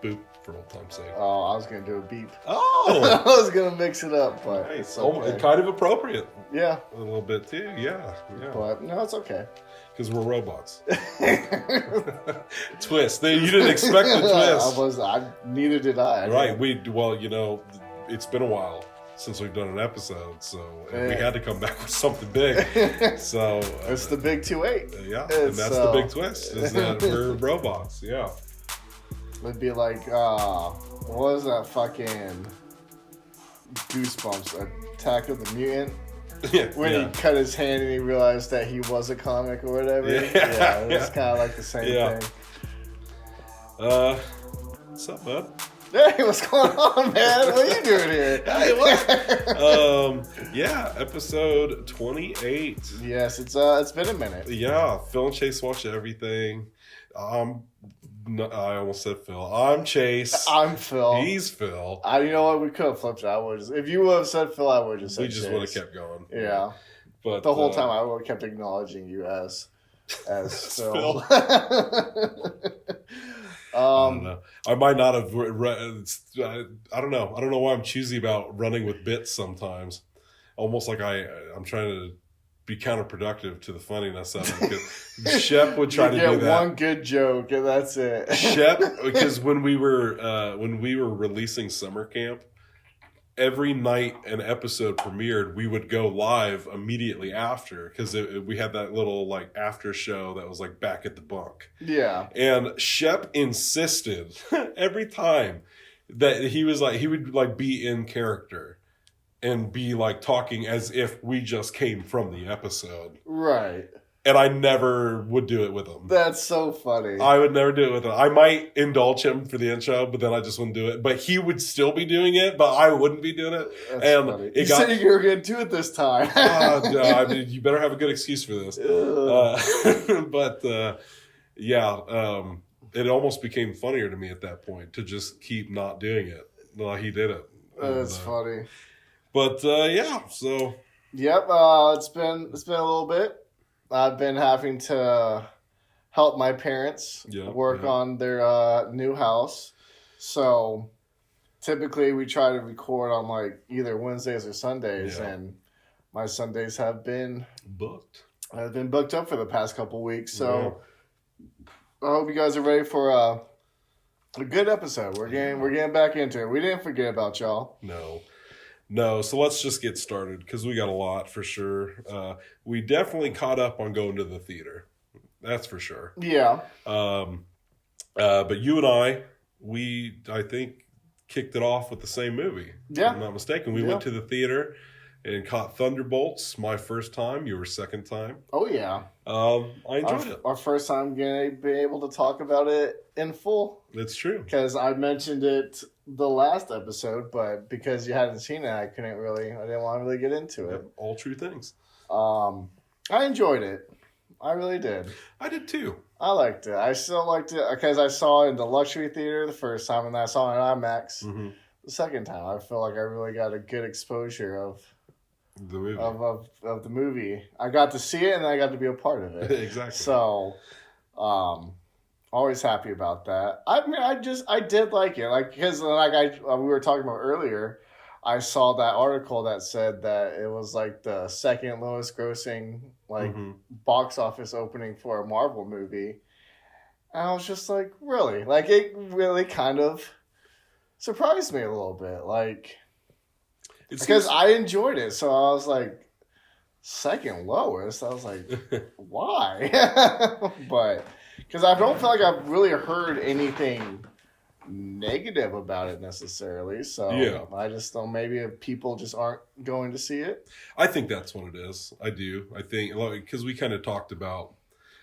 boop for old time's sake. Oh, I was going to do a beep. Oh! I was going to mix it up, but Nice. it's okay. Kind of appropriate. Yeah. A little bit too, yeah. But no, it's okay. Because we're robots. Twist. You didn't expect the twist. Neither did I. Right. It's been a while since we've done an episode, so we had to come back with something big. So it's the big 2-8. Yeah, and that's the big twist, is that we're robots. Yeah. It'd be like, what was that fucking Goosebumps, Attack of the Mutant? When he cut his hand and he realized that he was a comic or whatever. Yeah, it's kind of like the same thing. What's up, bud? Hey, what's going on, man? What are you doing here? Hey, what? Episode 28. Yes, it's been a minute. Yeah, Phil and Chase watched everything. I almost said Phil. I'm Chase. I'm Phil. He's Phil. You know what? We could have flipped it. If you would have said Phil, I would have just said We just Chase. would have kept going. Yeah. But the whole time I would have kept acknowledging you as Phil. I don't know. I might not have. I don't know. I don't know why I'm choosy about running with bits sometimes. Almost like I'm trying to be counterproductive to the funniness of it. Shep would try to do that. Get one good joke and that's it. Shep, because when we were releasing Summer Camp, every night an episode premiered, we would go live immediately after, because we had that little like after show that was like back at the bunk. Yeah. And Shep insisted every time that he would like be in character and be like talking as if we just came from the episode. Right. And I never would do it with him. That's so funny. I would never do it with him. I might indulge him for the intro, but then I just wouldn't do it. But he would still be doing it, but I wouldn't be doing it. That's and funny. You said you were going to do it this time. I mean, you better have a good excuse for this. It almost became funnier to me at that point to just keep not doing it. No, he did it. That's funny. But so. Yep, it's been a little bit. I've been having to help my parents work on their new house. So typically we try to record on like either Wednesdays or Sundays, and my Sundays have been booked. I've been booked up for the past couple weeks. So I hope you guys are ready for a good episode. We're getting back into it. We didn't forget about y'all. No, so let's just get started because we got a lot for sure. We definitely caught up on going to the theater. That's for sure. Yeah. But you and I think, kicked it off with the same movie. Yeah. If I'm not mistaken. We went to the theater and caught Thunderbolts, my first time, your second time. Oh, yeah. I enjoyed it. Our first time going to be able to talk about it in full. That's true. Because I mentioned it the last episode, but because you hadn't seen it, I didn't want to really get into it. All true things. I enjoyed it. I really did. I did too. I liked it. I still liked it because I saw it in the luxury theater the first time, and then I saw it in IMAX the second time. I feel like I really got a good exposure of the movie. Of the movie. I got to see it, and I got to be a part of it. Exactly. So, always happy about that. I mean, I did like it, like because we were talking about earlier. I saw that article that said that it was like the second lowest grossing box office opening for a Marvel movie, and I was just like, really, like it really kind of surprised me a little bit, like because I enjoyed it, so I was like, second lowest. I was like, why? But because I don't feel like I've really heard anything negative about it necessarily. So I just don't, maybe people just aren't going to see it. I think that's what it is. I do. I think, because we kind of talked about,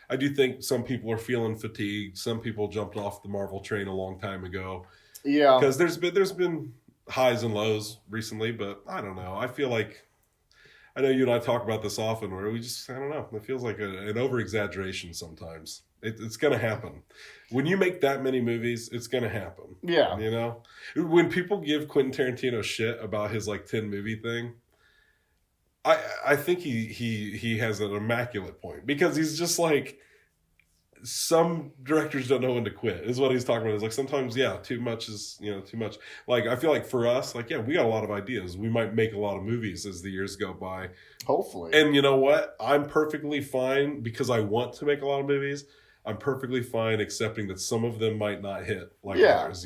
I do think some people are feeling fatigued. Some people jumped off the Marvel train a long time ago. Yeah. Because there's been highs and lows recently, but I don't know. I feel like, I know you and I talk about this often, where we just, I don't know, it feels like an over-exaggeration sometimes. It's going to happen. When you make that many movies, it's going to happen. Yeah. You know? When people give Quentin Tarantino shit about his, 10-movie thing, I think he has an immaculate point. Because he's just, some directors don't know when to quit, is what he's talking about. It's like sometimes, yeah, too much is, too much. Like, I feel like for us, like, yeah, we got a lot of ideas. We might make a lot of movies as the years go by. Hopefully. And you know what? I'm perfectly fine because I want to make a lot of movies. I'm perfectly fine accepting that some of them might not hit like others,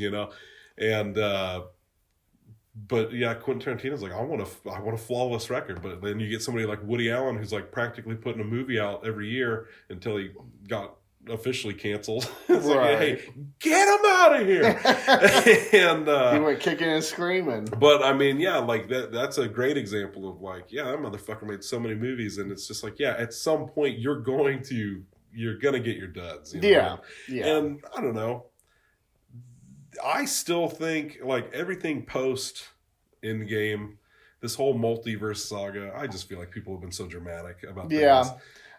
And, but yeah, Quentin Tarantino's like, I want a flawless record. But then you get somebody like Woody Allen who's like practically putting a movie out every year until he got officially canceled. It's like, hey, get him out of here. And he went kicking and screaming. But I mean, yeah, like that's a great example of like, yeah, that motherfucker made so many movies, and it's just like, yeah, at some point you're gonna get your duds. Yeah. And I don't know. I still think like everything post Endgame, this whole multiverse saga, I just feel like people have been so dramatic about things. Yeah.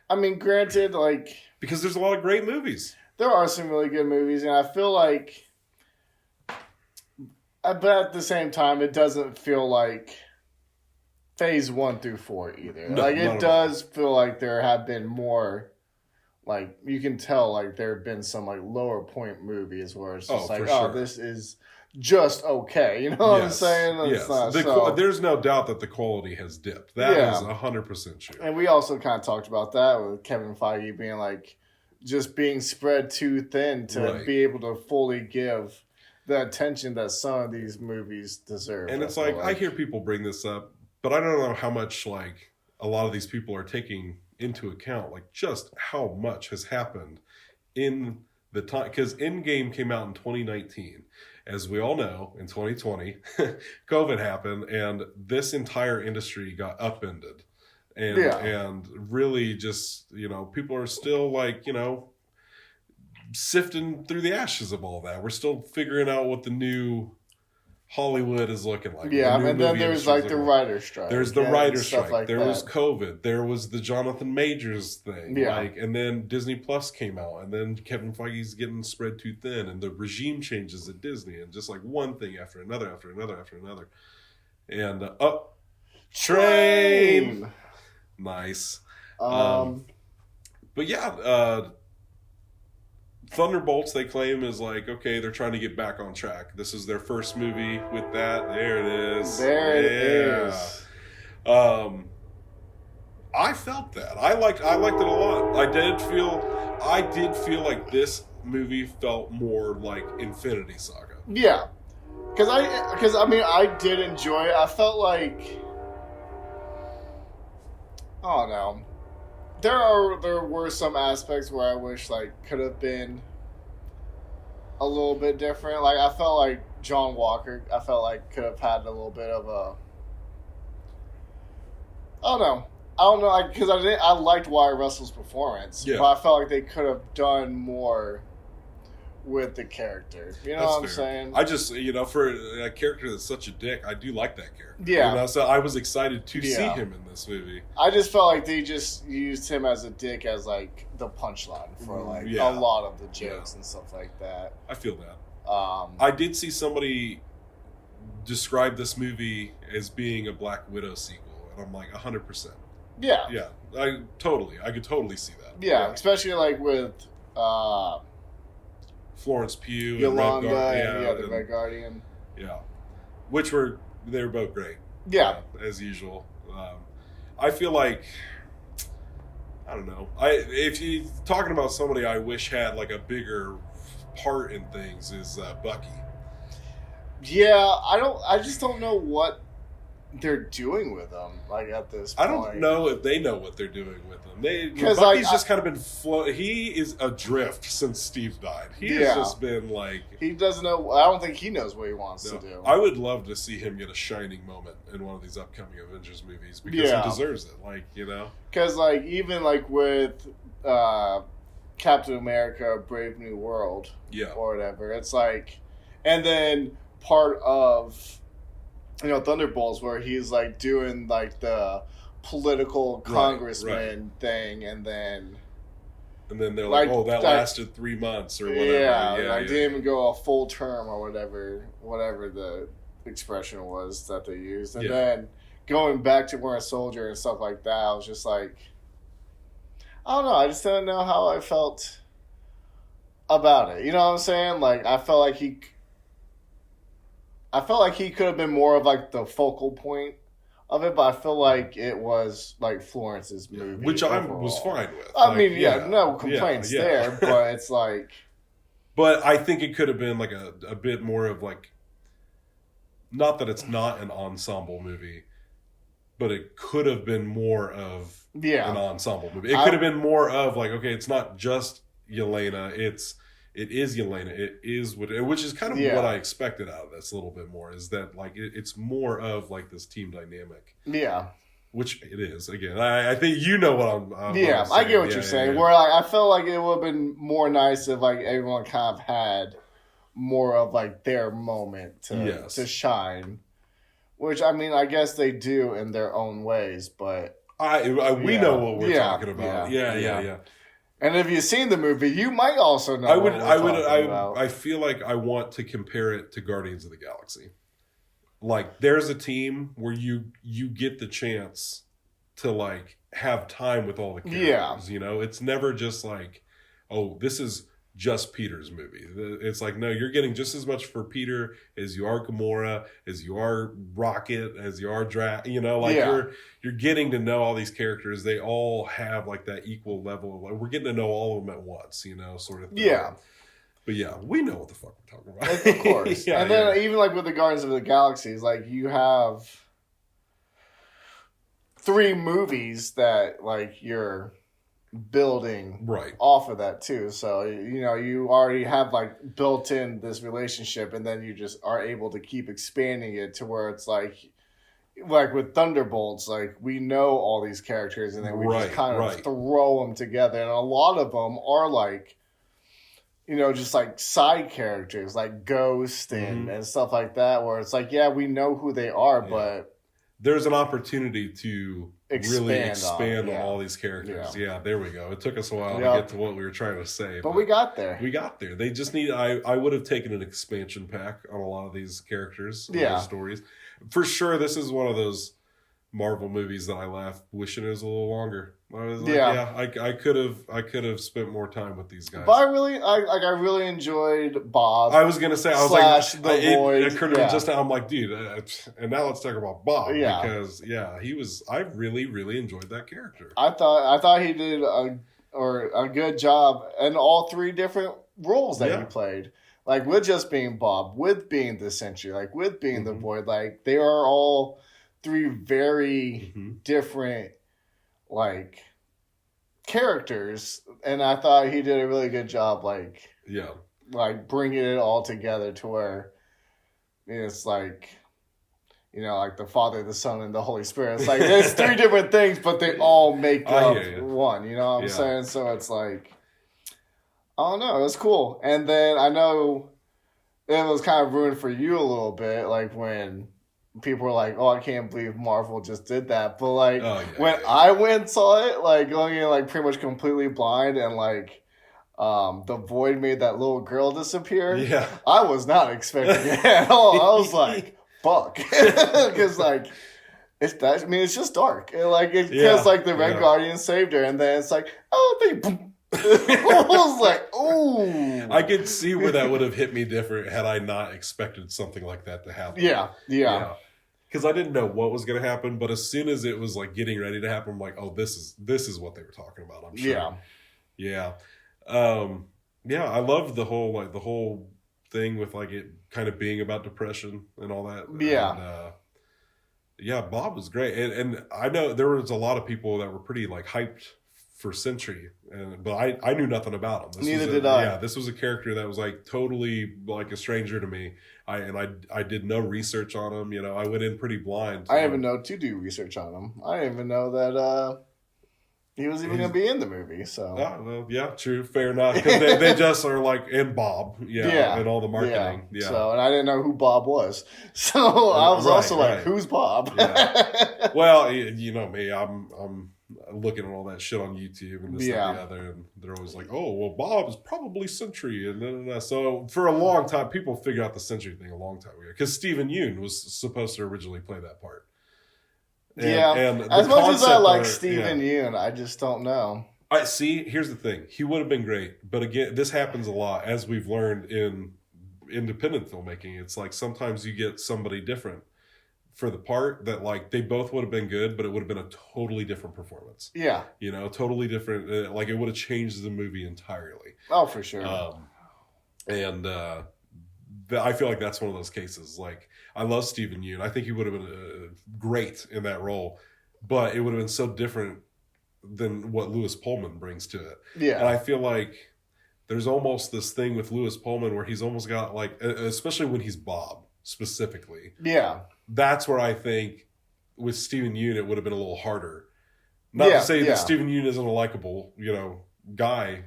I mean, granted, like, because there's a lot of great movies. There are some really good movies, and I feel like, but at the same time, it doesn't feel like phase 1 through 4 either. No, like, it does feel like there have been more, like, you can tell, like, there have been some, like, lower point movies where it's just this is just okay. You know what I'm saying? Yes. There's no doubt that the quality has dipped. That is 100% true. And we also kind of talked about that with Kevin Feige being like, just being spread too thin to be able to fully give the attention that some of these movies deserve. And it's like, I hear people bring this up, but I don't know how much like a lot of these people are taking into account, like just how much has happened in the time. Because Endgame came out in 2019. As we all know, in 2020, COVID happened, and this entire industry got upended. And really just, people are still like, sifting through the ashes of all that. We're still figuring out what the new Hollywood is looking like. Yeah, and then there's like the writer's strike. There's the writer's strike. Like there was COVID. There was the Jonathan Majors thing. Yeah. And then Disney Plus came out, and then Kevin Feige's getting spread too thin, and the regime changes at Disney, and just like one thing after another, after another, after another. And train. Nice. But yeah, Thunderbolts, they claim, is like, okay, they're trying to get back on track. This is their first movie with that. There it is. There it is. I felt that. I liked it a lot. I did feel like this movie felt more like Infinity Saga. Yeah. Because I did enjoy it. I felt like, I don't know. There were some aspects where I wish like could have been a little bit different. Like I felt like John Walker, could have had a little bit of a, I don't know, because I liked Wyatt Russell's performance, but I felt like they could have done more with the character. You know what I'm saying? I just, for a character that's such a dick, I do like that character. Yeah. So I was excited to see him in this movie. I just felt like they just used him as a dick as, like, the punchline for, like, a lot of the jokes and stuff like that. I feel that. I did see somebody describe this movie as being a Black Widow sequel, and I'm like, 100%. Yeah. Yeah. I could totally see that. Yeah. Especially, like, with, Florence Pugh, Yolanda, and the Red Guardian. Yeah. They were both great. Yeah. As usual. I feel like, I don't know. If you're talking about somebody I wish had like a bigger part in things is Bucky. Yeah, I just don't know what they're doing with them, like, at this point. I don't know if they know what they're doing with them. Bucky's just kind of been he is adrift since Steve died. He has just been like, he doesn't know. I don't think he knows what he wants to do. I would love to see him get a shining moment in one of these upcoming Avengers movies because he deserves it. Like, because like even like with Captain America: Brave New World, or whatever, it's like, and then part of Thunderbolts, where he's like doing like the political congressman thing, and then they're like, oh, that lasted 3 months or whatever. Didn't even go a full term or whatever the expression was that they used, and then going back to Winter Soldier and stuff like that, I was just like, I don't know, I just didn't know how I felt about it. You know what I'm saying? Like I felt like he could have been more of like the focal point of it, but I feel like it was like Florence's movie, which I overall. was fine with. I mean, no complaints there, but it's like. But I think it could have been like a bit more of like, not that it's not an ensemble movie, but it could have been more of an ensemble movie. It could have been more of like, okay, it's not just Yelena, it is Yelena. It is which is kind of what I expected out of this a little bit more, is that like it's more of like this team dynamic. Yeah. Which it is. Again, I think you know what I'm yeah, I get what you're saying. Where like, I felt like it would have been more nice if like everyone kind of had more of like their moment to shine. Which I mean, I guess they do in their own ways, but we know what we're talking about. Yeah. And if you've seen the movie, you might also know. I feel like I want to compare it to Guardians of the Galaxy. Like there's a team where you get the chance to like have time with all the characters. You know, it's never just like, oh, this is just Peter's movie. It's like, no, you're getting just as much for Peter as you are Gamora, as you are Rocket, as you are You know, like you're getting to know all these characters. They all have like that equal level of like, we're getting to know all of them at once. You know, sort of thing. Yeah. But yeah, we know what the fuck we're talking about. Of course. And then even like with the Guardians of the Galaxy, like you have 3 movies that like you're building off of that too. So, you know, you already have like built in this relationship, and then you just are able to keep expanding it to where it's like with Thunderbolts, like we know all these characters, and then we just kind of throw them together. And a lot of them are like, you know, just like side characters like Ghost and stuff like that, where it's like, yeah, we know who they are, but there's an opportunity to really expand on all these characters. Yeah, there we go. It took us a while to get to what we were trying to say. But we got there. We got there. They just need, I would have taken an expansion pack on a lot of these characters, these stories. For sure, this is one of those Marvel movies that I left wishing it was a little longer. I was like, I could have spent more time with these guys. But I really enjoyed Bob. I was gonna say, I was like, the Void. It occurred to me just now. I'm like, dude, and now let's talk about Bob because he was. I really, really enjoyed that character. I thought he did a good job in all 3 different roles that he played. Like with just being Bob, with being the Sentry, like with being the Void. Like they are all 3 very different like characters, and I thought he did a really good job like bringing it all together to where it's like, you know, like the Father, the Son, and the Holy Spirit. It's like there's 3 different things, but they all make up one, you know what I'm saying? So it's like, I don't know, it was cool. And then I know it was kind of ruined for you a little bit, like when people were like, oh, I can't believe Marvel just did that. But like I went and saw it, like going in like pretty much completely blind, and like the Void made that little girl disappear. Yeah. I was not expecting it at all. I was like, fuck. Because like it's just dark. And like because like the Red Guardian saved her, and then it's like, oh, they boom. I was like, ooh. I could see where that would have hit me different had I not expected something like that to happen. Yeah. Because I didn't know what was going to happen, but as soon as it was like getting ready to happen, I'm like, oh, this is what they were talking about. I'm sure. Yeah. I loved the whole thing with like it kind of being about depression and all that. And, Bob was great, and I know there was a lot of people that were pretty like hyped for Sentry, but I knew nothing about him. Neither did I. Yeah, this was a character that was like totally like a stranger to me. I did no research on him. You know, I went in pretty blind. I didn't even know to do research on him. I didn't even know that he was even going to be in the movie. So true, fair enough. Because they just are like in Bob, and all the marketing. Yeah. So, and I didn't know who Bob was. So I was also like, who's Bob? Yeah. Well, you know me, I'm looking at all that shit on YouTube and this and the other, and they're always like, "Oh, well, Bob's probably Sentry," and so for a long time, people figured out the Sentry thing a long time ago because Stephen Yeun was supposed to originally play that part. And as much as I like Stephen Yeun, I just don't know. I see. Here's the thing: he would have been great, but again, this happens a lot, as we've learned in independent filmmaking. It's like sometimes you get somebody different for the part that like they both would have been good, but it would have been a totally different performance. Yeah, totally different. Like it would have changed the movie entirely. Oh, for sure. And I feel like that's one of those cases. Like I love Stephen Yeun. I think he would have been great in that role, but it would have been so different than what Lewis Pullman brings to it. Yeah. And I feel like there's almost this thing with Lewis Pullman where he's almost got like, especially when he's Bob specifically. Yeah. That's where I think with Stephen Yeun it would have been a little harder. Not to say that Stephen Yeun isn't a likable, guy,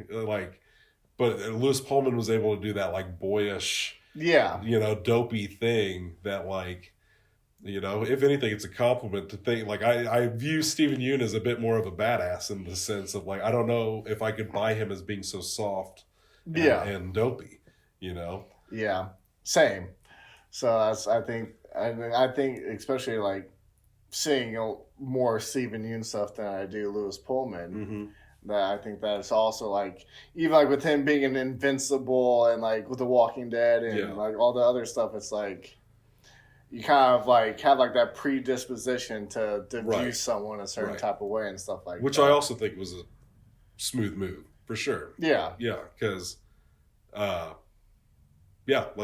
but Lewis Pullman was able to do that like boyish, dopey thing that like, if anything, it's a compliment to think like I view Stephen Yeun as a bit more of a badass in the sense of like I don't know if I could buy him as being so soft, and dopey, Yeah, same. So I think especially like seeing more Stephen Yeun stuff than I do Lewis Pullman. Mm-hmm. That I think that's also like even like with him being an Invincible and like with The Walking Dead and like all the other stuff, it's like. You kind of like have like that predisposition to view someone a certain type of way and stuff like Which that. I also think was a smooth move for sure. Yeah. Yeah. Because, like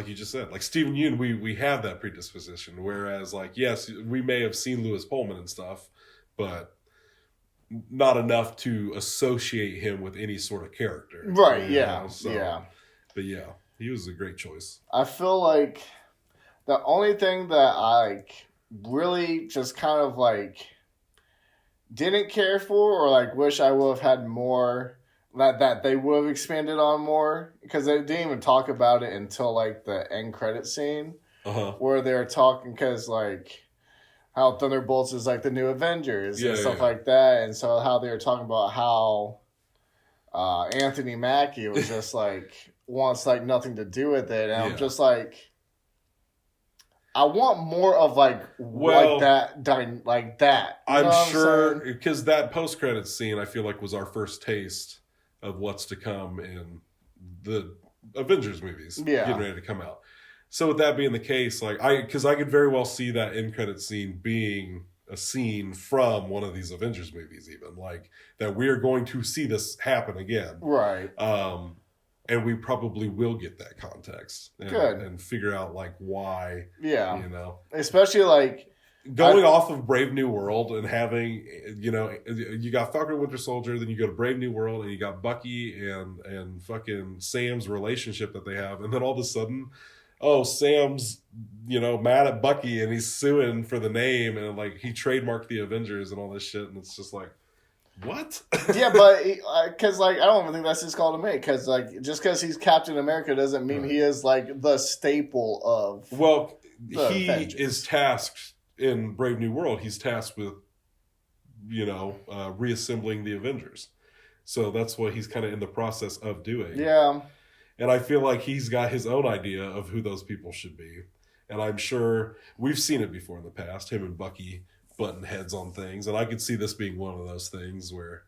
you just said, like Stephen Yeun, we have that predisposition. Whereas like, yes, we may have seen Lewis Pullman and stuff, but not enough to associate him with any sort of character. Right. Yeah. So, But yeah, he was a great choice. I feel like the only thing that I like really just kind of like didn't care for or like wish I would have had more that they would have expanded on more because they didn't even talk about it until like the end credit scene where they're talking because like how Thunderbolts is like the new Avengers and stuff like that, and so how they were talking about how Anthony Mackie was just like wants like nothing to do with it, and I'm just like. I want more of like that. I'm sure because that post credits scene I feel like was our first taste of what's to come in the Avengers movies getting ready to come out. So with that being the case, like I could very well see that end credit scene being a scene from one of these Avengers movies, even like that we're going to see this happen again, right? And we probably will get that context and figure out like why. Yeah. Especially like going off of Brave New World and having, you got Falcon and Winter Soldier, then you go to Brave New World and you got Bucky and fucking Sam's relationship that they have. And then all of a sudden, Sam's, mad at Bucky and he's suing for the name and like he trademarked the Avengers and all this shit. And it's just like, what? Yeah, but because like I don't even think that's his call to make. Because like just because he's Captain America doesn't mean he is like the staple of. Well, he Avengers. is tasked in Brave New World. He's tasked with, reassembling the Avengers. So that's what he's kind of in the process of doing. Yeah, and I feel like he's got his own idea of who those people should be, and I'm sure we've seen it before in the past. Him and Bucky button heads on things, and I could see this being one of those things where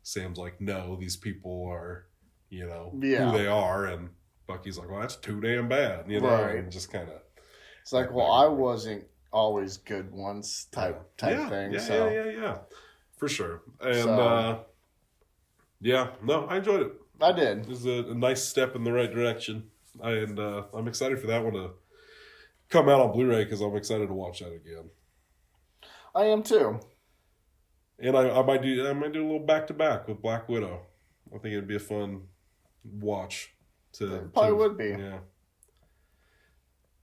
Sam's like, no, these people are who they are, and Bucky's like, well, that's too damn bad, right. And just kind of it's like, well, I wasn't always good once type thing. Yeah, for sure. And no, I enjoyed it. I did. It was a nice step in the right direction, and I'm excited for that one to come out on Blu-ray because I'm excited to watch that again. I am too. And I might do a little back to back with Black Widow. I think it'd be a fun watch. It probably would be.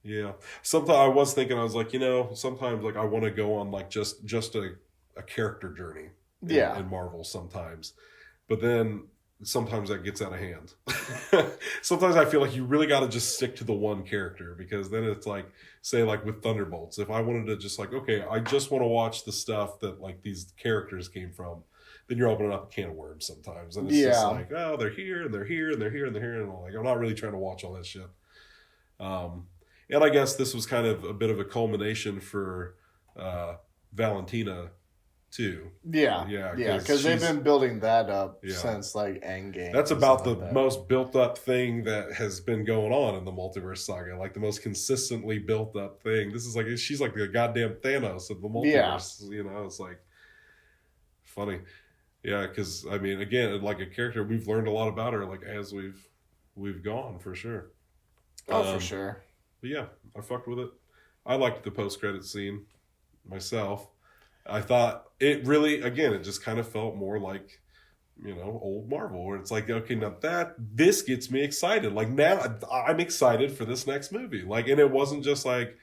Yeah. Sometimes I was thinking, I was like, sometimes like I want to go on like just a character journey. In Marvel sometimes, but then sometimes that gets out of hand. Sometimes I feel like you really got to just stick to the one character because then it's like, say like with Thunderbolts, if I wanted to just like, okay, I just want to watch the stuff that like these characters came from, then you're opening up a can of worms sometimes. And it's just like, oh, they're here and they're here and they're here and they're here. And I'm like, I'm not really trying to watch all that shit. And I guess this was kind of a bit of a culmination for Valentina too. Yeah, because they've been building that up since like Endgame. That's about the most built up thing that has been going on in the multiverse saga, like the most consistently built up thing. This is like she's like the goddamn Thanos of the multiverse. You know, it's like funny. Yeah, because I mean, again, like a character, we've learned a lot about her, like as we've gone for sure. For sure. But yeah, I fucked with it. I liked the post-credit scene myself. I thought it really, again, it just kind of felt more like, you know, old Marvel, where it's like, okay, now this gets me excited. Like now I'm excited for this next movie. Like, and it wasn't just like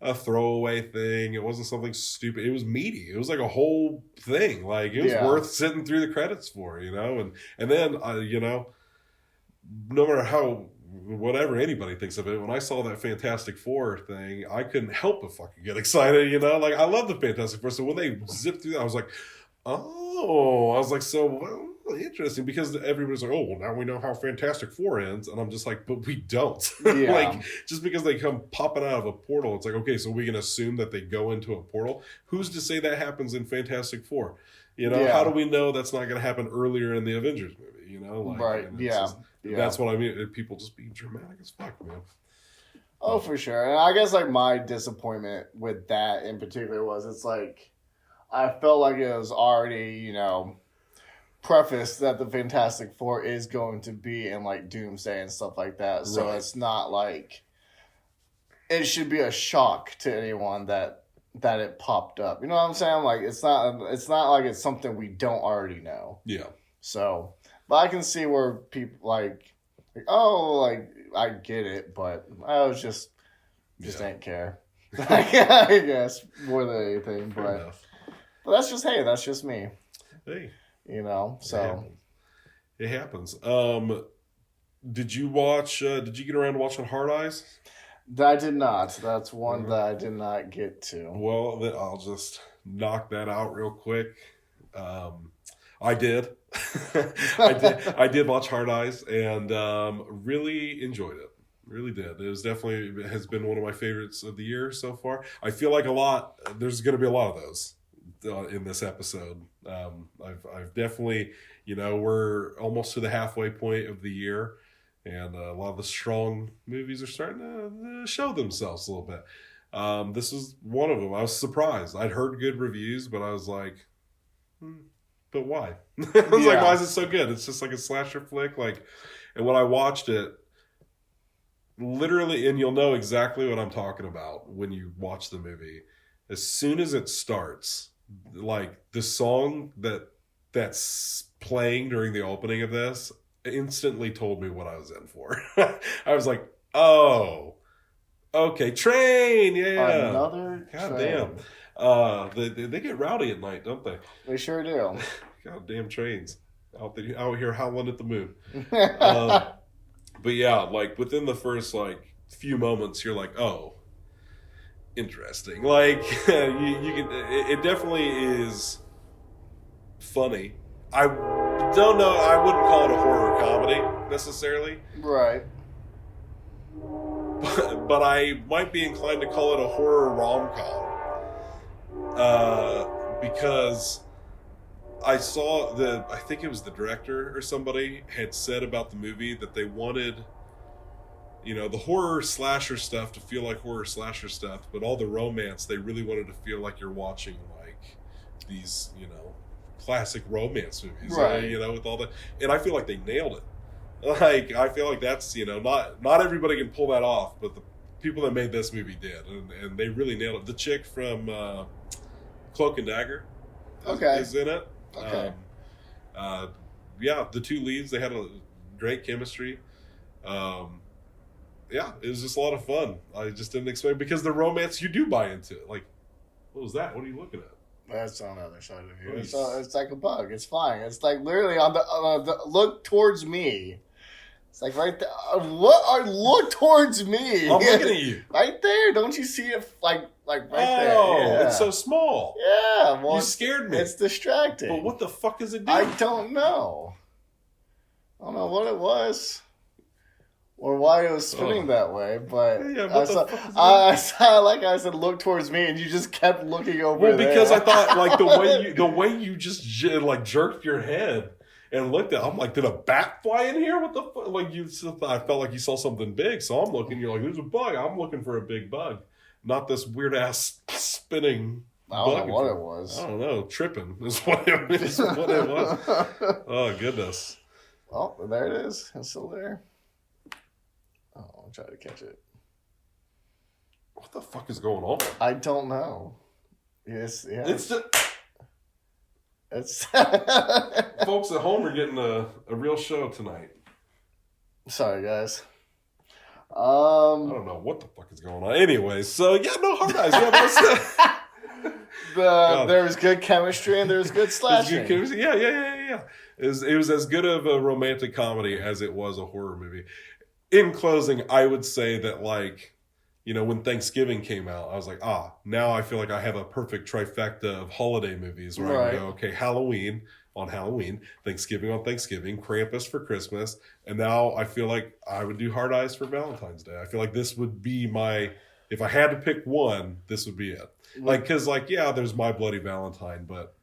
a throwaway thing. It wasn't something stupid. It was meaty. It was like a whole thing. Like it was worth sitting through the credits for, you know? And then, you know, no matter how, whatever anybody thinks of it, when I saw that Fantastic Four thing, I couldn't help but fucking get excited, you know? Like, I love the Fantastic Four. So when they zipped through that, I was like, oh. I was like, so, well, interesting. Because everybody's like, oh, well, now we know how Fantastic Four ends. And I'm just like, but we don't. Yeah. Like, just because they come popping out of a portal, it's like, okay, so we can assume that they go into a portal. Who's to say that happens in Fantastic Four? You know, how do we know that's not going to happen earlier in the Avengers movie? You know? Like, right, That's what I mean. People just being dramatic as fuck, man. Oh, for sure. And I guess like my disappointment with that in particular was it's like I felt like it was already, you know, prefaced that the Fantastic Four is going to be in like Doomsday and stuff like that. So it's not like it should be a shock to anyone that it popped up. You know what I'm saying? Like it's not like it's something we don't already know. Yeah. So, but I can see where people like oh, like I get it, but I was just didn't care. I guess more than anything, but that's just me. Hey, you know, so it happens. Did you watch? Did you get around to watching Hard Eyes? I did not. That's one that I did not get to. Well, then I'll just knock that out real quick. I did. I did watch Hard Eyes and really enjoyed it. Really did. It has been one of my favorites of the year so far. I feel like there's going to be a lot of those in this episode. I've definitely, you know, we're almost to the halfway point of the year, and a lot of the strong movies are starting to show themselves a little bit. This is one of them. I was surprised. I'd heard good reviews, but I was like, but why? I was like, why is it so good? It's just like a slasher flick. Like, and when I watched it, literally, and you'll know exactly what I'm talking about when you watch the movie. As soon as it starts, like the song that's playing during the opening of this instantly told me what I was in for. I was like, oh, okay, Train, yeah. Another God Train. damn. They get rowdy at night, don't they? They sure do. God damn trains. Out here howling at the moon. But yeah, like within the first like few moments, you're like, oh, interesting. Like you can. It definitely is funny. I don't know. I wouldn't call it a horror comedy necessarily. Right. But I might be inclined to call it a horror rom-com. Because I saw I think it was the director or somebody had said about the movie that they wanted, you know, the horror slasher stuff to feel like horror slasher stuff, but all the romance, they really wanted to feel like you're watching like these, you know, classic romance movies, right? You know, with all the, and I feel like they nailed it. Like, I feel like that's, you know, not everybody can pull that off, but the people that made this movie did, and they really nailed it. The chick from Cloak and Dagger is in it. Okay. Yeah, the two leads, they had a great chemistry. Yeah, it was just a lot of fun. I just didn't expect, because the romance, you do buy into it. Like, what was that? What are you looking at? That's on the other side of you. It's like a bug. It's flying. It's like literally on the look towards me. It's like right there. Look towards me. I'm looking at you. Right there. Don't you see it? Like right there. Oh, it's so small. Yeah. Well, you scared me. It's distracting. But what the fuck is it doing? I don't know. I don't know what it was. or why it was spinning that way, but Yeah, I saw, like I said, look towards me, and you just kept looking over. Well, because there. I thought like the way you just like jerked your head and looked at, I'm like, did a bat fly in here? What the fuck? Like I felt like you saw something big, so I'm looking. You're like, there's a bug. I'm looking for a big bug, not this weird ass spinning. I don't know what it was. I don't know. Tripping is what it was. Oh goodness. Oh, there it is. It's still there. Oh, I'll try to catch it. What the fuck is going on? I don't know. Yes, yeah. It's It's folks at home are getting a real show tonight. Sorry, guys. I don't know what the fuck is going on. Anyway, so yeah, no hard eyes. Yeah, there was good chemistry and there was good slashing. Yeah. It was as good of a romantic comedy as it was a horror movie. In closing, I would say that, like, you know, when Thanksgiving came out, I was like, now I feel like I have a perfect trifecta of holiday movies where I can go, okay, Halloween on Halloween, Thanksgiving on Thanksgiving, Krampus for Christmas, and now I feel like I would do Hard Eyes for Valentine's Day. I feel like this would be if I had to pick one, this would be it. Like, because, like, yeah, there's My Bloody Valentine, but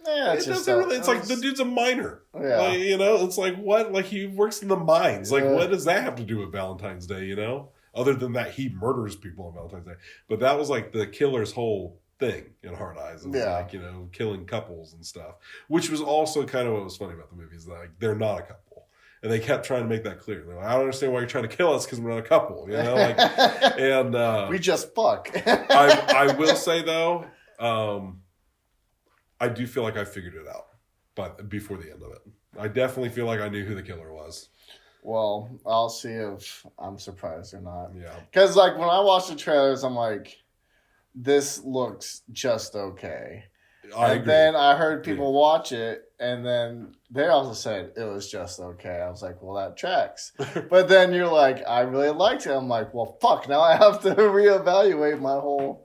yeah, it doesn't really. It's like the dude's a miner. Yeah, like, you know, it's like what? Like he works in the mines. Like, what does that have to do with Valentine's Day? You know, other than that, he murders people on Valentine's Day. But that was like the killer's whole thing in Hard Eyes. It was like, you know, killing couples and stuff, which was also kind of what was funny about the movie is that, like, they're not a couple. And they kept trying to make that clear. They're like, I don't understand why you're trying to kill us because we're not a couple, you know. Like, and we just fuck. I will say though, I do feel like I figured it out, but before the end of it, I definitely feel like I knew who the killer was. Well, I'll see if I'm surprised or not. Yeah, because like when I watch the trailers, I'm like, this looks just okay. I agree. Then I heard people watch it, and then they also said it was just okay. I was like, well, that tracks. But then you're like, I really liked it. I'm like, well, fuck. Now I have to reevaluate my whole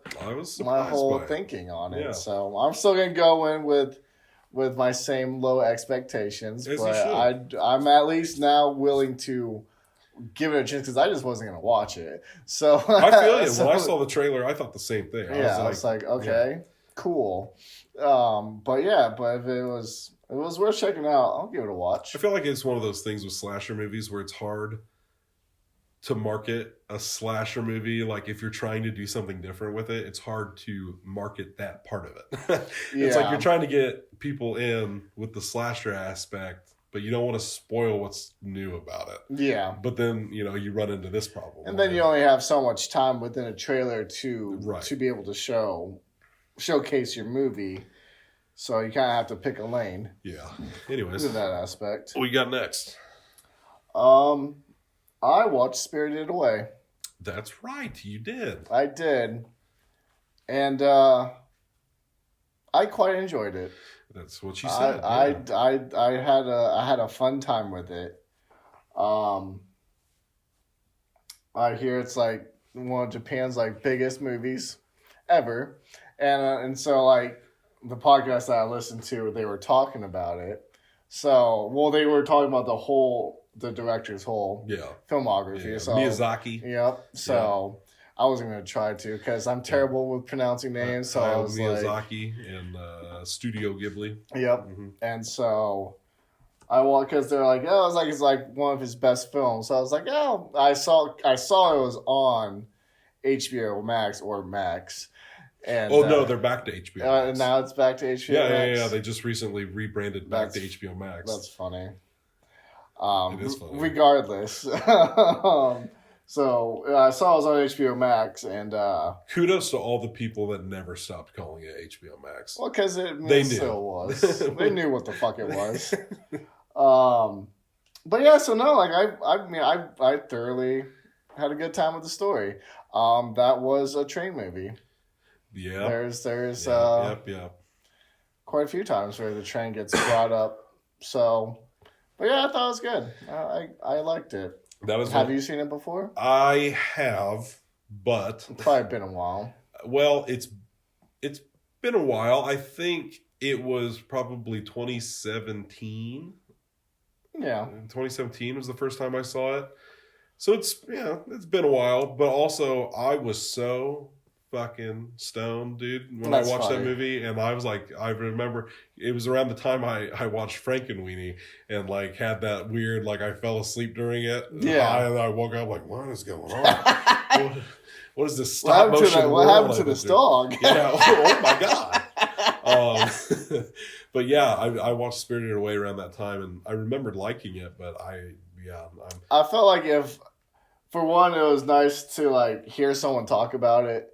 thinking on it. Yeah. So I'm still gonna go in with my same low expectations, but I'm at least now willing to give it a chance because I just wasn't gonna watch it. So I feel you. When I saw the trailer, I thought the same thing. I was like, okay, cool. But if it was worth checking out, I'll give it a watch. I feel like it's one of those things with slasher movies where it's hard to market a slasher movie. Like if you're trying to do something different with it, it's hard to market that part of it. It's like you're trying to get people in with the slasher aspect, but you don't want to spoil what's new about it. Yeah. But then, you know, you run into this problem. And then you only have so much time within a trailer to be able to showcase your movie. So you kind of have to pick a lane. Yeah. Anyways. To that aspect. What we got next? I watched Spirited Away. That's right. You did. I did. And I quite enjoyed it. That's what she said. I had a fun time with it. I hear it's like one of Japan's like biggest movies ever. And so like the podcast that I listened to, they were talking about it. So, well, they were talking about the director's whole filmography. Yeah. So Miyazaki. Yep. So I wasn't going to try to because I'm terrible with pronouncing names. So I was Miyazaki and Studio Ghibli. Yep. Mm-hmm. And so I want because they're like, oh, it's like one of his best films. So I was like, oh, I saw it was on HBO Max or Max. And, no, they're back to HBO Max. And now it's back to HBO Max. Yeah. They just recently rebranded back to HBO Max. That's funny. It is funny. Regardless. So I saw it was on HBO Max, and kudos to all the people that never stopped calling it HBO Max. Well, because they still was. They knew what the fuck it was. But yeah, so no, like I thoroughly had a good time with the story. That was a train movie. Yeah. There's quite a few times where the train gets brought up. So, but yeah, I thought it was good. I liked it. Have you seen it before? I have, but it's probably been a while. Well, it's been a while. I think it was probably 2017. Yeah. 2017 was the first time I saw it. So it's been a while, but also I was so fucking stoned, dude, when That's I watched funny. that movie, and I was like, I remember it was around the time I watched Frankenweenie and like had that weird like I fell asleep during it. Yeah. I woke up like, what is going on? What is this stop motion? What happened to this dog? Yeah. Oh my god. But yeah, I watched Spirited Away around that time, and I remembered liking it. But I felt like if, for one, it was nice to like hear someone talk about it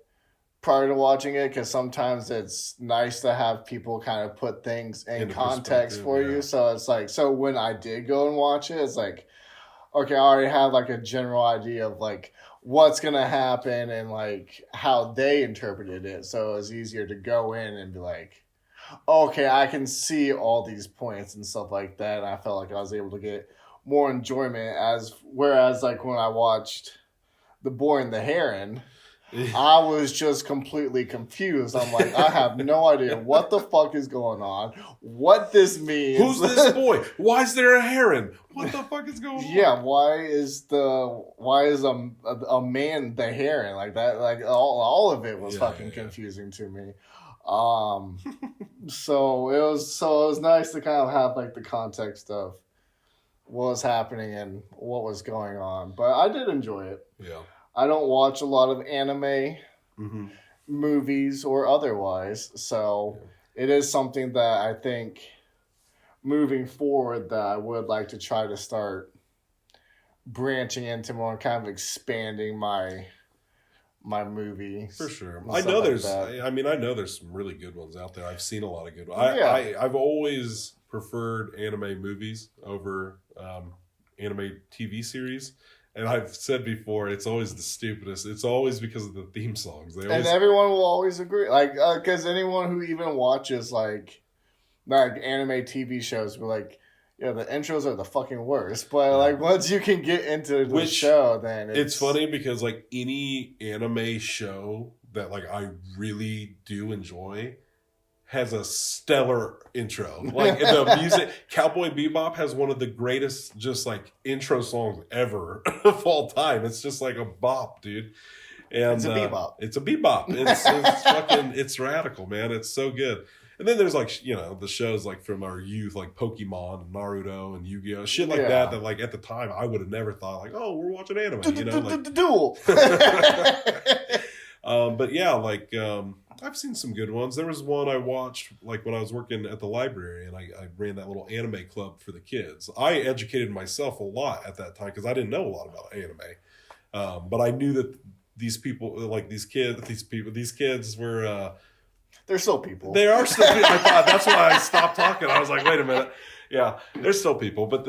prior to watching it, because sometimes it's nice to have people kind of put things in context for you. So it's like, so when I did go and watch it, it's like, okay, I already have like a general idea of like what's gonna happen and like how they interpreted it. So it's easier to go in and be like, okay, I can see all these points and stuff like that. And I felt like I was able to get more enjoyment whereas like when I watched The Boy and the Heron, I was just completely confused. I'm like, I have no idea what the fuck is going on, what this means. Who's this boy? Why is there a heron? What the fuck is going on? Yeah, why is a man the heron like that? Like all of it was fucking confusing to me. So it was nice to kind of have like the context of what was happening and what was going on. But I did enjoy it. Yeah. I don't watch a lot of anime movies or otherwise, so it is something that I think moving forward that I would like to try to start branching into more and kind of expanding my movies. For sure. I know there's some really good ones out there. I've seen a lot of good ones. I've always preferred anime movies over anime TV series. And I've said before, it's always the stupidest. It's always because of the theme songs. And everyone will always agree. Like, because anyone who even watches, like anime TV shows will like, yeah, the intros are the fucking worst. But, like, once you can get into the show, then it's funny because, like, any anime show that, like, I really do enjoy has a stellar intro. Like the music, Cowboy Bebop has one of the greatest just like intro songs ever of all time. It's just like a bop, dude. And it's a bebop. It's a bebop. It's fucking, it's radical, man. It's so good. And then there's like, you know, the shows like from our youth, like Pokemon and Naruto and Yu-Gi-Oh, shit like that. That like at the time I would have never thought like, oh, we're watching anime, you know, like duel. But yeah, like I've seen some good ones. There was one I watched like when I was working at the library, and I ran that little anime club for the kids. I educated myself a lot at that time because I didn't know a lot about anime, but I knew that these people, like these kids were. They're still people. They are still people. I thought that's why I stopped talking. I was like, wait a minute, yeah, they're still people, but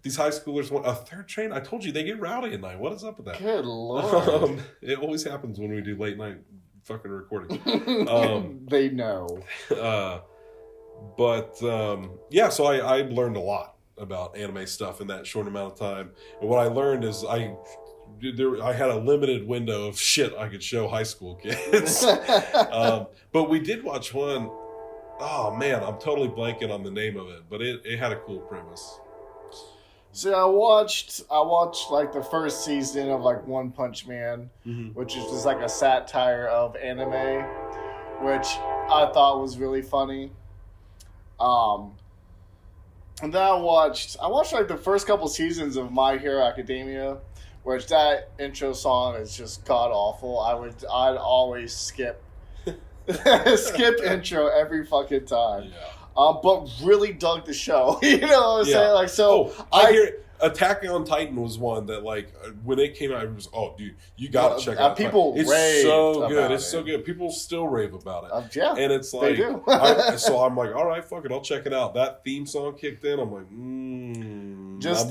these high schoolers want a third train. I told you they get rowdy at night. What is up with that? Good lord! It always happens when we do late night fucking recording. They know. Yeah. So I learned a lot about anime stuff in that short amount of time. And what I learned is I had a limited window of shit I could show high school kids. But we did watch one. Oh man, I'm totally blanking on the name of it, but it had a cool premise. So I watched like the first season of like One Punch Man, which is just like a satire of anime, which I thought was really funny. And then I watched like the first couple seasons of My Hero Academia, which that intro song is just god awful. I'd always skip intro every fucking time. Yeah. But really dug the show. You know what I'm saying? Like, so I hear Attack on Titan was one that, like, when it came out, it was, oh, dude, you gotta check out. People it's rave so good. about it's it. so good. People still rave about it. Yeah, and it's like, they do. So I'm like, all right, fuck it, I'll check it out. That theme song kicked in. I'm like, just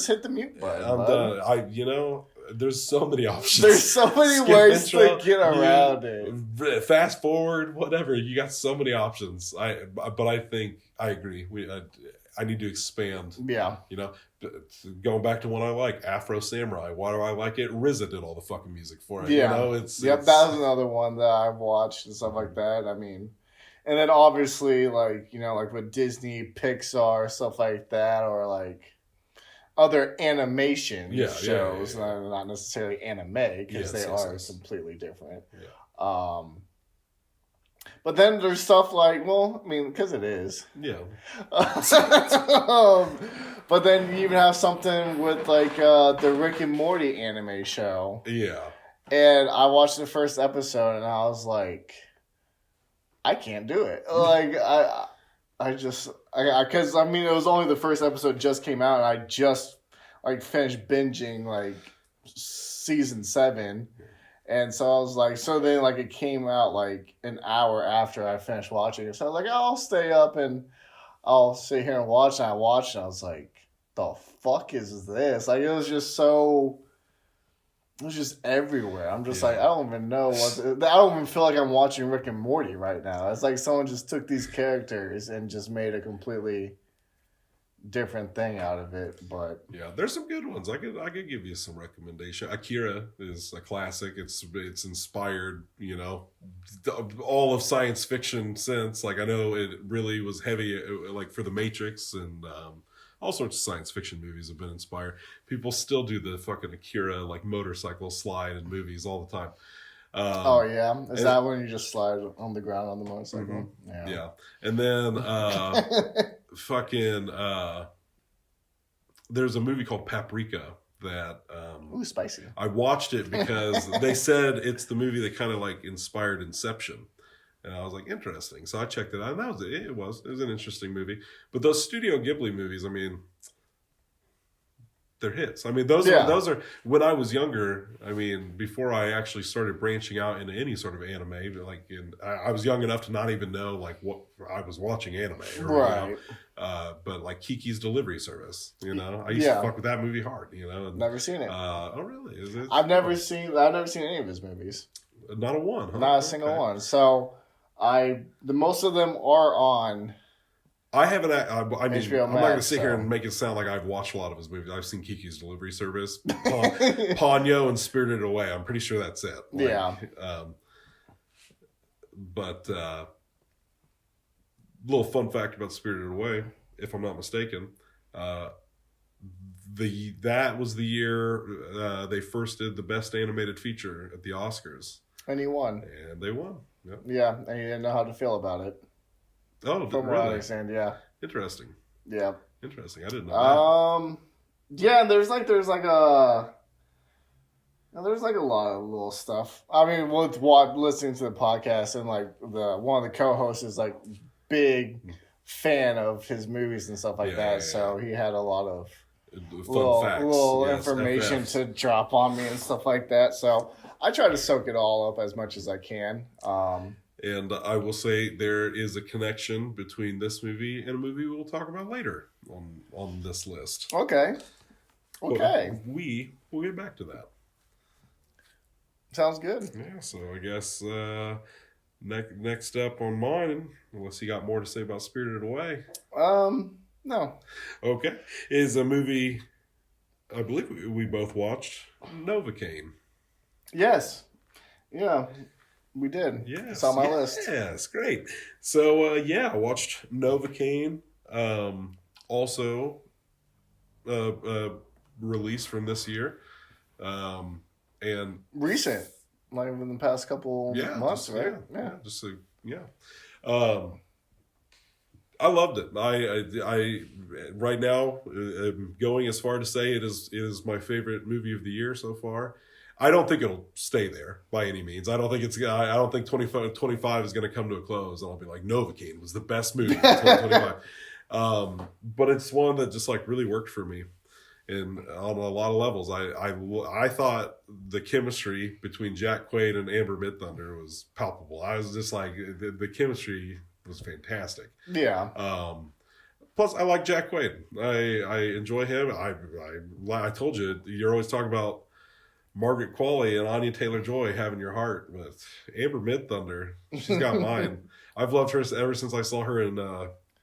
hit the mute button. I'm done. There's so many options. There's so many ways to get around it. Fast forward, whatever. You got so many options. But I think I agree. I need to expand. Yeah. You know, going back to one I like, Afro Samurai. Why do I like it? RZA did all the fucking music for it. Yeah. You know, it's that was another one that I've watched and stuff like that. I mean, and then obviously like, you know, like with Disney, Pixar, stuff like that, or like other animation shows, yeah. not necessarily anime, because they are completely different. Yeah. But then there's stuff like, well, I mean, because it is. Yeah. But then you even have something with like the Rick and Morty anime show. Yeah. And I watched the first episode and I was like, I can't do it. Like because I mean, it was only the first episode just came out and I just like finished binging like season 7. And so I was like, so then like it came out like an hour after I finished watching it. So I was like, oh, I'll stay up and I'll sit here and watch. And I watched and I was like, the fuck is this? Like, it was just everywhere. I'm just like, I don't even know I don't even feel like I'm watching Rick and Morty right now. It's like someone just took these characters and just made a completely different thing out of it. But yeah, there's some good ones. I could give you some recommendation. Akira is a classic. It's inspired, all of science fiction since. Like, I know it really was heavy, like for the Matrix and all sorts of science fiction movies have been inspired. People still do the fucking Akira like motorcycle slide in movies all the time. Oh yeah, is that when you just slide on the ground on the motorcycle? Mm-hmm. Yeah, and then fucking there's a movie called Paprika that ooh, spicy. I watched it because they said it's the movie that kind of like inspired Inception, and I was like, interesting. So I checked it out, and that was it. It was an interesting movie. But those Studio Ghibli movies, I mean, they're hits. I mean, those are when I was younger. I mean, before I actually started branching out into any sort of anime, like I was young enough to not even know like what I was watching anime, right? But like Kiki's Delivery Service, I used to fuck with that movie hard, and, never seen it. Oh, really? Is it? I've never seen any of his movies. Not a one. Huh? Not a single one. So the most of them are on. I haven't. I mean, HBO I'm not going to sit here and make it sound like I've watched a lot of his movies. I've seen Kiki's Delivery Service, Ponyo, and Spirited Away. I'm pretty sure that's it. Like, yeah. But little fun fact about Spirited Away, if I'm not mistaken, that was the year they first did the best animated feature at the Oscars, and he won. And they won. Yep. Yeah, and he didn't know how to feel about it. Oh, from what I understand, yeah. Interesting. Yeah. Interesting. I didn't know that. Yeah, there's a lot of little stuff. I mean, with listening to the podcast and like one of the co-hosts is like big fan of his movies and stuff like that. Yeah. So he had a lot of little information to drop on me and stuff like that. So I try to soak it all up as much as I can. And I will say there is a connection between this movie and a movie we'll talk about later on this list. Okay. But we'll get back to that. Sounds good. Yeah, so I guess next up on mine, unless you got more to say about Spirited Away. No. Okay. Is a movie I believe we both watched, Novocaine. Yes. Yeah. We did. Yes. It's on my list. Yes, great. So, I watched Novocaine. Also, released from this year. And recent. Like in the past couple months, right? I loved it. I right now am going as far to say it is my favorite movie of the year so far. I don't think it'll stay there by any means. I don't think 2025 is going to come to a close and I'll be like, Novocaine was the best movie of 2025. But it's one that just like really worked for me on a lot of levels. I thought the chemistry between Jack Quaid and Amber Midthunder was palpable. I was just like, the chemistry was fantastic. Yeah. Plus, I like Jack Quaid. I enjoy him. I told you, you're always talking about Margaret Qualley and Anya Taylor-Joy having your heart, but Amber Midthunder, she's got mine. I've loved her ever since I saw her in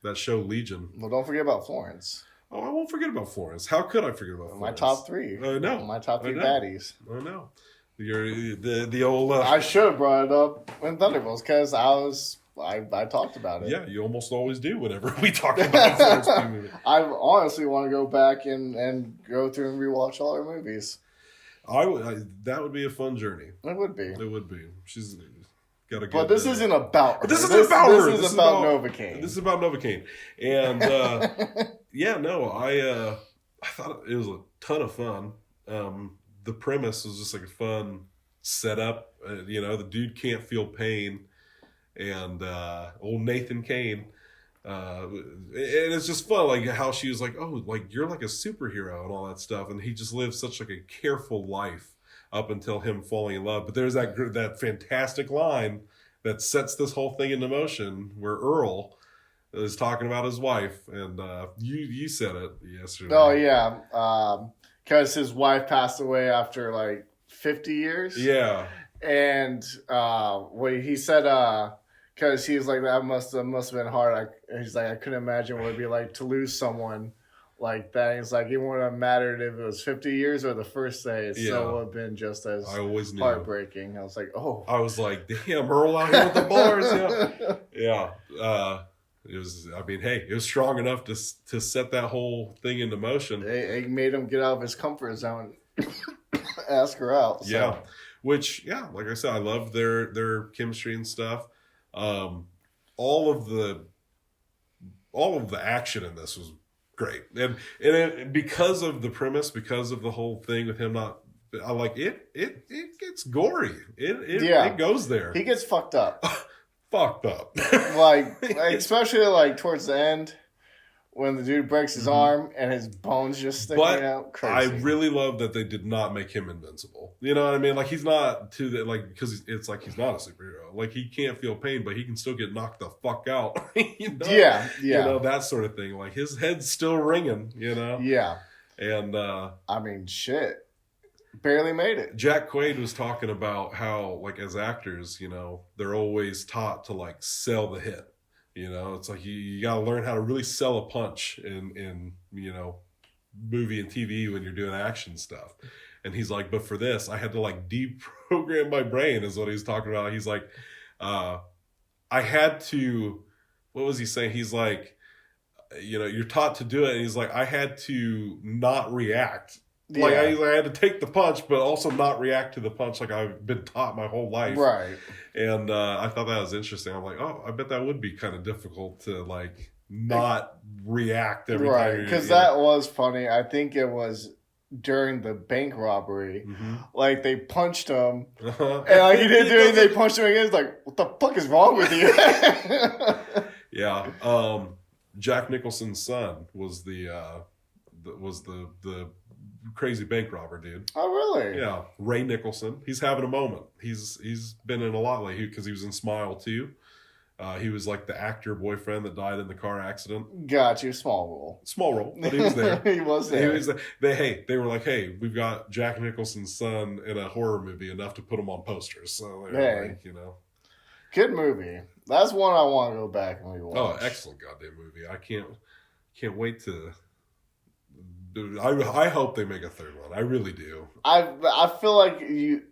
that show Legion. Well, don't forget about Florence. Oh, I won't forget about Florence. How could I forget about Florence? My top three. No. My top three baddies. I know. You're the old... I should have brought it up in Thunderbolts because I was I talked about it. Yeah, you almost always do whenever we talk about a Florence Pugh movie. I honestly want to go back and go through and rewatch all her movies. That would be a fun journey. It would be. It would be. She's got a good. But this isn't about her. This isn't about her. This is about Novocaine. This is about Novocaine. And yeah, no, I thought it was a ton of fun. The premise was just like a fun setup. The dude can't feel pain, and old Nathan Kane. And it's just fun, like how she was like, oh, like you're like a superhero and all that stuff, and he just lives such like a careful life up until him falling in love. But there's that fantastic line that sets this whole thing into motion, where Earl is talking about his wife, and you said it yesterday. Oh yeah, because his wife passed away after like 50 years. Yeah, and he said. Because he's like, that must have been hard. He's like, I couldn't imagine what it'd be like to lose someone like that. And he's like, it wouldn't have mattered if it was 50 years or the first day. It still would have been just as heartbreaking. I was like, oh. I was like, damn, Earl out here with the bars. Yeah. It was. I mean, hey, it was strong enough to set that whole thing into motion. It made him get out of his comfort zone, ask her out. So. Yeah. Which, like I said, I love their chemistry and stuff. All of the action in this was great, and because of the premise, because of the whole thing with him not, I like it. It gets gory. It goes there. He gets fucked up. Fucked up. like especially like towards the end. When the dude breaks his arm and his bones just sticking out, crazy. I really love that they did not make him invincible. You know what I mean? Like he's not because it's like he's not a superhero. Like he can't feel pain, but he can still get knocked the fuck out. Yeah. You know, that sort of thing. Like his head's still ringing. You know. Yeah. And I mean, shit, barely made it. Jack Quaid was talking about how, like, as actors, they're always taught to like sell the hit. It's like you got to learn how to really sell a punch in movie and TV when you're doing action stuff. And he's like, but for this, I had to like deprogram my brain, is what he's talking about. He's like, I had to, what was he saying? He's like, you're taught to do it. And he's like, I had to not react. Like I had to take the punch, but also not react to the punch like I've been taught my whole life. Right. And I thought that was interesting. I'm like, oh, I bet that would be kind of difficult to like not react every time. Right, because that was funny. I think it was during the bank robbery. Mm-hmm. Like they punched him, and like he didn't do anything. They punched him again. He's like, what the fuck is wrong with you? Yeah. Jack Nicholson's son was the crazy bank robber dude. Oh, really? Yeah. Ray Nicholson. He's having a moment. He's been in a lot lately because he was in Smile too. He was like the actor boyfriend that died in the car accident. Got you. Small role, but he was there. He was there. They were like, hey, we've got Jack Nicholson's son in a horror movie, enough to put him on posters. So they were like, good movie. That's one I want to go back and rewatch. Oh, excellent goddamn movie. I can't wait to. I hope they make a third one. I really do. I feel like you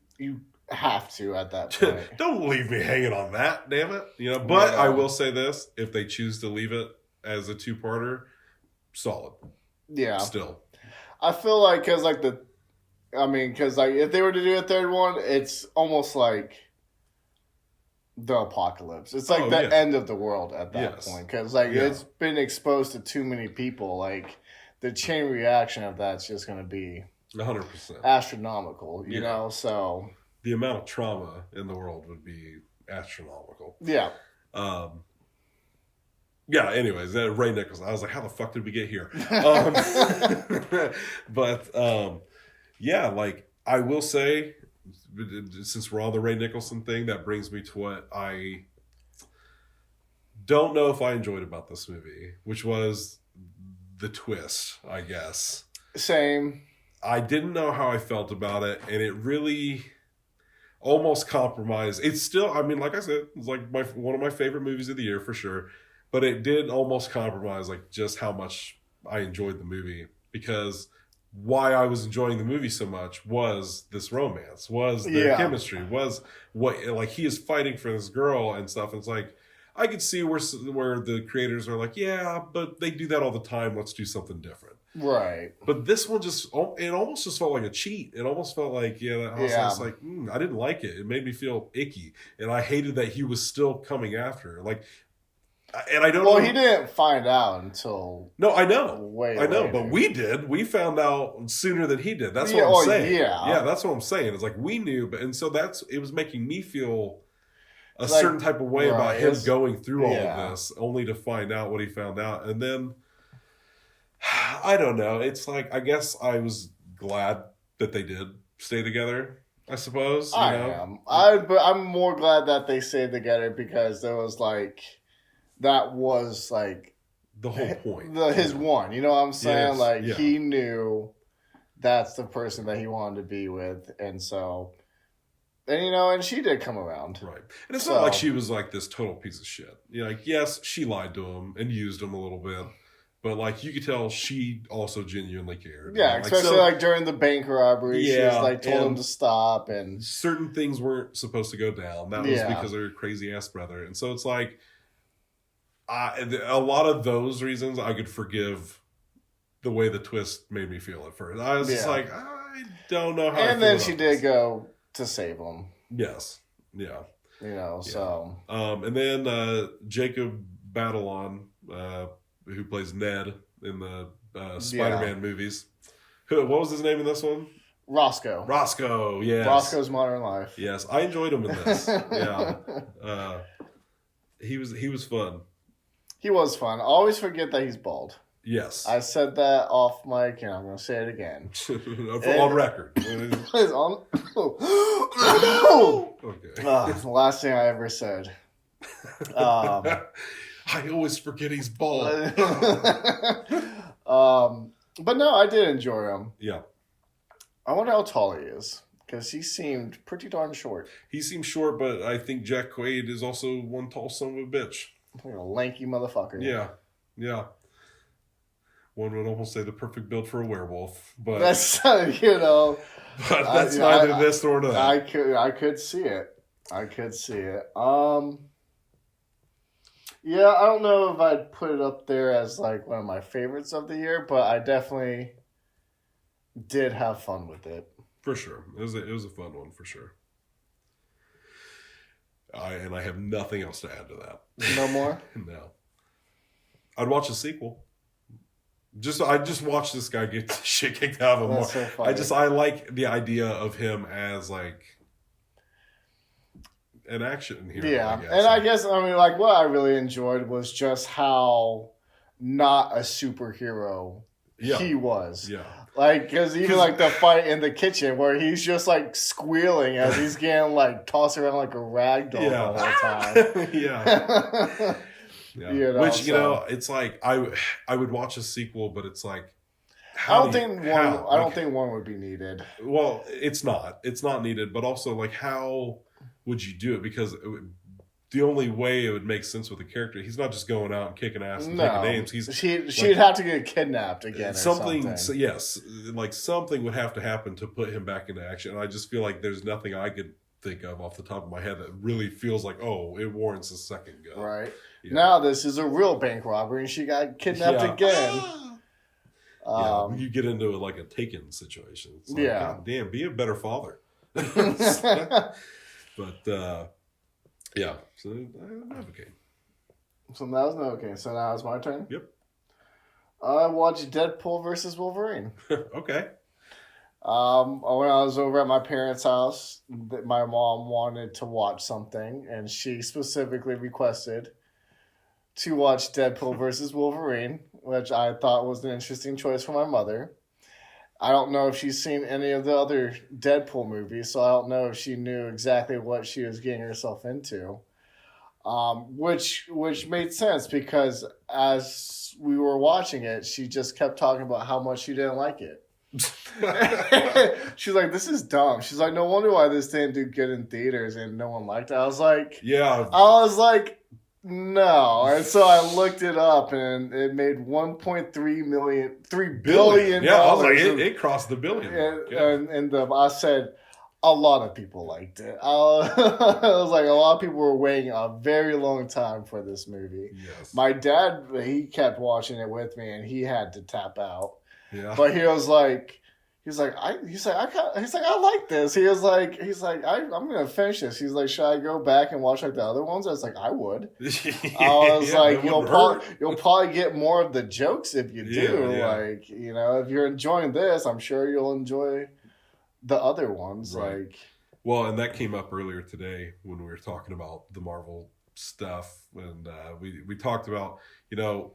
have to at that point. Don't leave me hanging on that, damn it. But I will say this: if they choose to leave it as a two-parter, solid. Yeah. Still, I feel like because if they were to do a third one, it's almost like the apocalypse. It's like the end of the world at that point, because it's been exposed to too many people. Like the chain reaction of that's just going to be 100% astronomical. You know, so the amount of trauma in the world would be astronomical. Yeah. Yeah, anyways, Ray Nicholson. I was like, how the fuck did we get here? But like I will say, since we're on the Ray Nicholson thing, that brings me to what I don't know if I enjoyed about this movie, which was the twist, I guess. Same. I didn't know how I felt about it, and it really almost compromised. It's still, like I said, it's like one of my favorite movies of the year for sure. But it did almost compromise like just how much I enjoyed the movie, because why I was enjoying the movie so much was this romance, was the chemistry, was what, like, he is fighting for this girl and stuff. And it's like, I could see where the creators are like, yeah, but they do that all the time. Let's do something different. Right. But this one it almost just felt like a cheat. It almost felt like, I was like, I didn't like it. It made me feel icky. And I hated that he was still coming after her. Like, and I don't know. Well, he didn't find out until. No, I know. Way I know, later. but we did. We found out sooner than he did. That's what I'm saying. Yeah, that's what I'm saying. It's like we knew, and so it was making me feel a certain type of way about him going through all of this, only to find out what he found out. And then, I don't know. It's like, I guess I was glad that they did stay together, I suppose. I am. But I'm more glad that they stayed together because there was like, that was like the whole point. His one. You know what I'm saying? Yes, like, he knew that's the person that he wanted to be with. And so... And she did come around. Right. And it's not like she was like this total piece of shit. Like, yes, she lied to him and used him a little bit. But like you could tell she also genuinely cared. Yeah, especially during the bank robbery. She was like told him to stop, and certain things weren't supposed to go down. That was because of her crazy ass brother. And so it's like a lot of those reasons I could forgive the way the twist made me feel at first. I was just like, I don't know how. And then she did go to save him. Yes. Yeah. So. And then Jacob Batalon, who plays Ned in the Spider-Man movies. What was his name in this one? Roscoe, yes. Roscoe's Modern Life. Yes, I enjoyed him in this. Yeah. He was fun. He was fun. I always forget that he's bald. Yes. I said that off mic, and I'm going to say it again. On record. On... Okay. The last thing I ever said. I always forget he's bald. But no, I did enjoy him. Yeah. I wonder how tall he is, because he seemed pretty darn short. He seems short, but I think Jack Quaid is also one tall son of a bitch. Like a lanky motherfucker. Yeah. One would almost say the perfect build for a werewolf, but that's But that's neither this nor that. I could see it. Yeah, I don't know if I'd put it up there as like one of my favorites of the year, but I definitely did have fun with it. For sure. It was a fun one, for sure. I have nothing else to add to that. No more? No. I'd watch a sequel. I just watched this guy get shit kicked out of him more. So funny. I like the idea of him as like an action hero. Yeah, I guess like what I really enjoyed was just how not a superhero he was. Yeah. Like, because even like the fight in the kitchen where he's just like squealing as he's getting like tossed around like a rag doll the whole time. Yeah. Yeah. Which it's like I would watch a sequel, but it's like I don't think one would be needed. Well, it's not needed, but also like how would you do it? Because the only way it would make sense with the character, he's not just going out and kicking ass and taking names. She'd have to get kidnapped again. Something. So yes, like something would have to happen to put him back into action. And I just feel like there's nothing I could think of off the top of my head that really feels like, it warrants a second go. Right. Yeah. Now this is a real bank robbery and she got kidnapped again. You get into like a Taken situation. It's like, God damn, be a better father. But yeah, so Novocaine. So that was Novocaine. So now it's my turn? Yep. I watched Deadpool versus Wolverine. Okay. When I was over at my parents' house, my mom wanted to watch something, and she specifically requested to watch Deadpool versus Wolverine, which I thought was an interesting choice for my mother. I don't know if she's seen any of the other Deadpool movies, so I don't know if she knew exactly what she was getting herself into. Which made sense because as we were watching it, she just kept talking about how much she didn't like it. She's like, this is dumb. She's like, no wonder why this didn't do good in theaters and no one liked it. I was like, no. And so I looked it up and it made $3 billion. Yeah, I was like, it crossed the billion. And I said, A lot of people liked it. It was like a lot of people were waiting a very long time for this movie. Yes. My dad, he kept watching it with me, and he had to tap out. Yeah. But he was like, I like this. I'm gonna finish this. He's like, should I go back and watch like the other ones? I was like, I would. I was like, you'll probably get more of the jokes if you do. Yeah. Like, you know, if you're enjoying this, I'm sure you'll enjoy the other ones. Right. Like, well, and that came up earlier today when we were talking about the Marvel stuff, and we talked about, you know,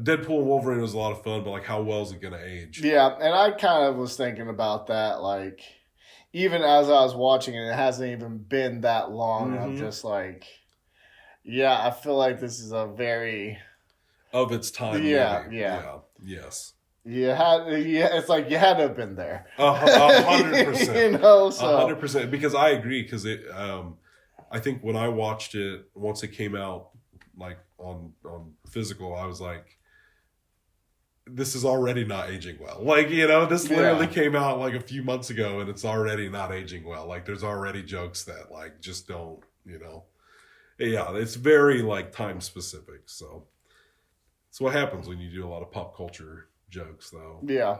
Deadpool and Wolverine was a lot of fun, but like, how well is it going to age? yeah, and I kind of was thinking about that. Like, even as I was watching it, it hasn't even been that long. I'm just like, yeah, I feel like this is a very of its time. Yeah. Yes. It's like you had to have been there. 100%. You know, so 100%. Because I agree. Because it, I think when I watched it once it came out, like on physical, I was like, this is already not aging well. Like, you know, this literally came out like a few months ago, and it's already not aging well. Like, there's already jokes that like just don't, you know. Yeah, it's very like time specific. So it's what happens when you do a lot of pop culture jokes, though. Yeah.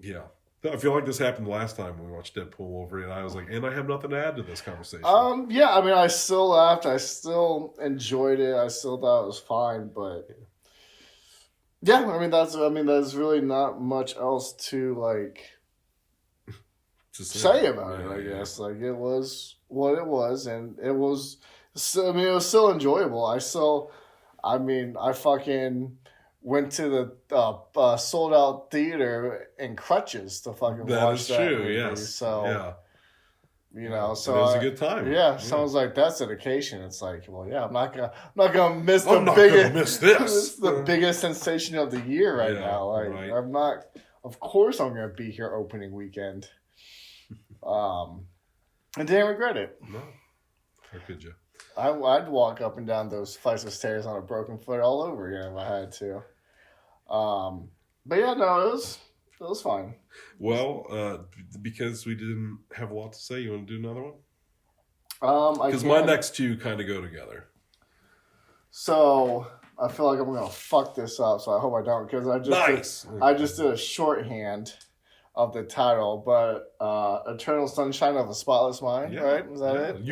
Yeah. I feel like this happened last time when we watched Deadpool Wolverine, and I was like, and I have nothing to add to this conversation. Yeah, I mean, I still laughed. I still enjoyed it. I still thought it was fine, but yeah, I mean, there's really not much else to like say about it. I guess like it was what it was, and it was. I mean, it was still enjoyable. I fucking went to the sold out theater in crutches to fucking watch that movie. Yes. So, yeah. You know, so it was a good time. Yeah, sounds like that's dedication. It's like, well, yeah, I'm not gonna miss this. the biggest sensation of the year right now. Like, right. I'm not. Of course, I'm gonna be here opening weekend. And didn't regret it. No, how could you? I'd walk up and down those flights of stairs on a broken foot all over again if I had to. But yeah, no, it was fine. Well, because we didn't have a lot to say, you want to do another one? Because my next two kind of go together. So I feel like I'm gonna fuck this up. So I hope I don't, because I just did a shorthand of the title, but Eternal Sunshine of a Spotless Mind, right? Is that it?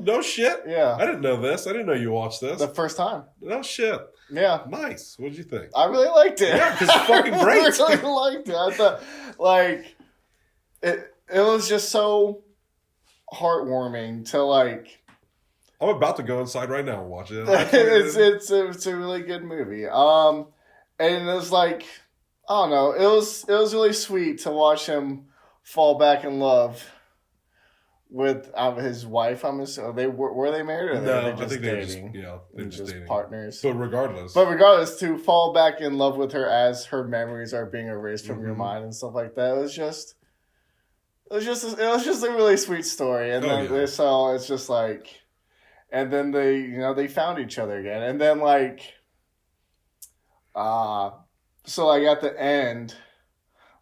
No shit. Yeah. I didn't know this. I didn't know you watched this. The first time. No shit. Yeah. Nice. What'd you think? I really liked it. Yeah, because it's fucking great. I really liked it. I thought, like, it was just so heartwarming to, like... I'm about to go inside right now and watch it. It's a really good movie. And it was like... I don't know. It was really sweet to watch him fall back in love with his wife. I'm assuming were they married or no, they just I think dating? They're just dating. Partners. But regardless, to fall back in love with her as her memories are being erased from your mind and stuff like that. It was just a really sweet story. And so it's just like, and then they found each other again, and then like, so, like, at the end,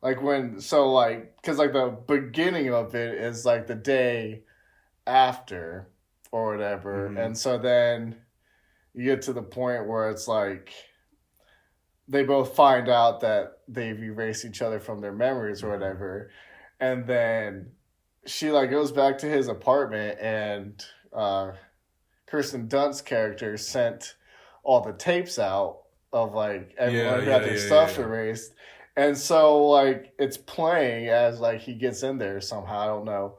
like, because, like, the beginning of it is, like, the day after or whatever. Mm-hmm. And so then you get to the point where it's, like, they both find out that they've erased each other from their memories or whatever. And then she, like, goes back to his apartment, and Kirsten Dunst's character sent all the tapes out of like everyone who had their stuff erased. And so like it's playing as like he gets in there somehow. I don't know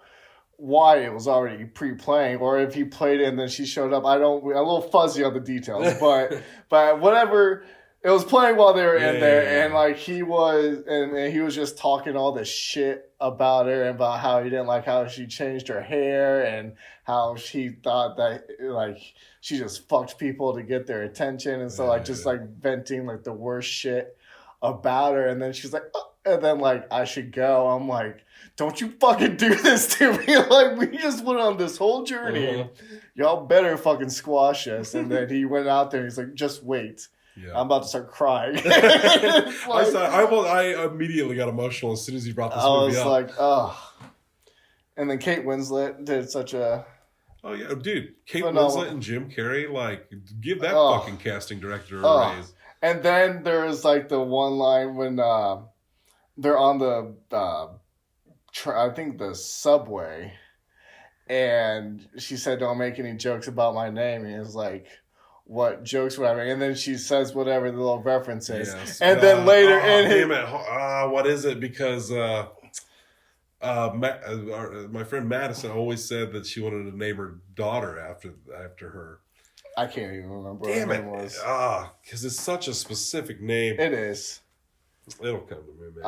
why it was already pre-playing or if he played it and then she showed up. I'm a little fuzzy on the details, but whatever, it was playing while they were in there. And like he was just talking all this shit about her and about how he didn't like how she changed her hair and how she thought that like she just fucked people to get their attention, and so like venting like the worst shit about her. And then she's like, oh. And then like I should go. I'm like, don't you fucking do this to me! Like we just went on this whole journey. Y'all better fucking squash us. And then he went out there. And he's like, just wait. Yeah. I'm about to start crying. I immediately got emotional as soon as he brought this movie up. I was like, oh. And then Kate Winslet did such a... Oh, yeah. Dude, Kate phenomenal. Winslet and Jim Carrey, like, give that fucking casting director a raise. And then there's, like, the one line when they're on the, I think the subway, and she said, don't make any jokes about my name. And he was like, what jokes would I make? And then she says whatever the little reference is. Yes. And then later what is it? Because my friend Madison always said that she wanted to name her daughter after her. I can't even remember what her name was. Because it's such a specific name. It is. It'll come to me, maybe.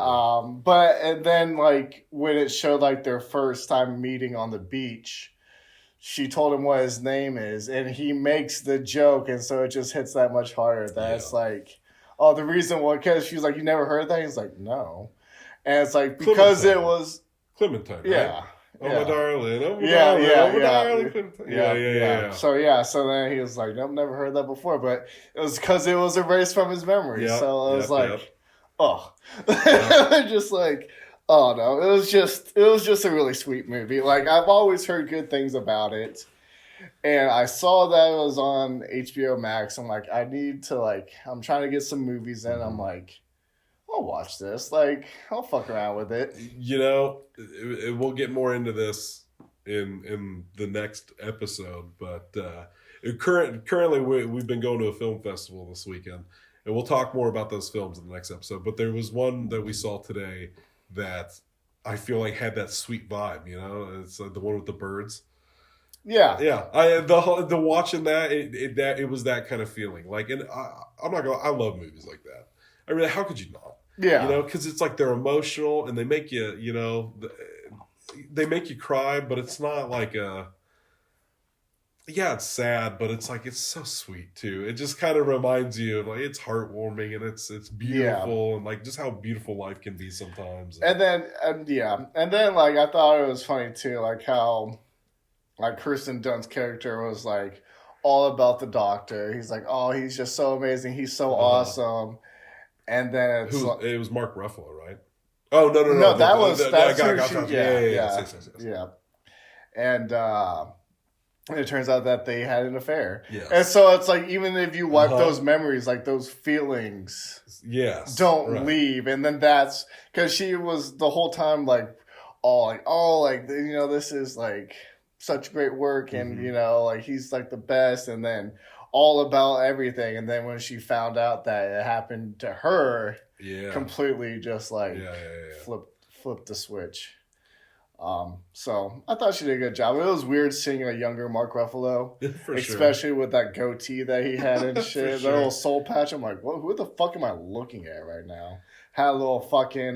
But and then like when it showed like their first time meeting on the beach, she told him what his name is, and he makes the joke, and so it just hits that much harder. That it's like, oh, the reason why, because she's like, you never heard that? He's like, no, and it's like because Clementine. It was Clementine, right? Yeah. Oh my darling, oh my darling, yeah. So then he was like, nope, never heard that before, but it was because it was erased from his memory. So it was just like, oh no, it was just a really sweet movie. Like I've always heard good things about it, and I saw that it was on HBO Max. I'm like, I need to I'm trying to get some movies in. I'm like, I'll watch this. Like, I'll fuck around with it. You know, we'll get more into this in the next episode. But currently, we've been going to a film festival this weekend, and we'll talk more about those films in the next episode. But there was one that we saw today that I feel like had that sweet vibe. You know, it's the one with the birds. Yeah. The watching that it was that kind of feeling. Like, and I'm not gonna. I love movies like that. I mean, how could you not? Yeah. You know, because it's like they're emotional and they make you, they make you cry, but it's not like it's sad, but it's like, it's so sweet too. It just kind of reminds you of it's heartwarming and it's beautiful and like just how beautiful life can be sometimes. And then like, I thought it was funny too, like how like Kirsten Dunst's character was like all about the doctor. He's like, oh, he's just so amazing. He's so awesome. And then it was Mark Ruffalo, right? Oh no! That's yeah. And it turns out that they had an affair. Yes. And so it's like even if you wipe those memories, like those feelings, don't leave. And then that's because she was the whole time this is like such great work, and he's like the best, and then all about everything. And then when she found out that it happened to her, completely just flipped the switch. So I thought she did a good job. It was weird seeing a younger Mark Ruffalo, especially with that goatee that he had and shit. That little soul patch. I'm like, who the fuck am I looking at right now? Had a little fucking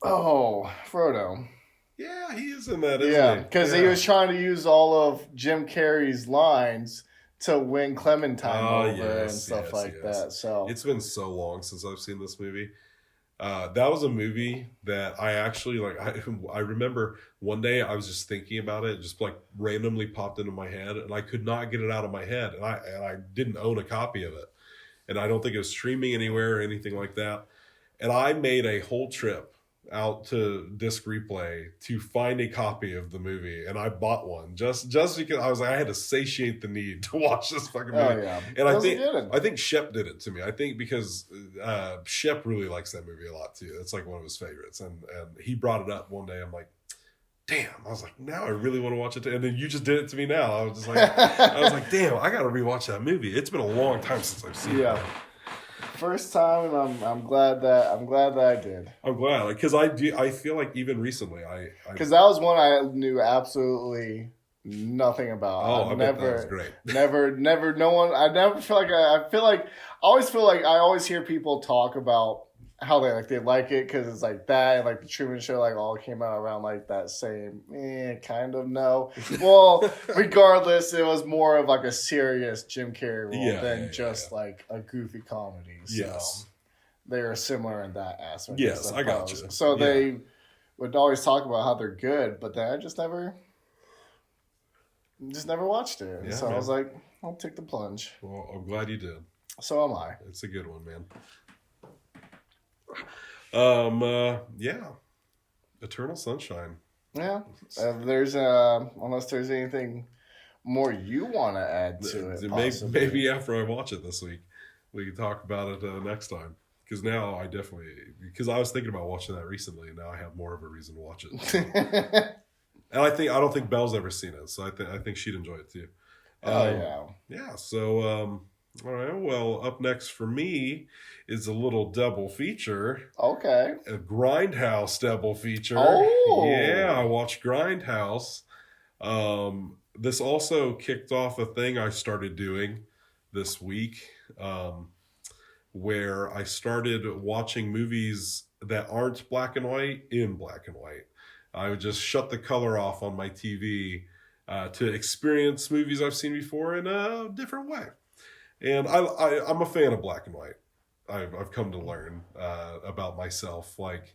Frodo. Yeah, he is in that, isn't he? Because he was trying to use all of Jim Carrey's lines to win Clementine over and stuff like that. So it's been so long since I've seen this movie. That was a movie that I actually I remember one day I was just thinking about it, just like randomly popped into my head, and I could not get it out of my head, and I didn't own a copy of it, and I don't think it was streaming anywhere or anything like that, and I made a whole trip out to Disc Replay to find a copy of the movie, and I bought one just because I was like, I had to satiate the need to watch this fucking movie. And I think Shep did it to me. I think because Shep really likes that movie a lot too. It's like one of his favorites, and he brought it up one day. I'm like, damn. I was like, now I really want to watch it too. And then you just did it to me now. I was just like, damn, I gotta rewatch that movie. It's been a long time since I've seen it. First time, and I'm glad that I did. I'm glad, because I feel like even recently because that was one I knew absolutely nothing about. Oh, I bet that was great. No one. I never feel like I always feel like I always hear people talk about how they like it because it's like that, and like the Truman Show all came out around like that same kind of no. Well, regardless, it was more of like a serious Jim Carrey role than just like a goofy comedy. So they are similar in that aspect. Yes, I got you. So they would always talk about how they're good, but then I just never watched it. So I was like, I'll take the plunge. Well, I'm glad you did. So am I. It's a good one, man. Yeah. Eternal Sunshine. Yeah. Unless there's anything more you want to add to it. Maybe after I watch it this week, we can talk about it next time. Because now because I was thinking about watching that recently, and now I have more of a reason to watch it. So. And I don't think Belle's ever seen it, so I think she'd enjoy it too. Yeah. Yeah. So all right. Well, up next for me is a little double feature. Okay. A Grindhouse double feature. Oh. Yeah, I watched Grindhouse. This also kicked off a thing I started doing this week, where I started watching movies that aren't black and white in black and white. I would just shut the color off on my TV to experience movies I've seen before in a different way. And I'm a fan of black and white. I've come to learn about myself. Like,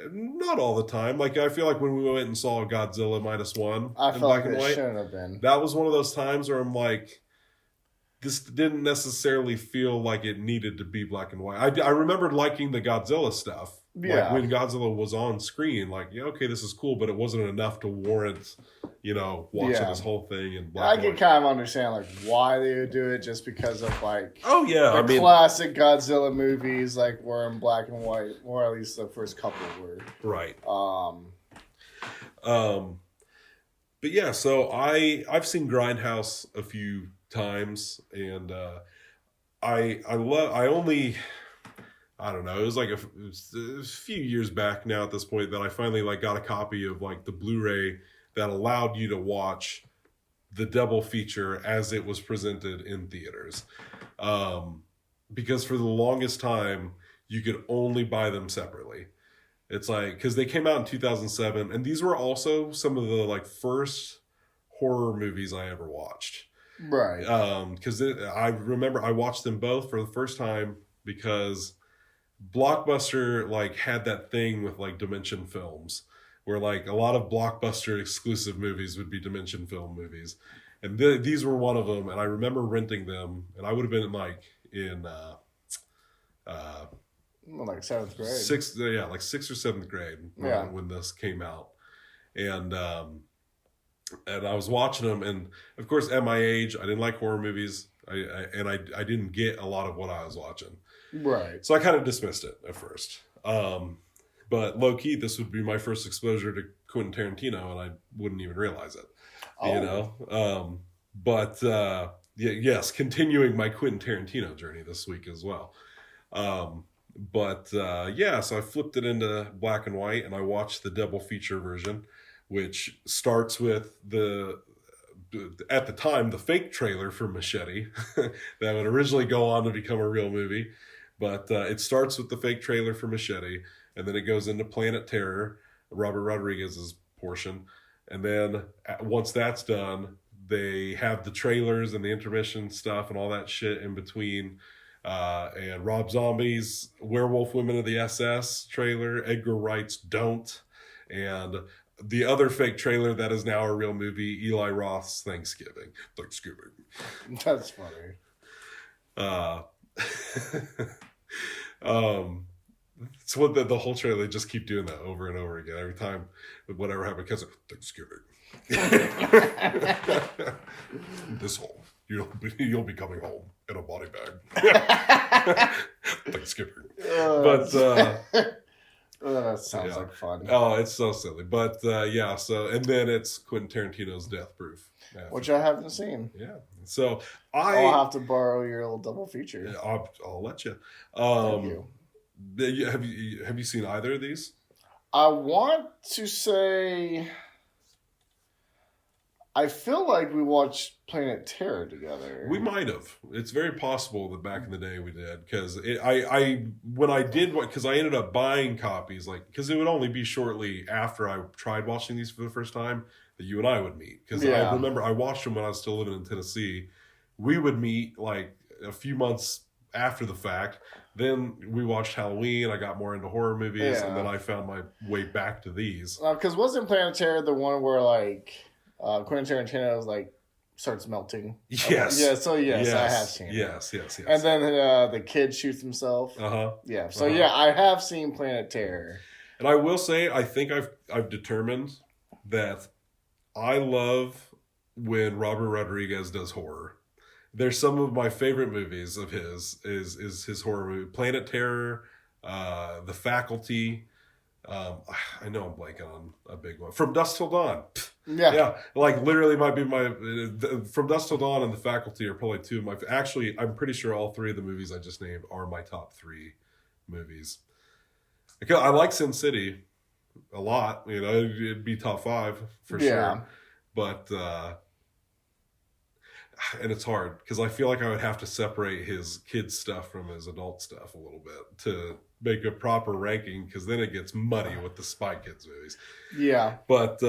not all the time. Like, I feel like when we went and saw Godzilla -1 in black and white, shouldn't have been. that was one of those times where I'm like, this didn't necessarily feel like it needed to be black and white. I remember liking the Godzilla stuff. Yeah. Like when Godzilla was on screen, like, yeah, okay, this is cool, but it wasn't enough to warrant, watching this whole thing in black and white. I can kind of understand like why they would do it, just because of like the classic Godzilla movies like were in black and white, or at least the first couple were. Right. But yeah, so I've seen Grindhouse a few times, and I don't know. It was like a few years back now at this point that I finally got a copy of the Blu-ray that allowed you to watch the double feature as it was presented in theaters. Because for the longest time you could only buy them separately. It's because they came out in 2007, and these were also some of the first horror movies I ever watched. Right. Because I remember I watched them both for the first time because Blockbuster had that thing with Dimension Films, where a lot of Blockbuster exclusive movies would be Dimension Film movies, and these were one of them. And I remember renting them, and I would have been in seventh grade, sixth or seventh grade when this came out, and I was watching them, and of course at my age I didn't like horror movies. I didn't get a lot of what I was watching. Right. So I kind of dismissed it at first. But low-key, this would be my first exposure to Quentin Tarantino, and I wouldn't even realize it. Yes, continuing my Quentin Tarantino journey this week as well. So I flipped it into black and white, and I watched the double feature version, which starts with at the time, the fake trailer for Machete that would originally go on to become a real movie. But it starts with the fake trailer for Machete, and then it goes into Planet Terror, Robert Rodriguez's portion. And then once that's done, they have the trailers and the intermission stuff and all that shit in between. And Rob Zombie's Werewolf Women of the SS trailer, Edgar Wright's Don't, and the other fake trailer that is now a real movie, Eli Roth's Thanksgiving. That's funny. It's what the whole trailer, they just keep doing that over and over again every time whatever happens, because Thanksgiving. This home, you'll be coming home in a body bag. Thanksgiving. That sounds like fun. Oh, it's so silly. But so, and then it's Quentin Tarantino's Death Proof, which I haven't seen. Yeah, so I'll have to borrow your little double feature. Yeah, I'll let you. Thank you. Have you seen either of these? I want to say, I feel like we watched Planet Terror together. We might have. It's very possible that back in the day we did, because when I did, because I ended up buying copies, because it would only be shortly after I tried watching these for the first time that you and I would meet. Because I remember I watched them when I was still living in Tennessee. We would meet a few months after the fact. Then we watched Halloween. I got more into horror movies, and then I found my way back to these. Because wasn't Planet Terror the one where Quentin Tarantino was starts melting. Yes. Yeah, so yes, yes. I have seen it. Yes. And then the kid shoots himself. Yeah. So yeah, I have seen Planet Terror. And I will say, I think I've determined that I love when Robert Rodriguez does horror. There's some of my favorite movies of his is his horror movie. Planet Terror, The Faculty. I know I'm blanking on a big one. From Dusk Till Dawn. Yeah, like literally might be my From Dusk Till Dawn and The Faculty are probably two of my. Actually, I'm pretty sure all three of the movies I just named are my top three movies. Because I like Sin City a lot. You know, it'd be top five for sure. But and it's hard because I feel like I would have to separate his kid stuff from his adult stuff a little bit to make a proper ranking, because then it gets muddy with the Spy Kids movies. Yeah. But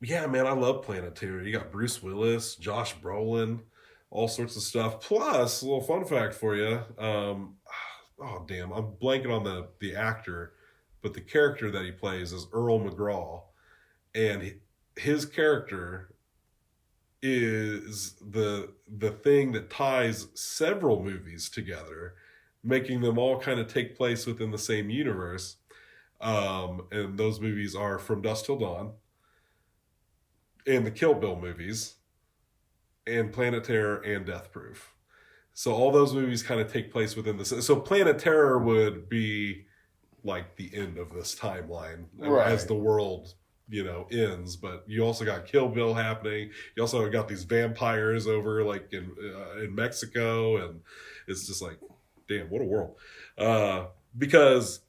yeah, man, I love Planet Terror. You got Bruce Willis, Josh Brolin, all sorts of stuff. Plus, a little fun fact for you. Oh, damn, I'm blanking on the actor, but the character that he plays is Earl McGraw. And his character is the thing that ties several movies together, making them all kind of take place within the same universe. And those movies are From Dusk Till Dawn, and the Kill Bill movies, and Planet Terror, and Death Proof. So all those movies kind of take place within this. So Planet Terror would be like the end of this timeline as the world, you know, ends. But you also got Kill Bill happening. You also got these vampires over like in Mexico, and it's just like, damn, what a world. Because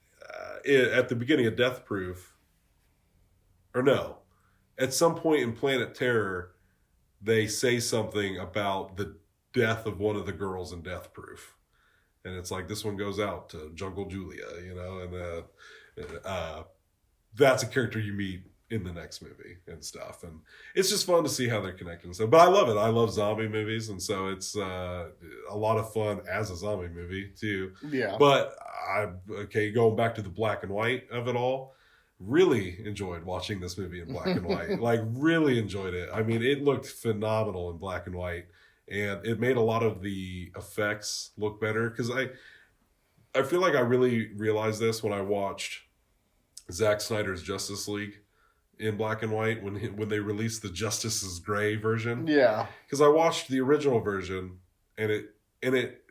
at the beginning of Death Proof, or no, at some point in Planet Terror, they say something about the death of one of the girls in Death Proof. And it's like, this one goes out to Jungle Julia, you know, and that's a character you meet in the next movie and stuff. And it's just fun to see how they're connecting. So, but I love it. I love zombie movies. And so it's a lot of fun as a zombie movie too. Yeah. But going back to the black and white of it all, really enjoyed watching this movie in black and white. Like, really enjoyed it. I mean, it looked phenomenal in black and white. And it made a lot of the effects look better. Because I feel like I really realized this when I watched Zack Snyder's Justice League in black and white when they released the Justice is Gray version. Yeah. Because I watched the original version, and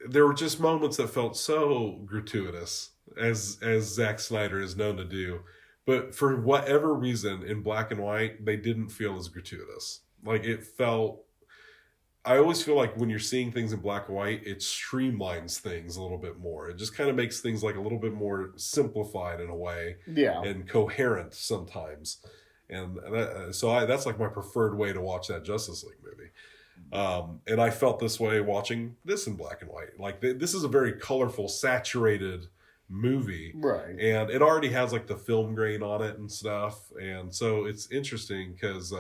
there were just moments that felt so gratuitous, as Zack Snyder is known to do. But for whatever reason, in black and white, they didn't feel as gratuitous. Like, it felt... I always feel like when you're seeing things in black and white, it streamlines things a little bit more. It just kind of makes things like a little bit more simplified in a way. Yeah. And coherent sometimes. And that's like my preferred way to watch that Justice League movie. And I felt this way watching this in black and white. Like, this is a very colorful, saturated movie. Right. And it already has like the film grain on it and stuff. And so it's interesting because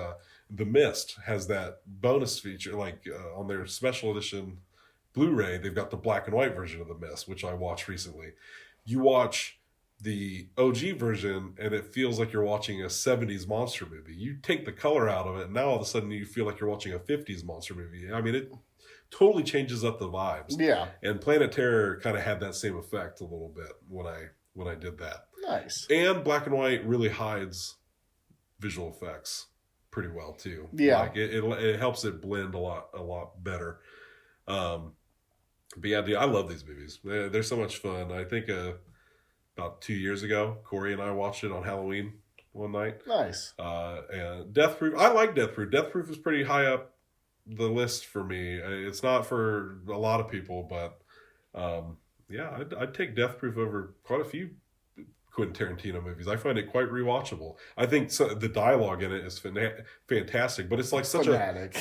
The Mist has that bonus feature, like on their special edition Blu-ray, they've got the black and white version of The Mist, which I watched recently. You watch the OG version and it feels like you're watching a 70s monster movie. You take the color out of it and now all of a sudden you feel like you're watching a 50s monster movie. I mean, it totally changes up the vibes. Yeah. And Planet Terror kind of had that same effect a little bit when I did that. Nice. And black and white really hides visual effects pretty well too. Yeah. Like it helps it blend a lot better. But yeah, dude, I love these movies. They're so much fun. I think about 2 years ago, Corey and I watched it on Halloween one night. Nice. And Death Proof, I like Death Proof. Death Proof is pretty high up the list for me. It's not for a lot of people, but yeah, I'd take Death Proof over quite a few Quentin Tarantino movies. I find it quite rewatchable. I think the dialogue in it is fantastic, but it's like such fanatic.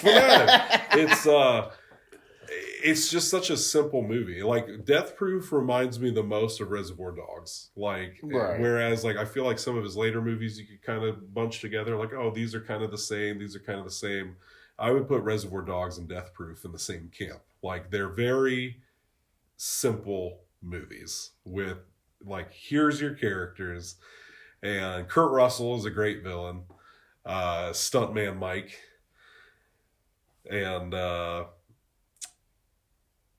It's just such a simple movie. Like, Death Proof reminds me the most of Reservoir Dogs. Like, right. Whereas like I feel like some of his later movies you could kind of bunch together. Like, oh, these are kind of the same. These are kind of the same. I would put Reservoir Dogs and Death Proof in the same camp. Like, they're very simple movies with, like, here's your characters, and Kurt Russell is a great villain. Stuntman Mike, And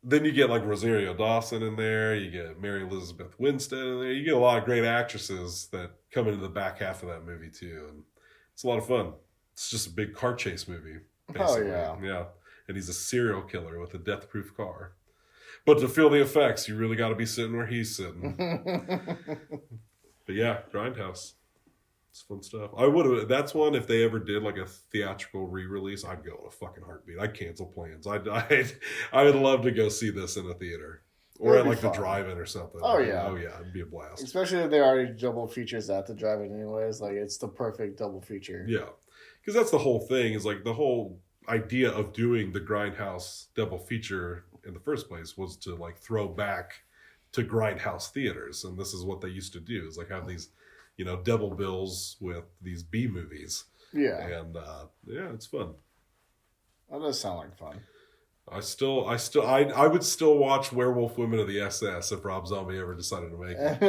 then you get like Rosario Dawson in there. You get Mary Elizabeth Winstead in there. You get a lot of great actresses that come into the back half of that movie too. And it's a lot of fun. It's just a big car chase movie, basically. Oh, yeah. Yeah. And he's a serial killer with a death-proof car. But to feel the effects, you really got to be sitting where he's sitting. But yeah, Grindhouse. It's fun stuff. I would have. That's one. If they ever did like a theatrical re-release, I'd go in a fucking heartbeat. I'd cancel plans. I would love to go see this in a theater or at like the drive-in or something. Oh yeah, it'd be a blast. Especially if they already double features at the drive-in, anyways. Like it's the perfect double feature. Yeah, because that's the whole thing. Is like the whole idea of doing the Grindhouse double feature in the first place was to like throw back to Grindhouse theaters, and this is what they used to do. Is like have these, double bills with these B movies. Yeah. And it's fun. That does sound like fun. I would still watch Werewolf Women of the SS if Rob Zombie ever decided to make it.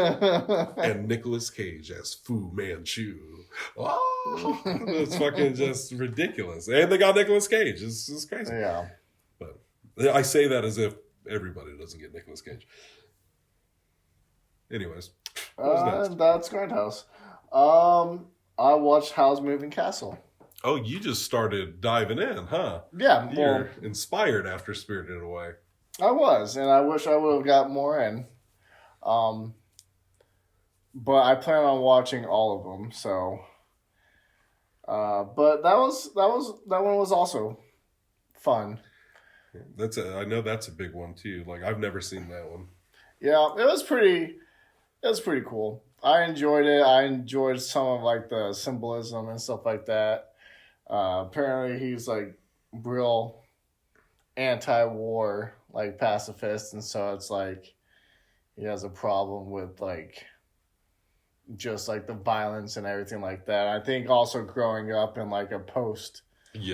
And Nicolas Cage as Fu Manchu. Oh, it's fucking just ridiculous. And they got Nicolas Cage. It's crazy. Yeah. But I say that as if everybody doesn't get Nicolas Cage. Anyways. That's Grindhouse. I watched Howl's Moving Castle. Oh, you just started diving in, huh? Yeah. You're inspired after Spirited Away. I was, and I wish I would have got more in. But I plan on watching all of them, so. But that one was also fun. I know that's a big one too. Like I've never seen that one. Yeah, it was pretty cool. I enjoyed it. I enjoyed some of like the symbolism and stuff like that. Apparently he's like real anti-war, like pacifist, and so it's like he has a problem with like just like the violence and everything like that. I think also growing up in like a post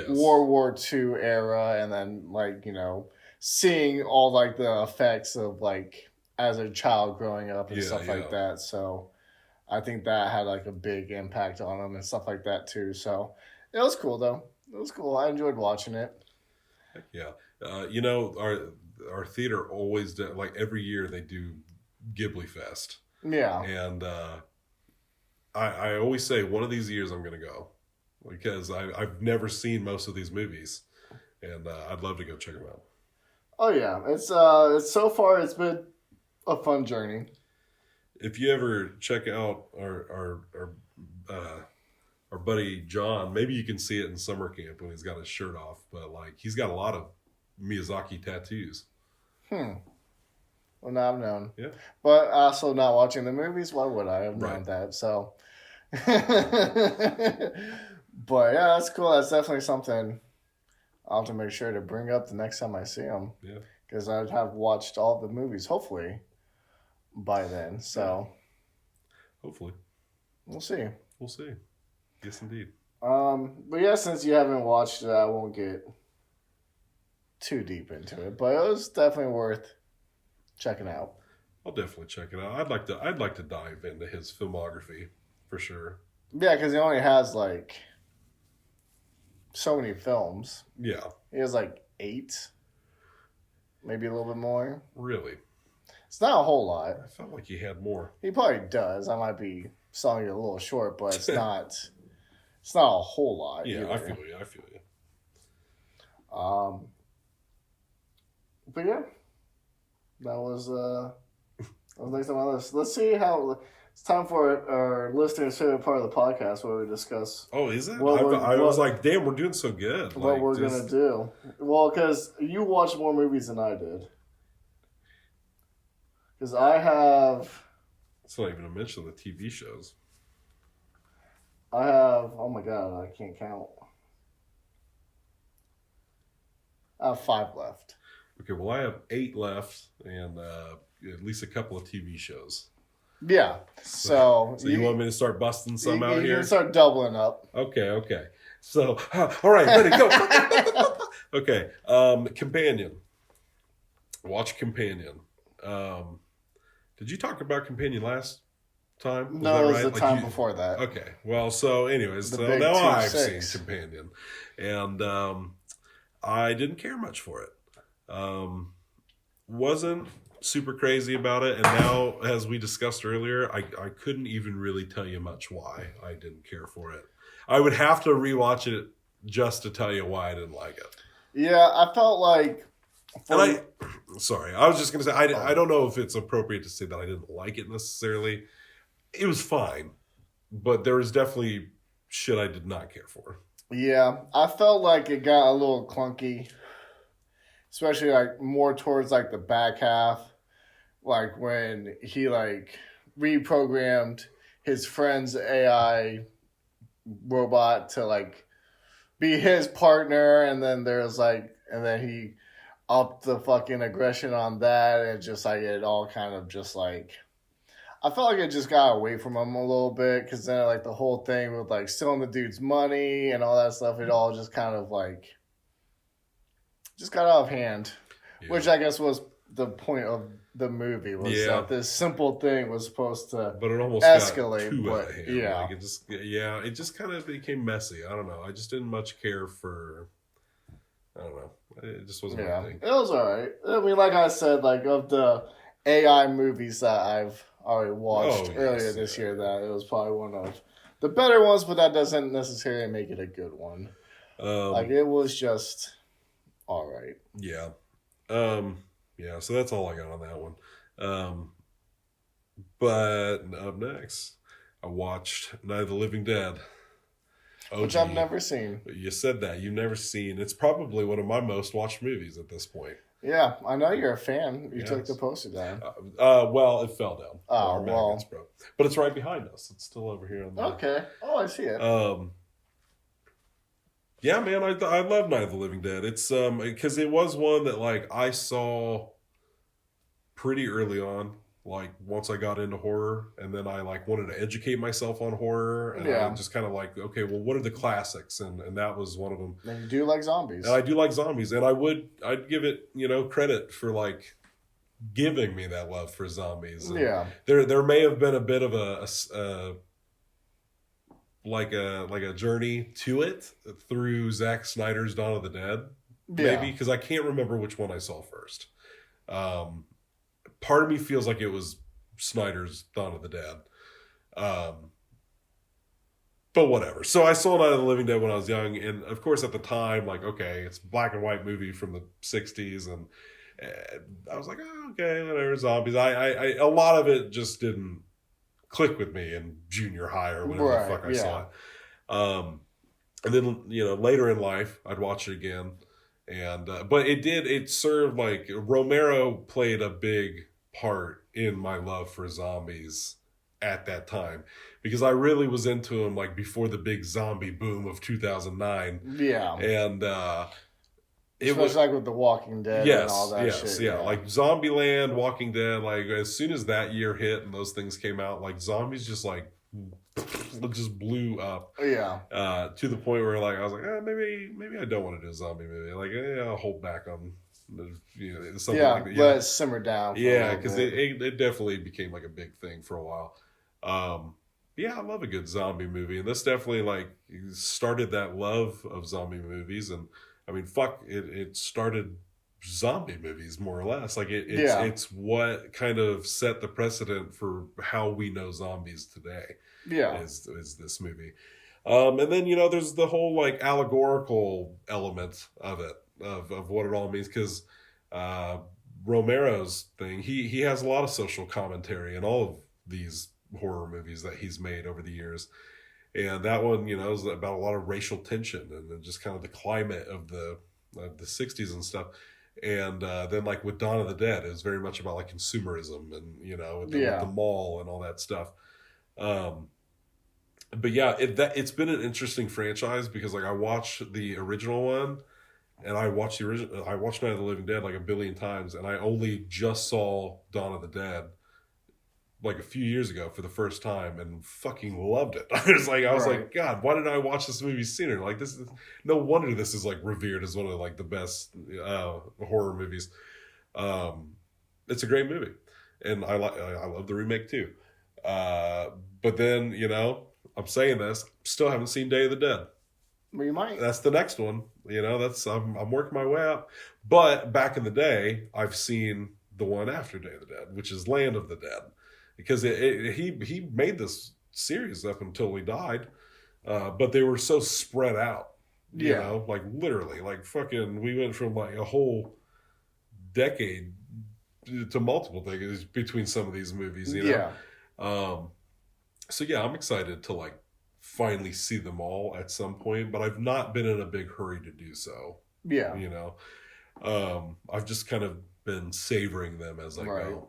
World War II era, and then like seeing all like the effects of like as a child growing up and stuff like that. So I think that had like a big impact on him and stuff like that too. So it was cool though. It was cool. I enjoyed watching it. Heck yeah. Our theater always like every year they do Ghibli Fest. Yeah. And I always say one of these years I'm going to go because I've never seen most of these movies, and I'd love to go check them out. Oh yeah, it's so far it's been a fun journey. If you ever check out our buddy John, maybe you can see it in summer camp when he's got his shirt off, but like he's got a lot of Miyazaki tattoos. Well, now I've known. Yeah. But also not watching the movies, why would I have known that? So but yeah, that's cool. That's definitely something I'll have to make sure to bring up the next time I see him. Yeah. Because I'd have watched all the movies, hopefully, by then. So hopefully. We'll see. We'll see. Yes, indeed. But yeah, since you haven't watched it, I won't get too deep into it. But it was definitely worth checking out. I'll definitely check it out. I'd like to dive into his filmography for sure. Yeah, because he only has like so many films. Yeah. He has like 8, maybe a little bit more. Really? It's not a whole lot. I felt like he had more. He probably does. I might be selling it a little short, but it's not. It's not a whole lot. Yeah, either. I feel you. But yeah, that was next on my list. Let's see how. It's time for our listeners' favorite part of the podcast where we discuss. Oh, is it? I was like, damn, we're doing so good. What like, we're gonna do? Well, because you watched more movies than I did. Because I have. It's not even a mention of the TV shows. I have. Oh my god, I can't count. I have 5 left. Okay, well, I have 8 left, and at least a couple of TV shows. Yeah. So you want me to start busting some out here? You can start doubling up. Okay. So, all right, ready, go. Okay, Companion. Watch Companion. Did you talk about Companion last time? No, it was the time before that. Okay, well, so anyways, so now I've seen Companion. And I didn't care much for it. Wasn't super crazy about it, and now, as we discussed earlier, I couldn't even really tell you much why I didn't care for it. I would have to rewatch it just to tell you why I didn't like it. Yeah, I felt like... Sorry, I was just going to say, I don't know if it's appropriate to say that I didn't like it necessarily. It was fine, but there was definitely shit I did not care for. Yeah, I felt like it got a little clunky, especially like more towards like the back half, like when he like reprogrammed his friend's AI robot to like be his partner, and then there's like, and then he upped the fucking aggression on that, and just like it all kind of just like, I felt like it just got away from him a little bit, because then like the whole thing with like stealing the dude's money and all that stuff, it all just kind of like just got out of hand, which I guess was the point of the movie, was that this simple thing was supposed to but it almost escalate, got too but out of hand. Like it just kind of became messy. I don't know. I just didn't much care for. I don't know. It just wasn't my thing. It was alright. I mean, like I said, like of the AI movies that I've already watched earlier this year, that it was probably one of the better ones, but that doesn't necessarily make it a good one. Like it was just alright. Yeah. Yeah, so that's all I got on that one. But up next, I watched Night of the Living Dead. Which I've never seen. You said that. You've never seen. It's probably one of my most watched movies at this point. Yeah, I know you're a fan. You took the poster down. Well, it fell down. Oh, well. But it's right behind us. It's still over here on the... Okay. Oh, I see it. Yeah, man, I love Night of the Living Dead. It's because it was one that like I saw pretty early on. Like once I got into horror, and then I like wanted to educate myself on horror, and I just kind of like, okay, well, what are the classics? And that was one of them. And you do like zombies. And I do like zombies, and I'd give it credit for like giving me that love for zombies. And there may have been a bit of a journey to it through Zack Snyder's Dawn of the Dead, maybe, because I can't remember which one I saw first. Part of me feels like it was Snyder's Dawn of the Dead. But whatever. So I saw Night of the Living Dead when I was young, and of course at the time, like, okay, it's a black and white movie from the 60s, and I was like, oh, okay, whatever, zombies. A lot of it just didn't click with me in junior high or whatever the fuck I saw it. And then, later in life, I'd watch it again. And but it served, like, Romero played a big part in my love for zombies at that time, because I really was into him like before the big zombie boom of 2009. And it was like with The Walking Dead and all that shit. Like Zombieland, Walking Dead, like as soon as that year hit and those things came out, like zombies just like just blew up. To the point where like I was like, maybe I don't want to do a zombie movie. Like I'll hold back on something like that. Let it simmer down. Because it definitely became like a big thing for a while. I love a good zombie movie, and this definitely like started that love of zombie movies. And I mean, it started zombie movies more or less. Like it's what kind of set the precedent for how we know zombies today. Is this movie. And then there's the whole like allegorical element of it, of what it all means, because Romero's thing, he has a lot of social commentary in all of these horror movies that he's made over the years, and that one is about a lot of racial tension and just kind of the climate of the 60s and stuff. And then like with Dawn of the Dead, it was very much about like consumerism and with the mall and all that stuff. But it's been an interesting franchise, because like I watched the original one, and I watched Night of the Living Dead like a billion times, and I only just saw Dawn of the Dead like a few years ago for the first time, and fucking loved it. I was like, God, why did I watch this movie sooner? Like, this is no wonder this is like revered as one of like the best horror movies. It's a great movie, and I love the remake too. But then I'm saying this, still haven't seen Day of the Dead. We might. That's the next one. You know, I'm working my way up. But back in the day, I've seen the one after Day of the Dead, which is Land of the Dead, because he made this series up until he died, but they were so spread out. You know, like literally, like fucking, we went from like a whole decade to multiple things between some of these movies. You know, so yeah, I'm excited to like finally see them all at some point, but I've not been in a big hurry to do so. Yeah, you know, I've just kind of been savoring them as I go.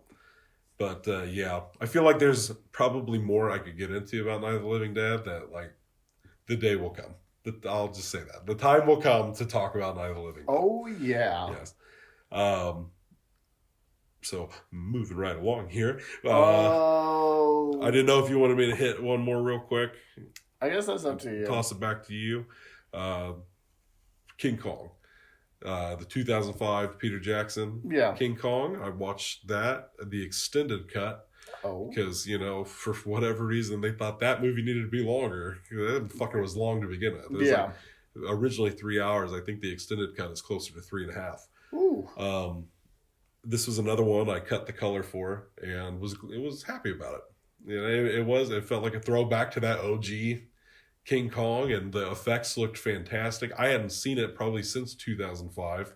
But yeah, I feel like there's probably more I could get into about Night of the Living Dead. That like the day will come. I'll just say that the time will come to talk about Night of the Living Dead. Oh yeah. Yes. So moving right along here. I didn't know if you wanted me to hit one more real quick. I guess that's up to you. Toss it back to you. King Kong. The 2005 Peter Jackson King Kong. I watched that, the extended cut. Because, you know, for whatever reason, they thought that movie needed to be longer. That fucker was long to begin with. It was like originally 3 hours. I think the extended cut is closer to 3.5. Ooh. This was another one I cut the color for and was happy about it. You know, it felt like a throwback to that OG King Kong, and the effects looked fantastic. I hadn't seen it probably since 2005.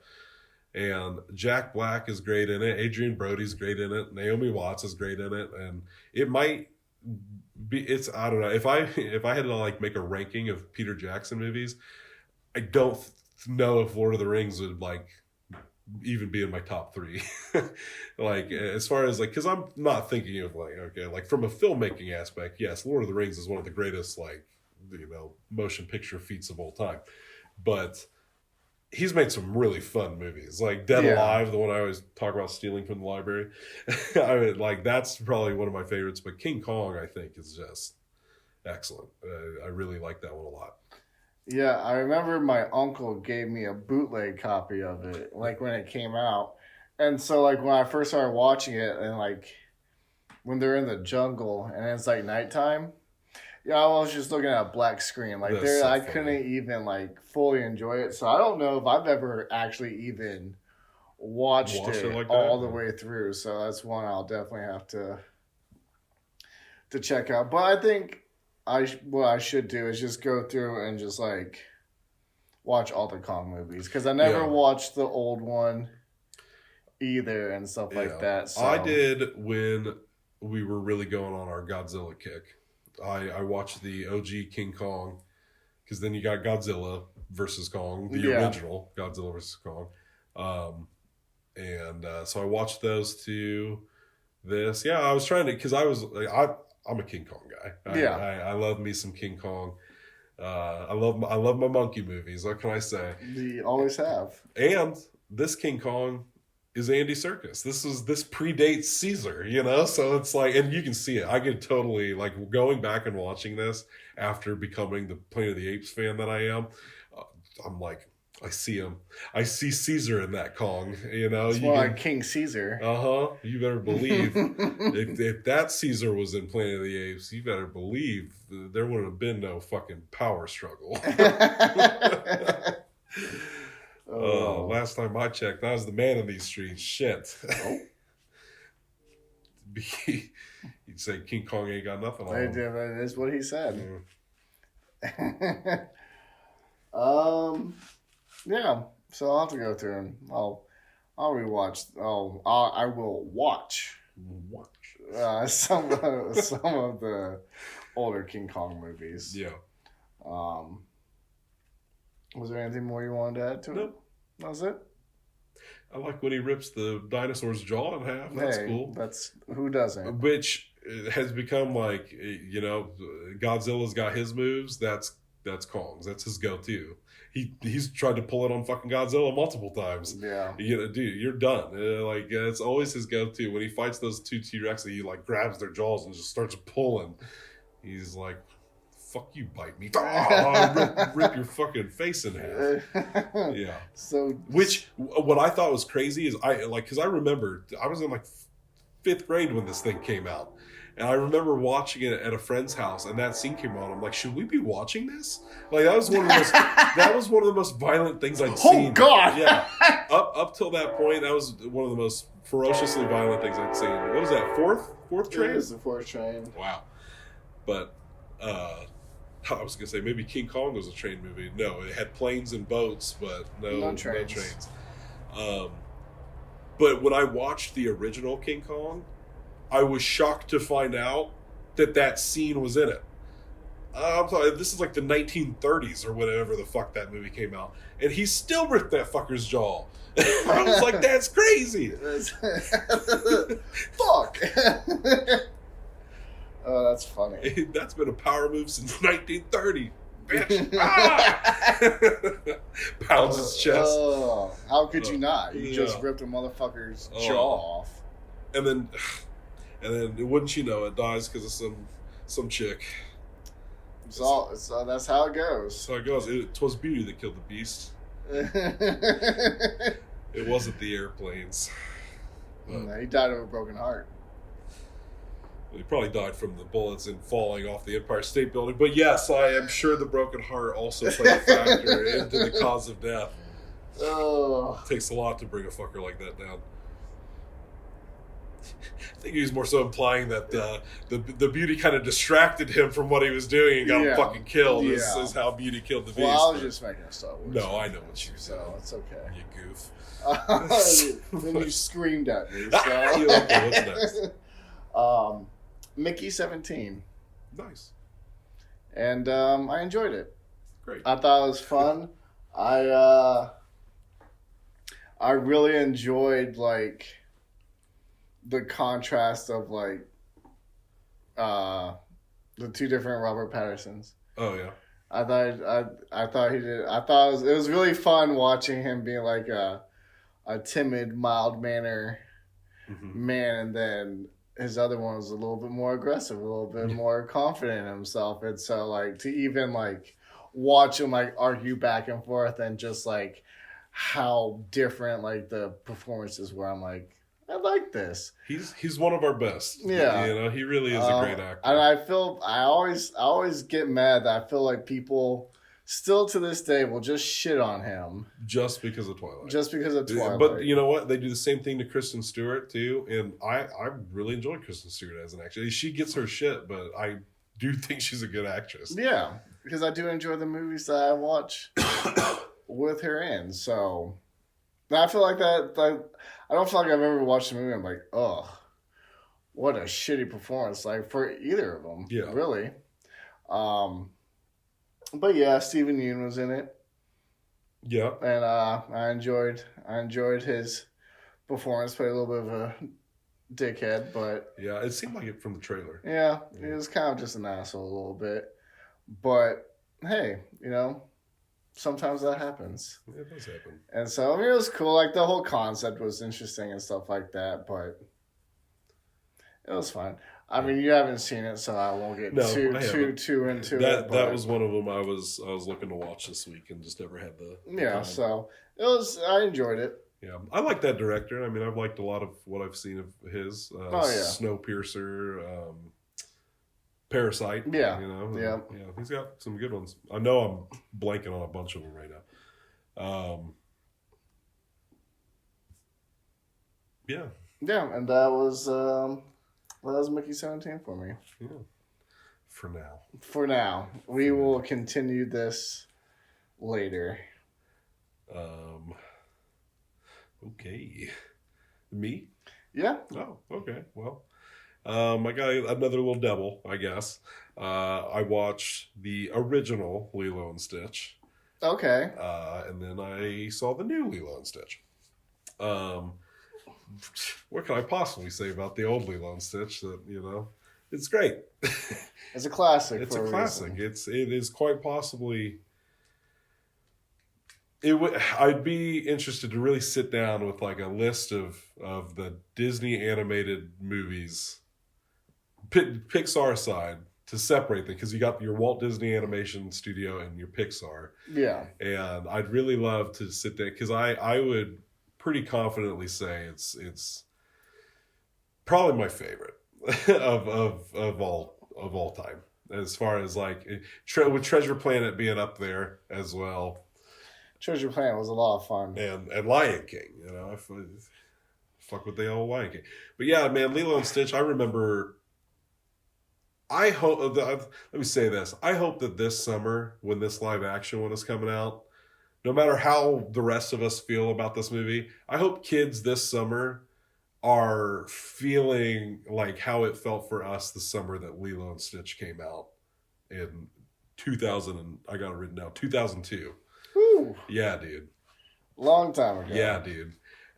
And Jack Black is great in it. Adrian Brody's great in it. Naomi Watts is great in it. And it might be, I don't know. If I had to like make a ranking of Peter Jackson movies, I don't know if Lord of the Rings would like even be in my top 3. Like as far as like, cause I'm not thinking of like, okay, like from a filmmaking aspect, yes, Lord of the Rings is one of the greatest, like, you know, motion picture feats of all time. But he's made some really fun movies, like Dead Alive, the one I always talk about stealing from the library. I mean, like that's probably one of my favorites. But King Kong, I think, is just excellent. I really like that one a lot. Yeah, I remember my uncle gave me a bootleg copy of it, like when it came out, and so like when I first started watching it, and like when they're in the jungle and it's like nighttime. Yeah, I was just looking at a black screen. Like there, so I couldn't even like fully enjoy it. So I don't know if I've ever actually even watched it like all the way through. So that's one I'll definitely have to check out. But I think what I should do is just go through and just like watch all the Kong movies, because I never watched the old one either and stuff like that. So. I did when we were really going on our Godzilla kick. I watched the OG King Kong, because then you got Godzilla versus Kong, the original Godzilla versus Kong. So I watched those two. I was trying to, because I'm a King Kong guy. I love me some King Kong. I love my monkey movies. What can I say? You always have. And this King Kong is Andy Serkis. This predates Caesar, you know? So it's like, and you can see it. I could totally, like, going back and watching this after becoming the Planet of the Apes fan that I am, I'm like, I see him. I see Caesar in that Kong, you know? It's more like King Caesar. Uh-huh. You better believe. if that Caesar was in Planet of the Apes, you better believe there would have been no fucking power struggle. Last time I checked, I was the man in these streets. Shit. He'd say King Kong ain't got nothing on him. That is what he said. Yeah. So I'll have to go through and I'll rewatch. I will watch some of the older King Kong movies. Yeah. Was there anything more you wanted to add to it? That was it? I like when he rips the dinosaur's jaw in half. That's cool. That's, who doesn't? Which has become like, you know, Godzilla's got his moves. That's Kong's. That's his go-to. He's tried to pull it on fucking Godzilla multiple times. Yeah. You know, dude, you're done. It's always his go-to. When he fights those two T-Rexes, he like grabs their jaws and just starts pulling. He's like, fuck you, bite me. Rip your fucking face in half. Yeah. So, which, what I thought was crazy is because I remember I was in like 5th grade when this thing came out. And I remember watching it at a friend's house, and that scene came on. I'm like, should we be watching this? Like that was one of the most violent things I'd seen. Oh God! Yeah. Up till that point, that was one of the most ferociously violent things I'd seen. What was that? Fourth train? It was the fourth train. Wow. But I was gonna say maybe King Kong was a train movie. No, it had planes and boats, but no trains. But when I watched the original King Kong, I was shocked to find out that scene was in it. I'm sorry, this is like the 1930s or whatever the fuck that movie came out, and he still ripped that fucker's jaw. I was like, that's crazy. Fuck. Oh, that's funny. That's been a power move since 1930. Bitch. Ah! Pounds his chest. Oh, how could you not? You just ripped a motherfucker's jaw off. And then, wouldn't you know, it dies because of some chick. So that's how it goes. So it goes. It was Beauty that killed the beast. It wasn't the airplanes. No, he died of a broken heart. He probably died from the bullets and falling off the Empire State Building. But yes, I am sure the broken heart also played a factor into the cause of death. Oh. It takes a lot to bring a fucker like that down. I think he was more so implying that the Beauty kind of distracted him from what he was doing and got him fucking killed. Yeah. Is how Beauty killed the beast. Well, I was just making a Star Wars. No, I know what you said. So it's okay. You goof. Then you screamed at me. So. Okay, what's next? Mickey 17. Nice. And I enjoyed it. Great. I thought it was fun. I really enjoyed like the contrast of like the two different Robert Pattinsons. Oh yeah. I thought he did. I thought it was really fun watching him being like a timid, mild manner man, and then his other one was a little bit more aggressive, a little bit more confident in himself. And so like to even like watch him like argue back and forth and just like how different like the performances were, I'm like, I like this. He's one of our best. Yeah. You know, he really is a great actor. And I always get mad that I feel like people still to this day will just shit on him. Just because of Twilight. But you know what? They do the same thing to Kristen Stewart too. And I really enjoy Kristen Stewart as an actress. She gets her shit, but I do think she's a good actress. Yeah. Because I do enjoy the movies that I watch with her in. So I feel like that. I don't feel like I've ever watched a movie and I'm like, oh, what a shitty performance. Like for either of them. Yeah. Really. But yeah, Stephen Yeun was in it. Yeah. And I enjoyed his performance. Played a little bit of a dickhead, but yeah, it seemed like it from the trailer. Yeah, he was kind of just an asshole a little bit. But hey, you know, sometimes that happens. It does happen. And so I mean, it was cool. Like the whole concept was interesting and stuff like that. But it was fun. I mean, you haven't seen it, so I won't get too into it. That was one of them I was looking to watch this week and just never had the time. So it was. I enjoyed it. Yeah, I like that director. I mean, I've liked a lot of what I've seen of his. Snowpiercer, Parasite. Yeah, you know. Yeah, he's got some good ones. I know I'm blanking on a bunch of them right now. Yeah, and that was Mickey 17 for me. Yeah. For now. We will continue this later. Okay. Me? Yeah. Oh, okay. Well, I got another little devil, I guess. I watched the original Lilo and Stitch. Okay. And then I saw the new Lilo and Stitch. What can I possibly say about the old Lilo and Stitch? That, you know, it's great. It's a classic. It's a classic. It is quite possibly. I'd be interested to really sit down with like a list of the Disney animated movies, Pixar aside, to separate them, because you got your Walt Disney Animation Studio and your Pixar. Yeah. And I'd really love to sit there, because I would pretty confidently say it's probably my favorite. of all time. As far as like with Treasure Planet being up there as well, Treasure Planet was a lot of fun. and Lion King, fuck with the old Lion King. But yeah, man, Lilo and Stitch. I remember. I hope. Let me say this. I hope that this summer, when this live action one is coming out, no matter how the rest of us feel about this movie, I hope kids this summer are feeling like how it felt for us the summer that Lilo and Stitch came out in 2000. And I got it written down. 2002. Whew. Yeah, dude. Long time ago. Yeah, dude.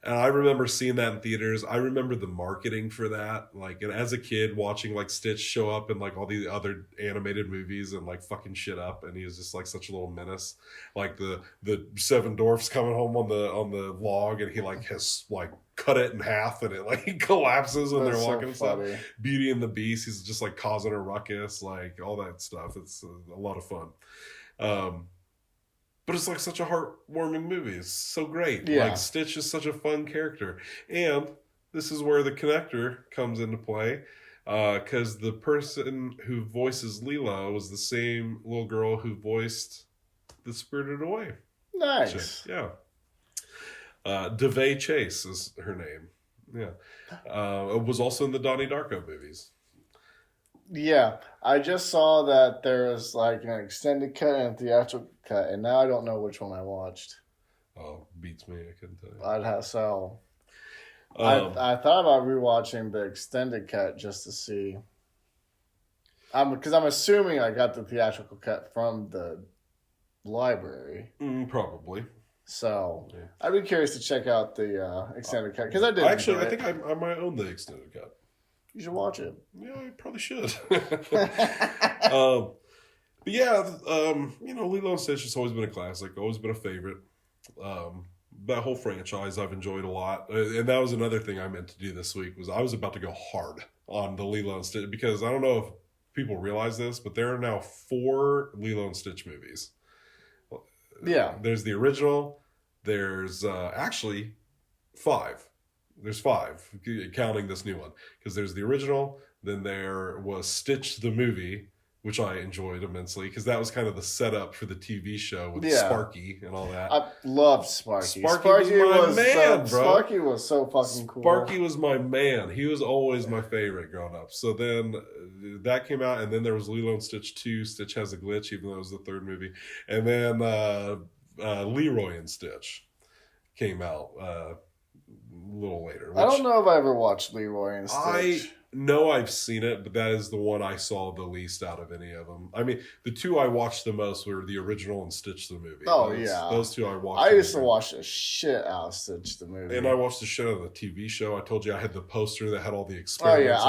And I remember seeing that in theaters. I remember the marketing for that. Like, and as a kid watching like Stitch show up in like all these other animated movies and like fucking shit up, and he was just like such a little menace. Like the seven dwarfs coming home on the log, and he like has like cut it in half, and it like collapses when they're walking and stuff. Beauty and the Beast, he's just like causing a ruckus, like all that stuff. It's a lot of fun. But it's like such a heartwarming movie. It's so great. Yeah. Like Stitch is such a fun character. And this is where the connector comes into play. Because the person who voices Lilo was the same little girl who voiced the Spirited Away. Nice. Yeah. DeVay Chase is her name. Yeah. It was also in the Donnie Darko movies. Yeah, I just saw that there was like an extended cut and a theatrical cut, and now I don't know which one I watched. Oh, beats me. I couldn't tell you. I'd have so. I thought about rewatching the extended cut just to see. Because I'm assuming I got the theatrical cut from the library. Probably. So yeah. I'd be curious to check out the extended cut because I did. Actually, I think I might own the extended cut. You should watch it. Yeah, I probably should. But yeah, Lilo and Stitch has always been a classic, always been a favorite. That whole franchise I've enjoyed a lot. And that was another thing I meant to do this week was I was about to go hard on the Lilo and Stitch because I don't know if people realize this, but there are now 4 Lilo and Stitch movies. Yeah. There's the original. There's actually 5. There's 5, counting this new one. Because there's the original, then there was Stitch the movie, which I enjoyed immensely, because that was kind of the setup for the TV show with Sparky and all that. I loved Sparky. Sparky was my man, bro. Sparky was so fucking cool. Sparky was my man. He was always my favorite growing up. So then that came out, and then there was Lilo and Stitch 2, Stitch Has a Glitch, even though it was the 3rd movie. And then Leroy and Stitch came out a little later. I don't know if I ever watched Leroy and Stitch. I know I've seen it, but that is the one I saw the least out of any of them. I mean, the 2 I watched the most were the original and Stitch the movie. Those 2 I watched. I used to watch the shit out of Stitch the movie. And I watched the shit out of the TV show. I told you I had the poster that had all the experiments. Oh yeah,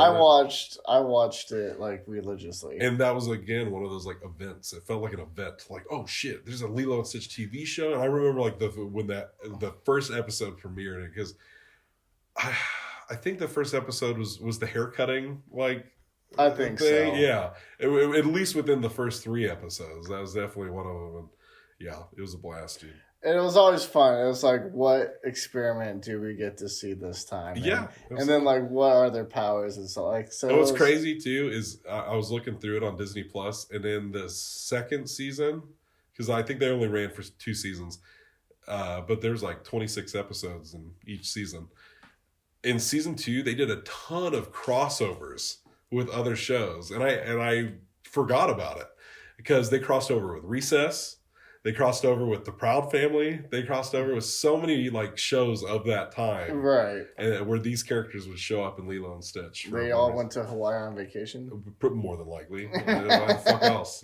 I watched it like religiously. And that was again one of those like events. It felt like an event. Like, oh shit, there's a Lilo and Stitch TV show. And I remember like when the first episode premiered because I think the first episode was the haircutting like I think thing. so. Yeah, at least within the first 3 episodes, that was definitely one of them. And yeah, it was a blast, dude. And it was always fun. It was like, what experiment do we get to see this time? And then like, what are their powers and so like. So what's crazy too is I was looking through it on Disney Plus, and in the 2nd season, because I think they only ran for 2 seasons, but there's like 26 episodes in each season. In season 2, they did a ton of crossovers with other shows, and I forgot about it because they crossed over with Recess, they crossed over with The Proud Family, they crossed over with so many like shows of that time, right? And where these characters would show up in Lilo and Stitch. They all went to Hawaii on vacation. More than likely, what the fuck else,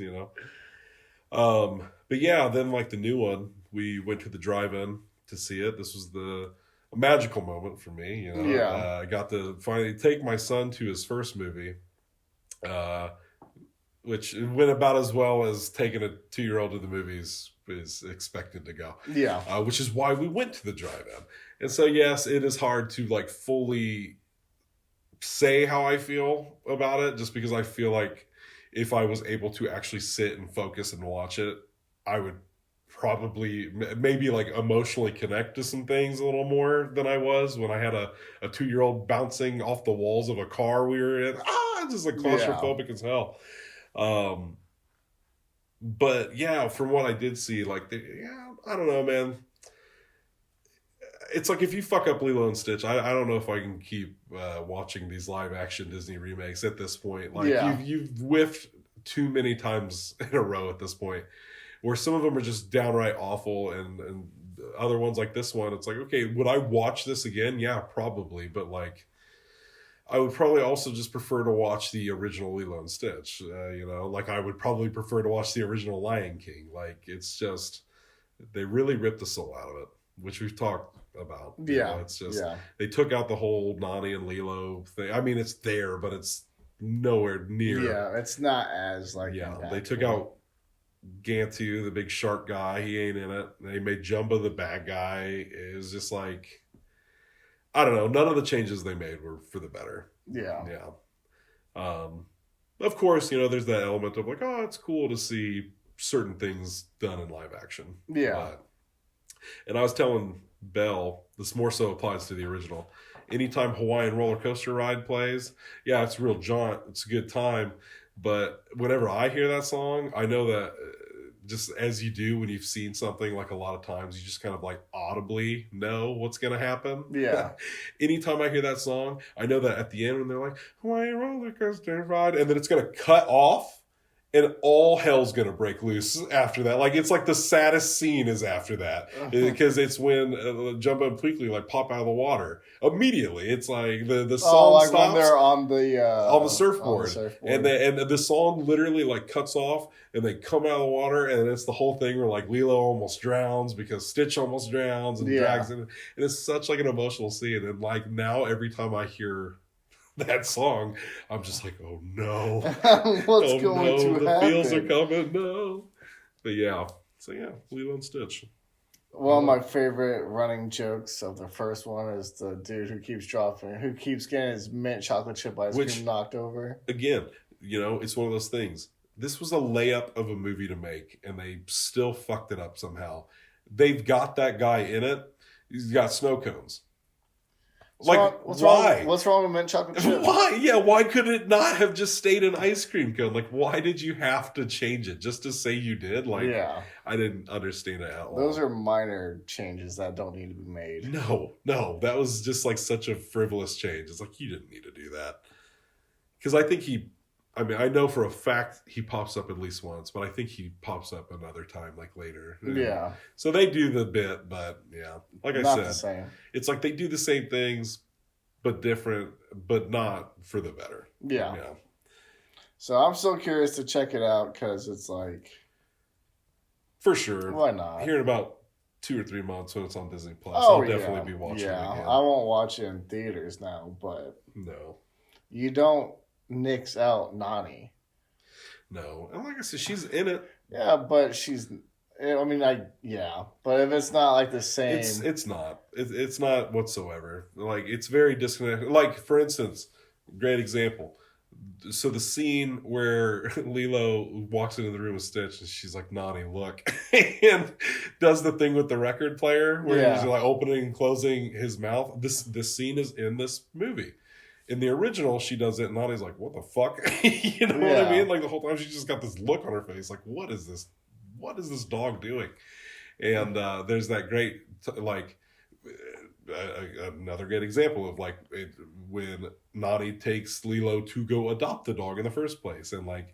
But yeah, then like the new one, we went to the drive-in to see it. This was a magical moment for me, I got to finally take my son to his first movie, which went about as well as taking a 2-year-old to the movies is expected to go. Yeah. Which is why we went to the drive-in. And so, yes, it is hard to like fully say how I feel about it, just because I feel like if I was able to actually sit and focus and watch it, I would probably maybe like emotionally connect to some things a little more than I was when I had a 2-year-old bouncing off the walls of a car we were in. Just like claustrophobic as hell. But yeah, from what I did see, like, I don't know, man. It's like if you fuck up Lilo and Stitch, I don't know if I can keep watching these live action Disney remakes at this point. Like you've whiffed too many times in a row at this point, where some of them are just downright awful, and other ones like this one, it's like, okay, would I watch this again? Yeah, probably, but like, I would probably also just prefer to watch the original Lilo and Stitch. Like I would probably prefer to watch the original Lion King. Like it's just, they really ripped the soul out of it, which we've talked about. It's just they took out the whole Nani and Lilo thing. I mean, it's there, but it's nowhere near. Yeah, it's not as like. Yeah, they took out Gantu, the big shark guy. He ain't in it. They made Jumbo the bad guy. It was just like, I don't know. None of the changes they made were for the better. Yeah. Of course, there's that element of like, oh, it's cool to see certain things done in live action. Yeah. And I was telling Belle, this more so applies to the original. Anytime Hawaiian Roller Coaster Ride plays, yeah, it's a real jaunt. It's a good time. But whenever I hear that song, I know that just as you do when you've seen something, like a lot of times you just kind of like audibly know what's going to happen. Yeah. Anytime I hear that song, I know that at the end when they're like, Hawaiian Roller Coaster Ride, and then it's going to cut off and all hell's going to break loose after that. Like, it's like the saddest scene is after that. Because it's when Jumbo and Pleakley like pop out of the water. Immediately. It's like the song like stops. When they're on the surfboard. And the song literally like cuts off and they come out of the water, and it's the whole thing where like Lilo almost drowns because Stitch almost drowns and drags in. And it's such like an emotional scene. And like now every time I hear that song, I'm just like, oh no. What's going to the happen? feels are coming, no. But yeah. So yeah, Lilo and Stitch. One of my favorite running jokes of the first one is the dude who keeps getting his mint chocolate chip ice cream knocked over. Again, it's one of those things. This was a layup of a movie to make, and they still fucked it up somehow. They've got that guy in it. He's got snow cones. What's wrong with mint chocolate chip? Why? Yeah, why could it not have just stayed an ice cream cone? Like, why did you have to change it just to say you did? Like, yeah. I didn't understand it at all. Those are minor changes that don't need to be made. No, that was just like such a frivolous change. It's like, you didn't need to do that. Because I think I know for a fact he pops up at least once, but I think he pops up another time, like later. Yeah. So they do the bit, but yeah, like I said, not the same. It's like they do the same things, but different, but not for the better. Yeah. So I'm still curious to check it out because it's like, for sure. Why not? Here in about 2 or 3 months when it's on Disney Plus, I'll definitely be watching it again. I won't watch it in theaters now, but no, you don't nix out Nani. No, and like I said, she's in it. Yeah, but she's. I mean, but if it's not like the same, it's not. It's not whatsoever. Like, it's very disconnected. Like, for instance, great example. So the scene where Lilo walks into the room with Stitch and she's like, Nani, look, and does the thing with the record player where he's like opening and closing his mouth. This scene is in this movie. In the original, she does it, and Nani's like, what the fuck? You know what I mean? Like, the whole time she's just got this look on her face, like, what is this? What is this dog doing? And there's that great, another good example of, like, when Nani takes Lilo to go adopt the dog in the first place. And, like,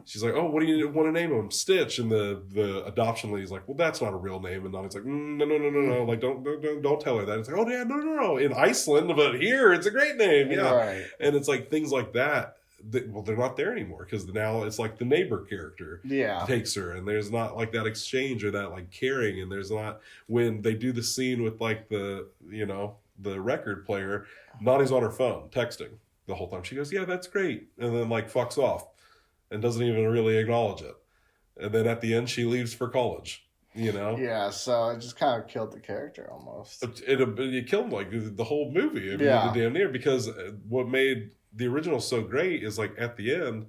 she's like, oh, what do you want to name him? Stitch. And the adoption lady's like, well, that's not a real name. And Nani's like, no. Like, don't tell her that. It's like, oh, yeah, no. In Iceland, but here, it's a great name. Yeah. Right. And it's like things like that. They're not there anymore because now it's like the neighbor character takes her. And there's not like that exchange or that like caring. And there's not when they do the scene with like the record player, Nani's on her phone texting the whole time. She goes, yeah, that's great. And then like fucks off. And doesn't even really acknowledge it. And then at the end, she leaves for college, Yeah, so it just kind of killed the character almost. It killed, like, the whole movie. Damn near. Because what made the original so great is, like, at the end,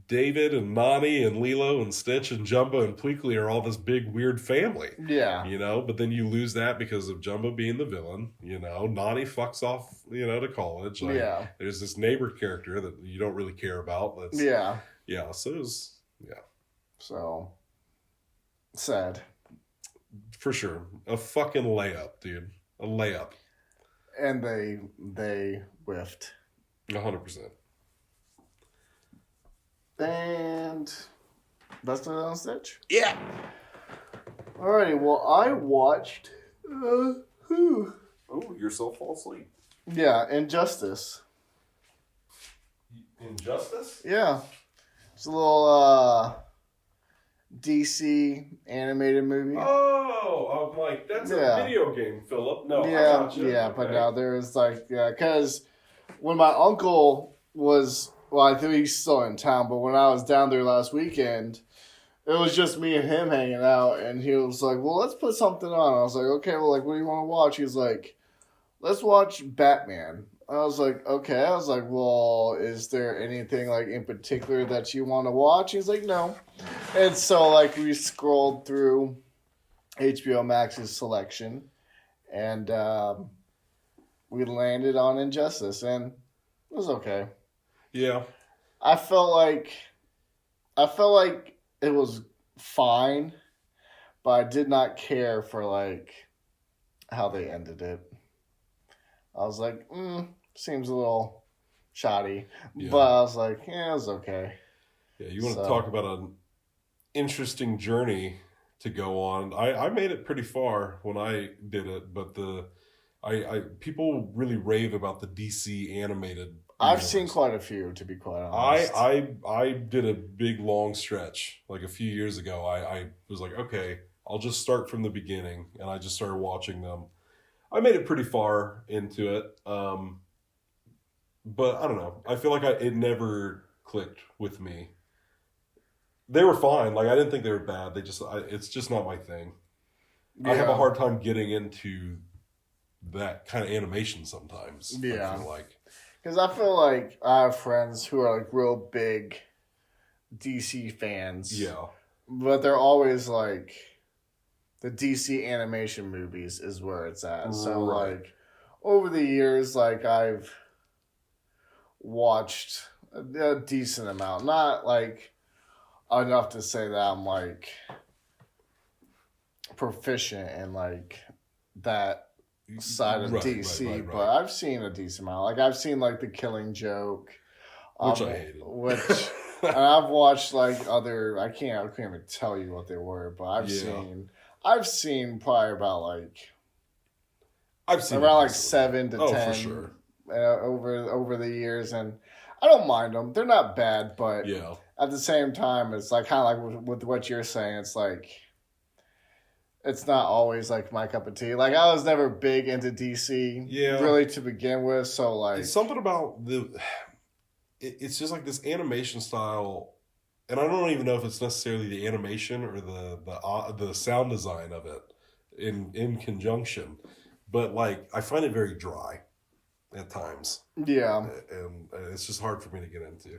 David and Nani and Lilo and Stitch and Jumbo and Pleakley are all this big weird family. Yeah. You know, but then you lose that because of Jumbo being the villain. You know, Nani fucks off, you know, to college. Like, Yeah. there's this neighbor character that you don't really care about. That's Yeah. Yeah, so it was, yeah. So, sad. For sure. A fucking layup, dude. A layup. And they whiffed. 100%. And that's the Lilo Stitch? Yeah. Alrighty, well, I watched... Oh, yourself fall asleep. Yeah, Injustice. Injustice? Yeah. It's a little DC animated movie. Oh, I'm like, that's a video game, Philip. No, yeah, I gotcha. Yeah, Okay. but no, there was like, because when my uncle was, well, I think he's still in town, but when I was down there last weekend, it was just me and him hanging out, and he was like, well, let's put something on. I was like, okay, well, like, what do you want to watch? He's like, let's watch Batman. I was like, okay. I was like, well, is there anything, like, in particular that you want to watch? He's like, no. And so, like, we scrolled through HBO Max's selection, and we landed on Injustice, and it was okay. Yeah. I felt like it was fine, but I did not care for, like, how they ended it. I was like, seems a little shoddy. Yeah. But I was like, yeah, it was okay. Yeah, you want to talk about an interesting journey to go on. I made it pretty far when I did it, but people really rave about the DC animated. I've seen quite a few, to be quite honest. I did a big long stretch like a few years ago. I was like, okay, I'll just start from the beginning, and I just started watching them. I made it pretty far into it, but I don't know. I feel like it never clicked with me. They were fine. Like, I didn't think they were bad. It's just not my thing. Yeah. I have a hard time getting into that kind of animation sometimes. Yeah. I feel like. Because I feel like I have friends who are, like, real big DC fans. Yeah. But they're always, like, the DC animation movies is where it's at. So, like, over the years, like, I've watched a decent amount. Not, like, enough to say that I'm, like, proficient in, like, that side of DC, but I've seen a decent amount. Like, I've seen, like, The Killing Joke, which I hated. And I've watched, like, other. I can't even tell you what they were, but I've seen probably about, like, around like 7 to 10 for sure. Over the years, and I don't mind them. They're not bad, but at the same time, it's like kind of like with what you're saying. It's like it's not always like my cup of tea. Like, I was never big into DC, really, to begin with. So, like, it's something about it's just like this animation style, and I don't even know if it's necessarily the animation or the sound design of it in conjunction, but, like, I find it very dry at times. Yeah, and it's just hard for me to get into.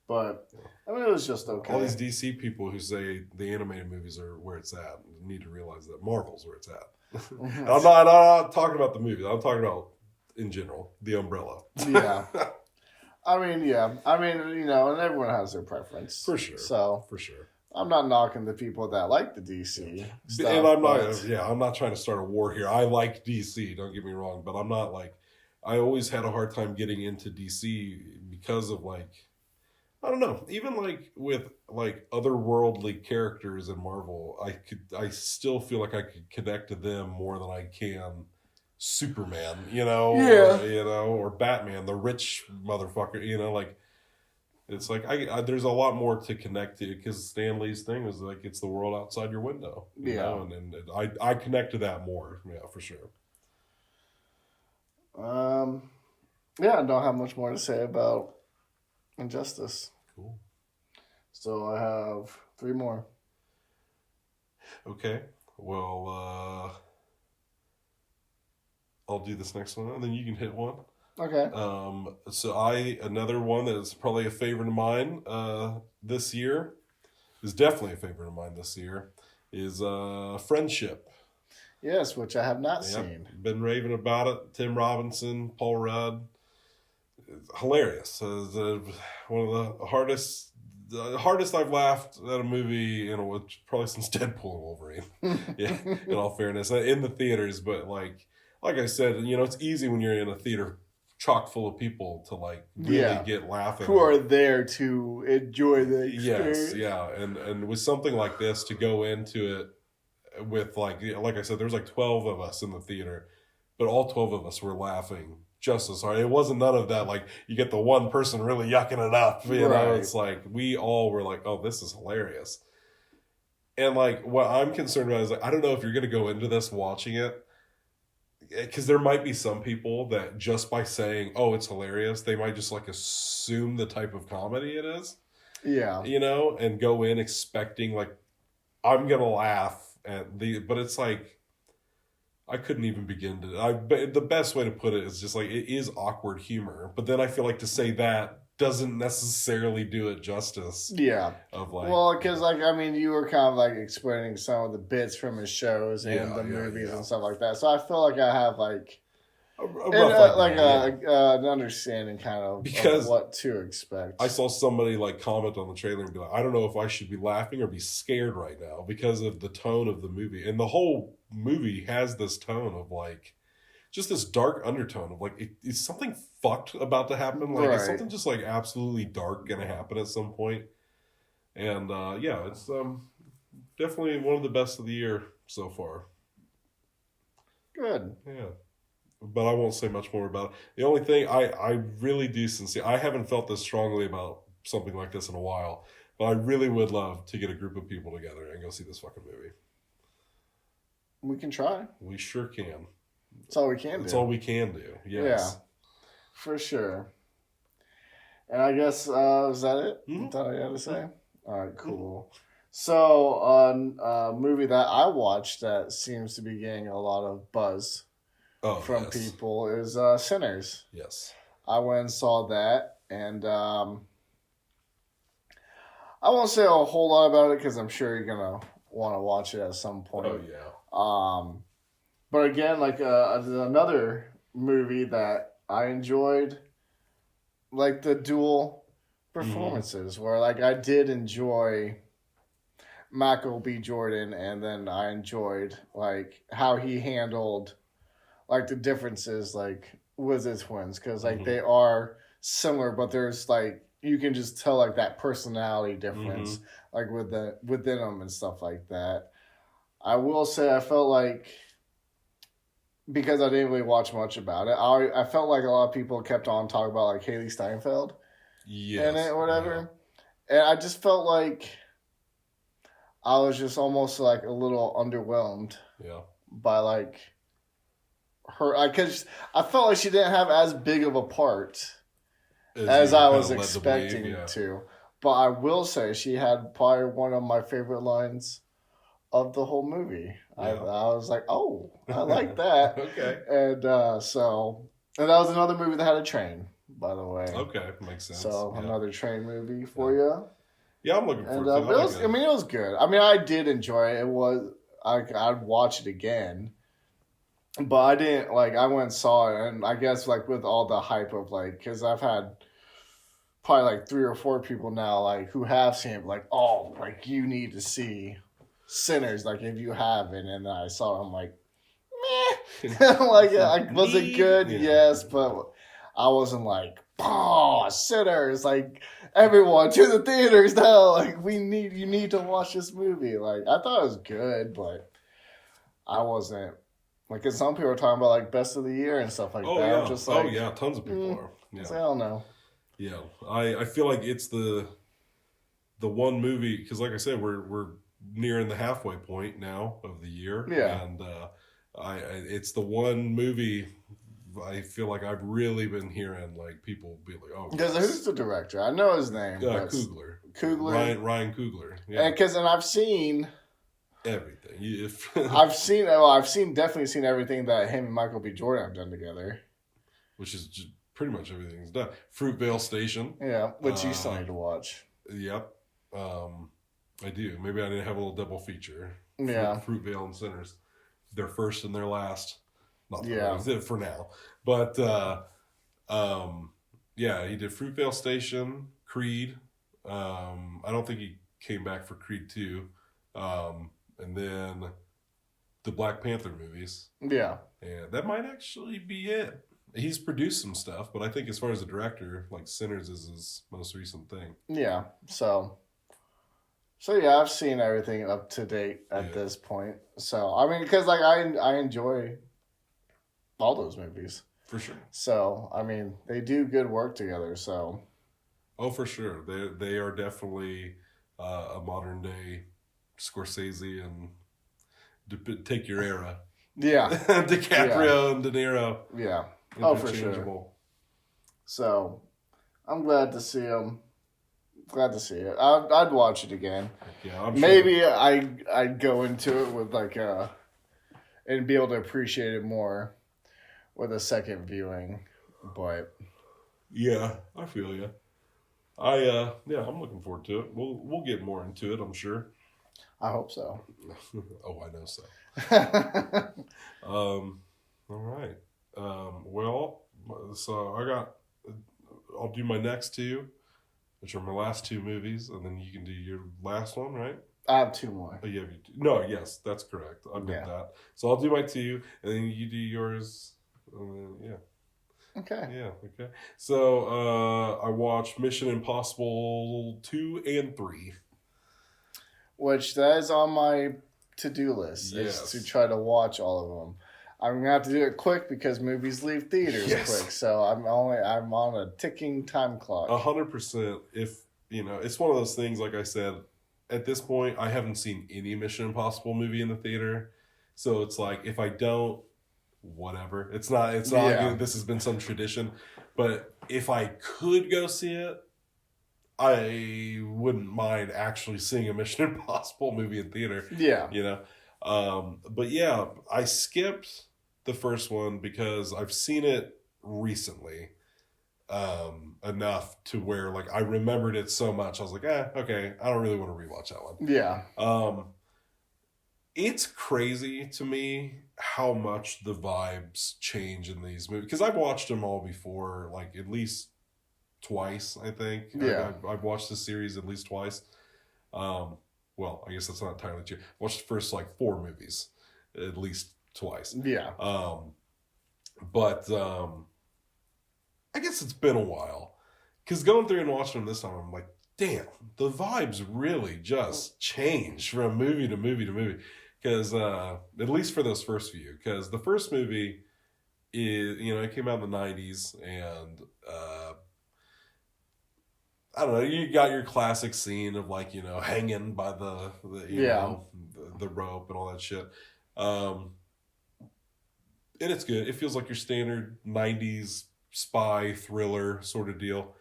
But I mean, it was just okay. All these DC people who say the animated movies are where it's at need to realize that Marvel's where it's at. Mm-hmm. I'm not talking about the movies. I'm talking about in general the umbrella. Yeah. I mean, you know, and everyone has their preference. For sure. So, for sure. I'm not knocking the people that like the DC stuff. And I'm not trying to start a war here. I like DC, don't get me wrong, but I'm not like, I always had a hard time getting into DC because of, like, I don't know, even like with like otherworldly characters in Marvel, I still feel like I could connect to them more than I can Superman, you know, or Batman, the rich motherfucker, you know, like, it's like I there's a lot more to connect to, because Stan Lee's thing was like, it's the world outside your window, you know, and I connect to that more, for sure. I don't have much more to say about Injustice. Cool. So I have 3 more. Okay. Well, I'll do this next one, and then you can hit one. Okay. So another one that is probably a favorite of mine this year, is definitely a favorite of mine this year, is Friendship. Yes, which I have not Yep, seen. been raving about it. Tim Robinson, Paul Rudd, hilarious. One of the hardest I've laughed at a movie probably since Deadpool Wolverine. Yeah, in all fairness, in the theaters, but like I said, it's easy when you're in a theater chock full of people to really get laughing. Who are there to enjoy the experience. Yes, yeah, and with something like this, to go into it with like I said, there was 12 of us in the theater, but all 12 of us were laughing just as hard. It wasn't none of that you get the one person really yucking it up. It's we all were like, oh, this is hilarious. And what I'm concerned about is I don't know if you're gonna go into this watching it, because there might be some people that just by saying, oh, it's hilarious, they might just assume the type of comedy it is. Yeah. And go in expecting I'm gonna laugh but it's I couldn't even begin to. The best way to put it is just it is awkward humor, but then I feel to say that doesn't necessarily do it justice. Yeah. Because you were kind of explaining some of the bits from his shows and the movies and stuff like that. So I feel like I have an understanding kind of what to expect. I saw somebody comment on the trailer and be like, I don't know if I should be laughing or be scared right now because of the tone of the movie. And the whole movie has this tone of just this dark undertone of is something fucked about to happen? Is something just absolutely dark gonna happen at some point? And it's definitely one of the best of the year so far. Good. Yeah. But I won't say much more about it. The only thing I really do sincerely, I haven't felt this strongly about something like this in a while, but I really would love to get a group of people together and go see this fucking movie. We can try. We sure can. That's all we can do. That's all we can do. Yes. Yeah, for sure. And I guess, is that it? Mm-hmm. That's all I had to say? All right, cool. Mm-hmm. So, a movie that I watched that seems to be getting a lot of buzz from people is Sinners. Yes. I went and saw that, and I won't say a whole lot about it because I'm sure you're going to want to watch it at some point. Oh, yeah. But again, another movie that I enjoyed, the dual performances, where I did enjoy Michael B. Jordan, and then I enjoyed how he handled the differences with his twins, because they are similar, but there's you can just tell that personality difference within them and stuff like that. I will say I felt because I didn't really watch much about it, I felt a lot of people kept on talking about Haley Steinfeld in it or whatever. Yeah. And I just felt I was just almost a little underwhelmed by her. Because I felt she didn't have as big of a part as I was expecting to. But I will say she had probably one of my favorite lines of the whole movie. Yeah. I was like, oh, I like that. Okay. And that was another movie that had a train, by the way. Okay, makes sense. So another train movie for you. Yeah, I'm looking forward to it. It was good. I did enjoy it. It was I'd watch it again, but I didn't I went and saw it, and I guess with all the hype of because I've had probably 3 or 4 people now who have seen it you need to see Sinners if you haven't, and I saw it, I'm meh. Was it good? Yeah. Yes, but I wasn't Sinners, everyone to the theaters now, you need to watch this movie. I thought it was good, but I wasn't because some people are talking about best of the year and stuff that. Yeah. I'm just tons of people are. Yeah. I don't know. Yeah, I feel it's the one movie, because I said, we're nearing the halfway point now of the year. Yeah. And it's the one movie I feel I've really been hearing people be oh, because who's the director? I know his name. Coogler. Ryan Coogler. Yeah. And I've seen everything. I've definitely seen everything that him and Michael B. Jordan have done together, which is pretty much everything's done. Fruitvale Station. Yeah, which you still need to watch. Yep. I do. Maybe I need to have a little double feature. Yeah. Fruitvale and Sinners. Their first and their last. Not Yeah. for now. But, yeah, he did Fruitvale Station, Creed. I don't think he came back for Creed 2. And then the Black Panther movies. Yeah. And that might actually be it. He's produced some stuff, but I think as far as a director, like Sinners is his most recent thing. Yeah. So yeah, I've seen everything up to date at this point. So I mean, because like I enjoy all those movies For sure. So I mean, they do good work together. So. Oh, for sure. They are definitely a modern day Scorsese and take your era. Yeah. DiCaprio and De Niro. Yeah. Oh, for sure. So, I'm glad to see him. Glad to see it. I'd watch it again. Yeah, I'm Maybe sure. I'd go into it with like and be able to appreciate it more with a second viewing, but yeah, I feel you. I'm looking forward to it. We'll get more into it, I'm sure. I hope so. Oh, I know so. All right. Well, so I'll do my next two, which are my last two movies, and then you can do your last one, right? I have two more. Oh, yeah, yes, that's correct. I did that. So I'll do my two, and then you do yours, and then, yeah. Okay. Yeah, okay. So I watched Mission Impossible 2 and 3. Which that is on my to-do list, is to try to watch all of them. I'm gonna have to do it quick because movies leave theaters quick, so I'm on a ticking time clock. 100%. If it's one of those things. Like I said, at this point, I haven't seen any Mission Impossible movie in the theater, so it's like if I don't, whatever. It's not like this has been some tradition, but if I could go see it, I wouldn't mind actually seeing a Mission Impossible movie in theater. Yeah. But yeah, I skipped the first one because I've seen it recently enough to where like I remembered it so much. I was like, okay, I don't really want to rewatch that one. Yeah. It's crazy to me how much the vibes change in these movies because I've watched them all before, like at least twice, I think. Yeah. I've watched this series at least twice. Well, I guess that's not entirely true. I watched the first like 4 movies at least twice. Yeah. But I guess it's been a while. Because going through and watching them this time, I'm like, damn, the vibes really just change from movie to movie to movie. Because, at least for those first few. Because the first movie is, it came out in the 90s and... I don't know. You got your classic scene of like hanging by the rope and all that shit, and it's good. It feels like your standard '90s spy thriller sort of deal.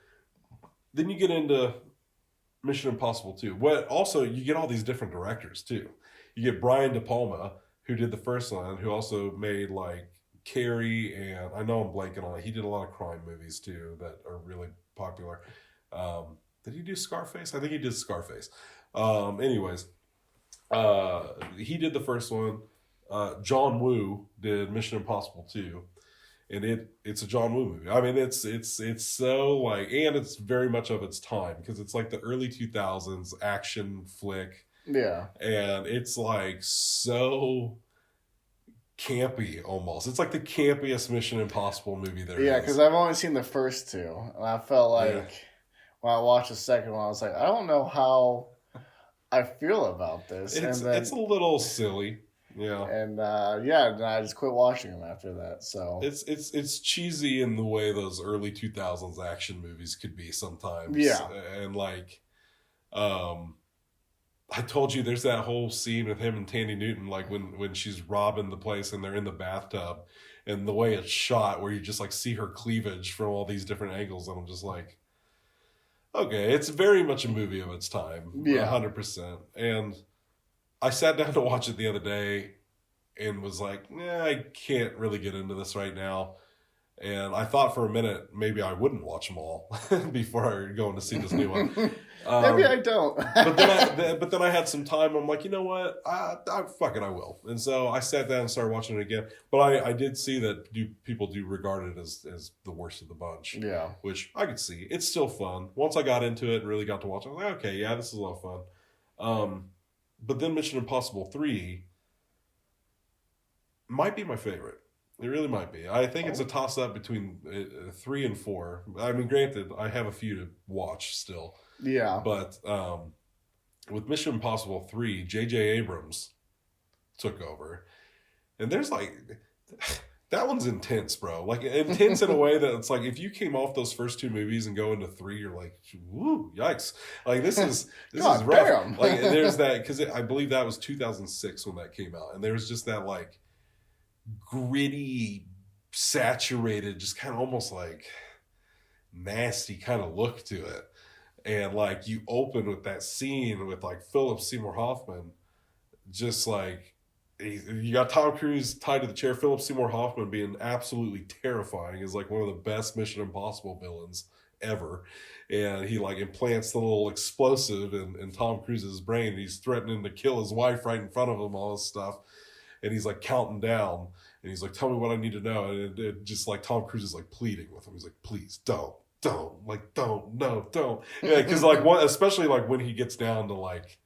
Then you get into Mission Impossible 2. What also you get all these different directors too. You get Brian De Palma, who did the first one, who also made like Carrie, and I know I'm blanking on it. He did a lot of crime movies too that are really popular. Did he do Scarface? I think he did Scarface. Anyways, he did the first one. John Woo did Mission Impossible 2, and it's a John Woo movie. I mean, it's so like, and it's very much of its time because it's like the early 2000s action flick. Yeah, and it's like so campy almost. It's like the campiest Mission Impossible movie there is. Yeah, because I've only seen the first two, and I felt like when I watched the second one, I was like, I don't know how I feel about this. It's a little silly. Yeah. And and I just quit watching them after that. So it's cheesy in the way those early 2000s action movies could be sometimes. Yeah. And like I told you there's that whole scene with him and Tandy Newton, like when she's robbing the place and they're in the bathtub, and the way it's shot where you just like see her cleavage from all these different angles, and I'm just like, okay, it's very much a movie of its time. Yeah. 100%. And I sat down to watch it the other day and was like, I can't really get into this right now. And I thought for a minute maybe I wouldn't watch them all before I go to see this new one. Maybe I don't. but then I had some time. I'm like, you know what? Fuck it, I will. And so I sat down and started watching it again. But I did see that people do regard it as the worst of the bunch. Yeah. Which I could see. It's still fun. Once I got into it and really got to watch it, I was like, okay, yeah, this is a lot of fun. But then Mission Impossible 3 might be my favorite. It really might be. I think it's a toss-up between 3 and 4. I mean, granted, I have a few to watch still. Yeah. But with Mission Impossible 3, J.J. Abrams took over. And there's like... That one's intense, bro. Like, intense in a way that it's like, if you came off those first 2 movies and go into 3, you're like, woo, yikes. Like, this is rough. Damn. Like, there's that... Because I believe that was 2006 when that came out. And there was just that, like... gritty, saturated, just kind of almost like nasty kind of look to it. And like you open with that scene with like Philip Seymour Hoffman, just like you got Tom Cruise tied to the chair. Philip Seymour Hoffman being absolutely terrifying is like one of the best Mission Impossible villains ever. And he like implants the little explosive in Tom Cruise's brain. He's threatening to kill his wife right in front of him, all this stuff. And he's like counting down, and he's like, tell me what I need to know. And it just like Tom Cruise is like pleading with him. He's like, please don't, like, don't. Yeah, because like especially like when he gets down to like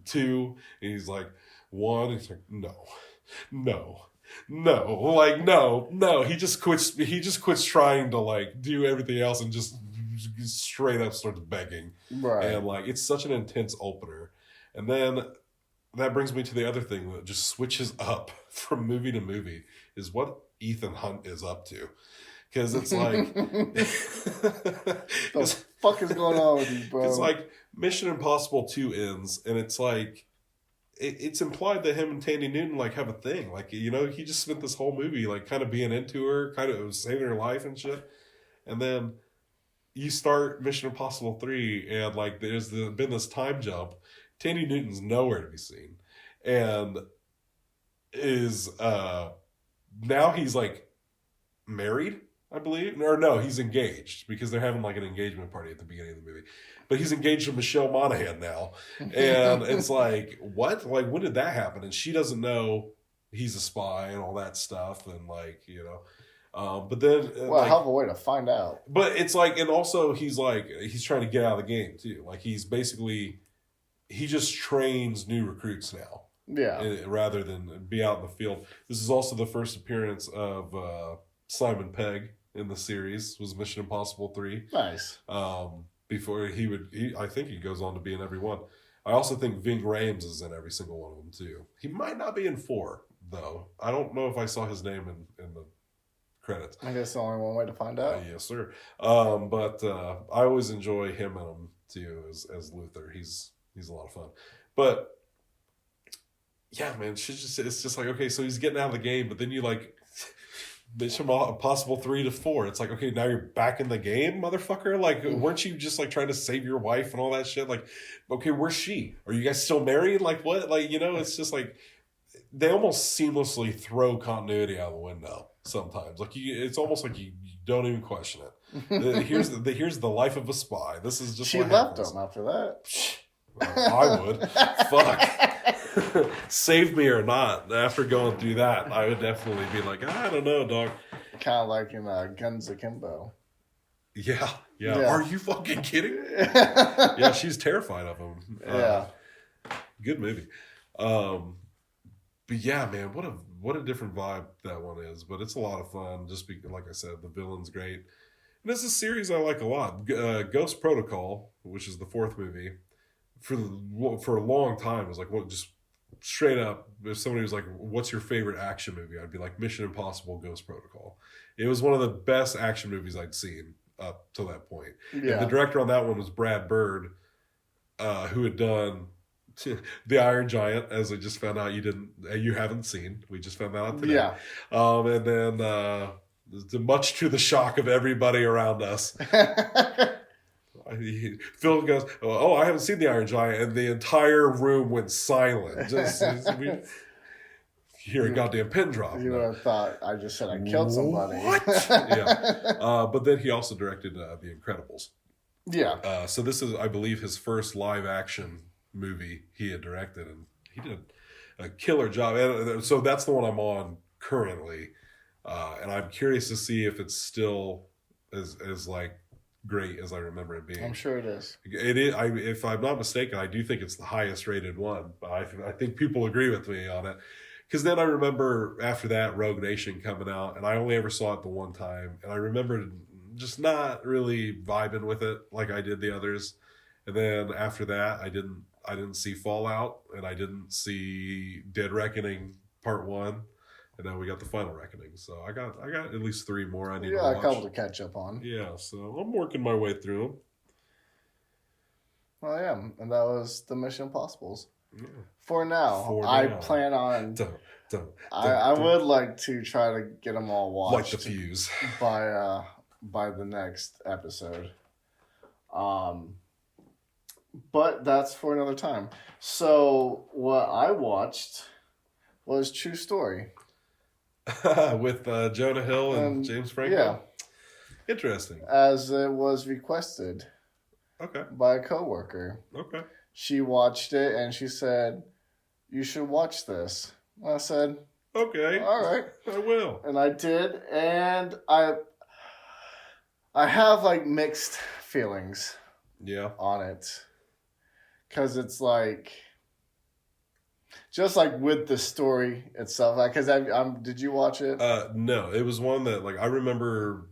2, and he's like 1, and he's like, no. Like, no. He just quits trying to like do everything else and just straight up starts begging. Right. And like, it's such an intense opener. And then that brings me to the other thing that just switches up from movie to movie is what Ethan Hunt is up to. Because it's like... the fuck is going on with you, bro? It's like Mission Impossible 2 ends, and it's like... It's implied that him and Tandy Newton like have a thing. Like, you know, he just spent this whole movie like kind of being into her, kind of saving her life and shit. And then you start Mission Impossible 3, and like there's been this time jump. Tandy Newton's nowhere to be seen, and is now he's like married, I believe, or no, he's engaged because they're having like an engagement party at the beginning of the movie. But he's engaged to Michelle Monaghan now, and it's like, what? Like, when did that happen? And she doesn't know he's a spy and all that stuff, and like, you know. But then, well, a hell of a way to find out. But it's like, and also he's trying to get out of the game too. Like he's basically. He just trains new recruits now. Yeah. Rather than be out in the field. This is also the first appearance of Simon Pegg in the series. Was Mission Impossible 3. Nice. Before I think he goes on to be in every one. I also think Ving Rhames is in every single one of them too. He might not be in 4 though. I don't know if I saw his name in the credits. I guess the only one way to find out. Yes, sir. But I always enjoy him in them too as Luther. He's a lot of fun. But yeah, man, it's just like, okay, so he's getting out of the game, but then you like Mission Impossible 3 to 4. It's like, okay, now you're back in the game, motherfucker. Like, weren't you just like trying to save your wife and all that shit? Like, okay, where's she? Are you guys still married? Like, what? Like, you know, it's just like they almost seamlessly throw continuity out the window sometimes. Like, it's almost like you don't even question it. Here's the life of a spy. This is just she left him after that. I would. Fuck. Save me or not. After going through that, I would definitely be like, I don't know, dog. Kind of like in Guns Akimbo. Yeah. Are you fucking kidding? Yeah, she's terrified of him. Yeah. Good movie. But yeah, man, what a different vibe that one is. But it's a lot of fun. Just like I said, the villain's great. And it's a series I like a lot. Ghost Protocol, which is the 4th movie. For a long time, it was like, what, just straight up, if somebody was like, what's your favorite action movie? I'd be like, Mission Impossible Ghost Protocol. It was one of the best action movies I'd seen up till that point. Yeah. And the director on that one was Brad Bird, who had done The Iron Giant, as I just found out you haven't seen. We just found that out today. Yeah. And then, much to the shock of everybody around us, Phil goes, oh, I haven't seen The Iron Giant, and the entire room went silent. You hear a goddamn pin drop. You would have thought I just said I killed somebody. What? Yeah. But then he also directed The Incredibles. Yeah. So this is, I believe, his first live action movie he had directed, and he did a killer job. And so that's the one I'm on currently, and I'm curious to see if it's still as like great as I remember it being. I'm sure it is. It is. If I'm not mistaken, I do think it's the highest rated one. I think people agree with me on it. Because then I remember after that Rogue Nation coming out, and I only ever saw it the one time, and I remember just not really vibing with it like I did the others. And then after that, I didn't see Fallout, and I didn't see Dead Reckoning Part 1, and then we got the Final Reckoning. So I got at least 3 more I need to watch. A couple to catch up on. Yeah, so I'm working my way through them. Well, yeah, and that was the Mission Impossibles. Yeah. For now, I plan on. I would like to try to get them all watched. Like the fuse by the next episode. But that's for another time. So what I watched was True Story with Jonah Hill and James Franco. Yeah, interesting. As it was requested. Okay. By a coworker. Okay. She watched it and she said, "You should watch this." I said, "Okay, all right, I will." And I did, and I have like mixed feelings. Yeah. On it, because it's like, just like with the story itself. Like, because did you watch it? No, it was one that like I remember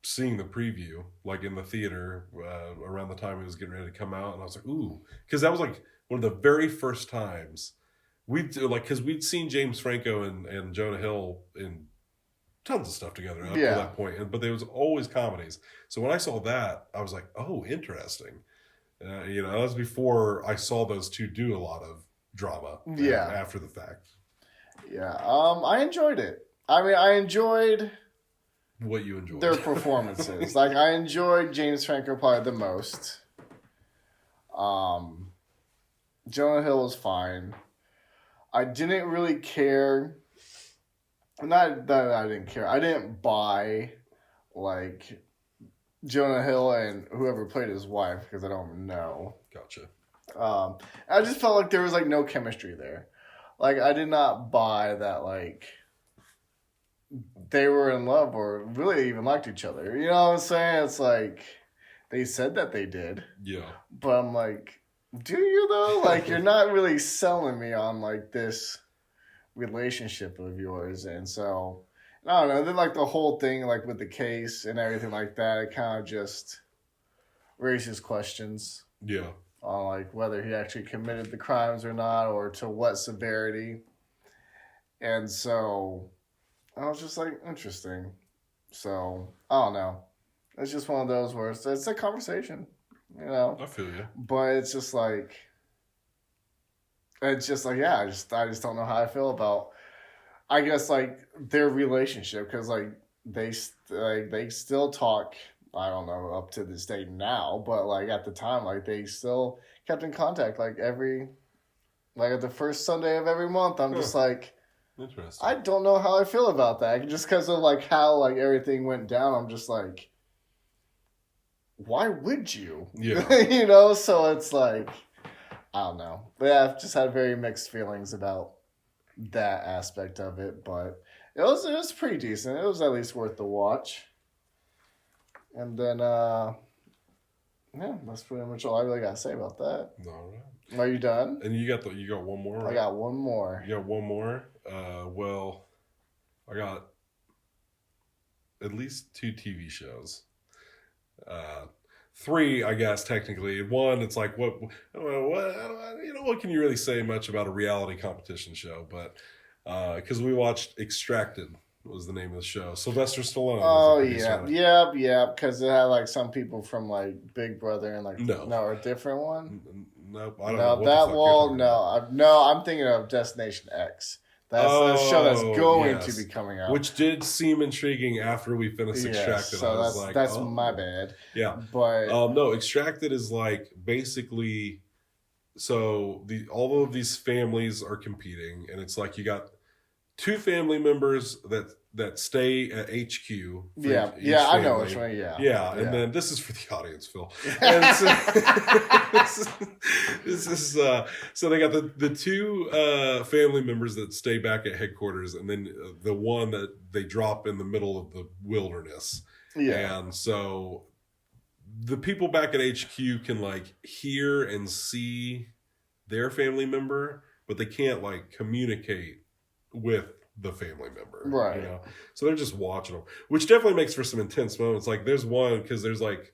seeing the preview like in the theater around the time it was getting ready to come out, and I was like, ooh, because that was like one of the very first times because we'd seen James Franco and Jonah Hill in tons of stuff together up to that point, but there was always comedies. So when I saw that, I was like, oh, interesting. That was before I saw those two do a lot of drama. After the fact. Yeah. I enjoyed it. I mean, I enjoyed what you enjoyed. Their performances. Like, I enjoyed James Franco probably the most. Jonah Hill was fine. I didn't really care. Not that I didn't care. I didn't buy, like, Jonah Hill and whoever played his wife, because I don't know. Gotcha. I just felt like there was, like, no chemistry there. Like, I did not buy that, like, they were in love or really even liked each other. You know what I'm saying? It's like, they said that they did. Yeah. But I'm like, do you though? Like, you're not really selling me on like this relationship of yours. And so, I don't know. Then like the whole thing, like with the case and everything like that, it kind of just raises questions. Yeah. On like whether he actually committed the crimes or not, or to what severity. And so I was just like, interesting. So, I don't know. It's just one of those where it's a conversation, you know? I feel you. But it's just like, yeah, I just don't know how I feel about, I guess, like, their relationship. Because, like, they still talk, I don't know, up to this date now. But, like, at the time, like, they still kept in contact, like, at the first Sunday of every month. I'm just like, interesting. I don't know how I feel about that. Just because of like how like everything went down, I'm just like, why would you? Yeah. So it's like, I don't know. But yeah, I've just had very mixed feelings about that aspect of it. But it was pretty decent. It was at least worth the watch. And then yeah, that's pretty much all I really got to say about that. All right. Are you done? And you got one more, right? I got one more. You got one more? Well, I got at least 2 TV shows. 3, I guess, technically. One, it's like, what can you really say much about a reality competition show? But, because we watched Extracted was the name of the show. Sylvester Stallone. Oh, yeah, because it had, like, some people from, like, Big Brother and, like, a different one? Nope, I don't know. I'm thinking of Destination X. That's the show that's going to be coming out. Which did seem intriguing after we finished Extracted. So that's my bad. Yeah. But no, Extracted is like basically, so all of these families are competing, and it's like you got two family members that stay at HQ. Yeah, I know which one. Yeah, and then this is for the audience, Phil. And so, this is so they got the two family members that stay back at headquarters, and then the one that they drop in the middle of the wilderness. Yeah, and so the people back at HQ can like hear and see their family member, but they can't like communicate with the family member, right? You know, so they're just watching them, which definitely makes for some intense moments. Like there's one because there's like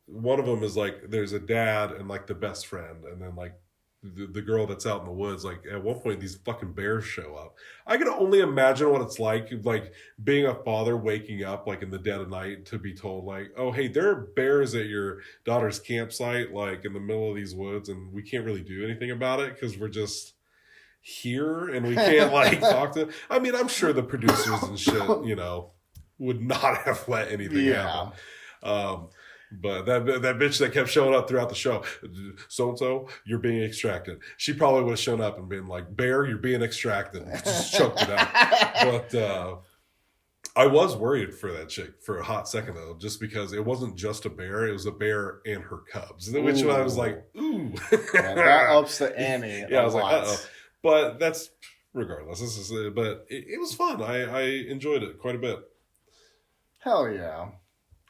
one of them is like there's a dad and like the best friend, and then like the girl that's out in the woods. Like at one point, these fucking bears show up. I can only imagine what it's like being a father waking up like in the dead of night to be told like, oh hey, there are bears at your daughter's campsite, like in the middle of these woods, and we can't really do anything about it because we're just here and we can't like talk to. I mean, I'm sure the producers and shit, you know, would not have let anything happen. But that bitch that kept showing up throughout the show, so-and-so, you're being extracted. She probably would have shown up and been like, Bear, you're being extracted. Just choked it out. But I was worried for that chick for a hot second, though, just because it wasn't just a bear. It was a bear and her cubs, which I was like, ooh. Yeah, that ups the ante. Yeah, I was like, uh-oh. But that's, regardless, but it was fun. I enjoyed it quite a bit. Hell yeah.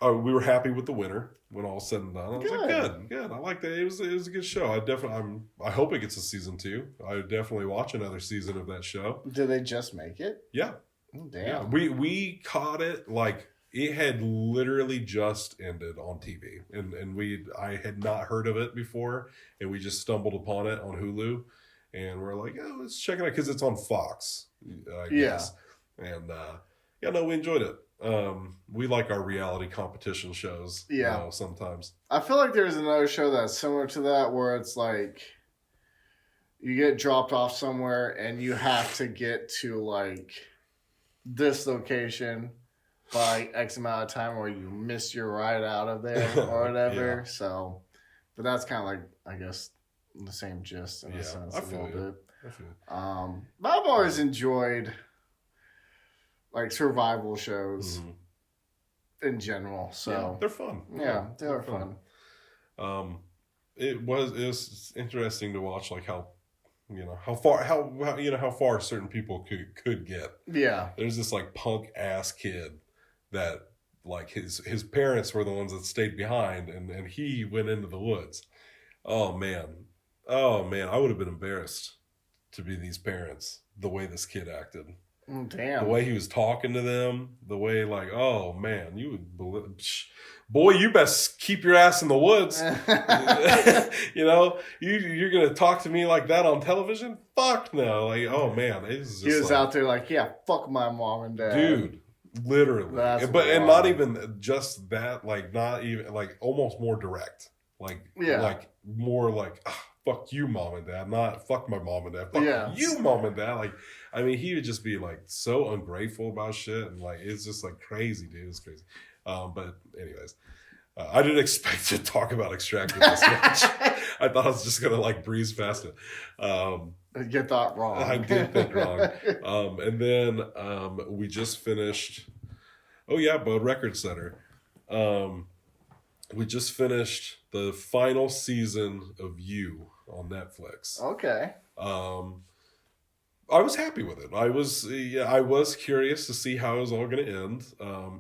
We were happy with the winner when all said and done. I was like, good. I liked it. It was a good show. I hope it gets a season 2. I would definitely watch another season of that show. Did they just make it? Yeah. Oh, damn. Yeah. We caught it like it had literally just ended on TV, and I had not heard of it before, and we just stumbled upon it on Hulu, and we're like, oh, let's check it out because it's on Fox, I guess. And we enjoyed it. We like our reality competition shows. Yeah. You know, sometimes. I feel like there's another show that's similar to that where it's like you get dropped off somewhere and you have to get to like this location by X amount of time or you miss your ride out of there or whatever. Yeah. So, but that's kind of like, I guess, the same gist in a sense a little bit. But I've always enjoyed like survival shows in general. So they're fun. Yeah, they're fun. It was interesting to watch like how far certain people could get. Yeah. There's this like punk ass kid that like his parents were the ones that stayed behind and he went into the woods. Oh man, I would have been embarrassed to be these parents the way this kid acted. Damn. The way he was talking to them, the way like, oh man, boy, you best keep your ass in the woods. You know, you're gonna talk to me like that on television? Fuck no! Like, oh man, he was out there like, yeah, fuck my mom and dad, dude. Literally, and not even just that, like not even like almost more direct, like more like. Fuck you, mom and dad. Not fuck my mom and dad. Fuck you, mom and dad. Like, I mean, he would just be like so ungrateful about shit, and like it's just like crazy, dude. It's crazy. But anyways, I didn't expect to talk about Extracted this much. I thought I was just gonna like breeze past it. You thought wrong. I did think wrong. And then we just finished. Oh yeah, Bud Record Center. We just finished the final season of You on Netflix. Okay. I was happy with it. I was curious to see how it was all going to end.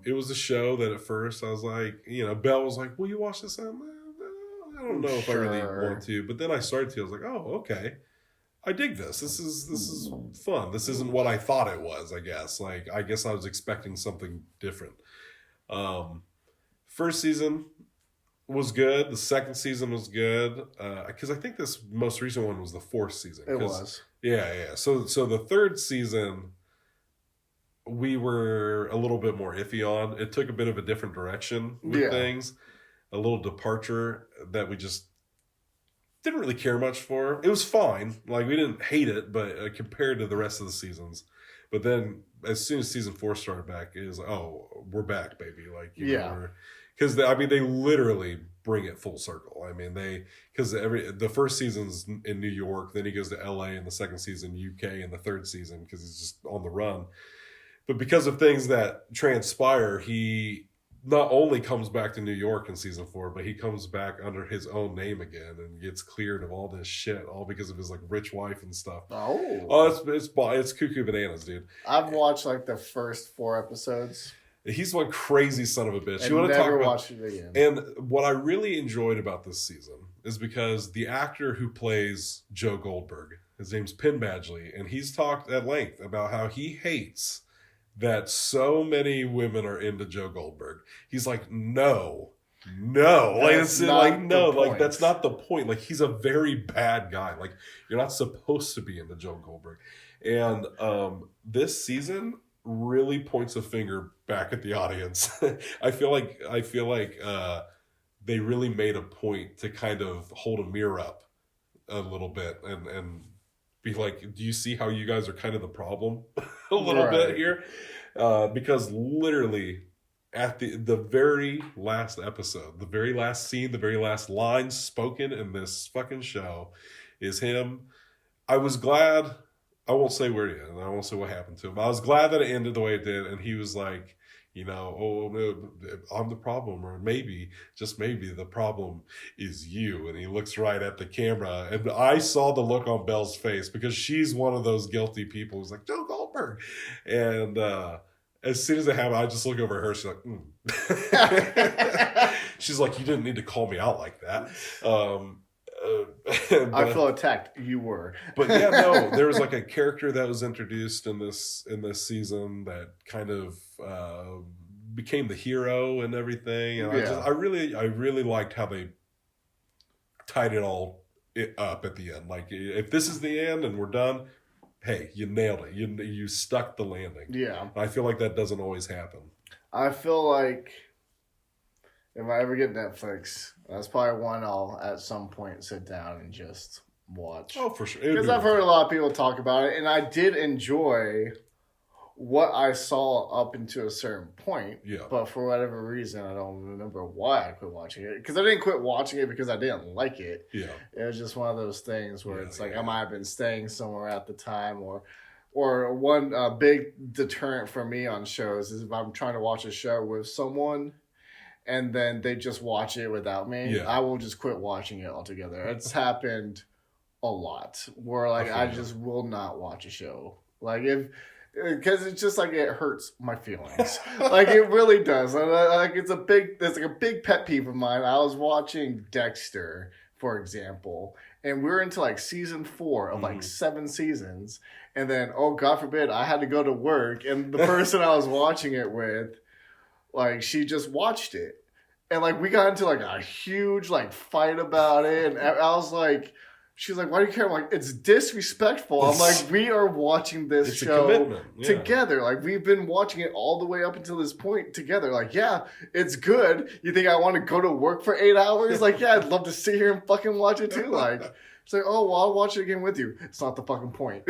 It was a show that at first I was like, Belle was like, will you watch this? I don't know if I really want to. But then I started to. I was like, oh, okay. I dig this. This is fun. This isn't what I thought it was, I guess. Like, I guess I was expecting something different. First season was good. The second season was good. Because I think this most recent one was the fourth season. It was. Yeah. So the third season, we were a little bit more iffy on. It took a bit of a different direction with things. A little departure that we just didn't really care much for. It was fine. Like, we didn't hate it, but compared to the rest of the seasons. But then, as soon as season 4 started back, it was like, oh, we're back, baby. Like, you know, because I mean they literally bring it full circle. I mean because the first season's in New York, then he goes to L.A. in the second season, UK in the third season because he's just on the run. But because of things that transpire, he not only comes back to New York in season 4, but he comes back under his own name again and gets cleared of all this shit, all because of his like rich wife and stuff. It's cuckoo bananas, dude. I've watched like the first 4 episodes. He's one crazy son of a bitch. You want to talk about? Watch it again. And what I really enjoyed about this season is because the actor who plays Joe Goldberg, his name's Penn Badgley, and he's talked at length about how he hates that so many women are into Joe Goldberg. He's like, no, like it's like no, like that's not the point. Like he's a very bad guy. Like you're not supposed to be into Joe Goldberg. And this season really points a finger back at the audience. I feel like they really made a point to kind of hold a mirror up a little bit and be like, do you see how you guys are kind of the problem a little bit here? Because literally at the very last episode, the very last scene, the very last line spoken in this fucking show is him. I was glad, I won't say where he is, I won't say what happened to him. I was glad that it ended the way it did, and he was like, I'm the problem, or maybe, just maybe, the problem is you. And he looks right at the camera, and I saw the look on Belle's face because she's one of those guilty people who's like, Joe Goldberg. And as soon as it happened, I just look over at her. She's like, she's like, you didn't need to call me out like that. I feel attacked. You were. But yeah, no, there was like a character that was introduced in this season that kind of became the hero and everything. And I really liked how they tied it all up at the end. Like, if this is the end and we're done, hey, you nailed it. You stuck the landing. Yeah. I feel like that doesn't always happen. I feel like if I ever get Netflix, that's probably one I'll at some point sit down and just watch. Oh, for sure. Because I've heard a lot of people talk about it, and I did enjoy what I saw up into a certain point. Yeah. But for whatever reason, I don't remember why I quit watching it. Because I didn't quit watching it because I didn't like it. Yeah. It was just one of those things where it's like I might have been staying somewhere at the time, or one big deterrent for me on shows is if I'm trying to watch a show with someone and then they just watch it without me, I will just quit watching it altogether. It's happened a lot where like I just will not watch a show. Like because it's just like it hurts my feelings. Like it really does. Like it's like a big pet peeve of mine. I was watching Dexter, for example, and we're into like season 4 of like 7 seasons, and then oh God forbid I had to go to work, and the person I was watching it with, like she just watched it, and like we got into like a huge like fight about it, and I was like, she's like, why do you care? I'm like, it's disrespectful. I'm like, we are watching this show together. Like, we've been watching it all the way up until this point together. Like, yeah, it's good. You think I want to go to work for 8 hours? Like, yeah, I'd love to sit here and fucking watch it too. Like, it's like, oh, well, I'll watch it again with you. It's not the fucking point.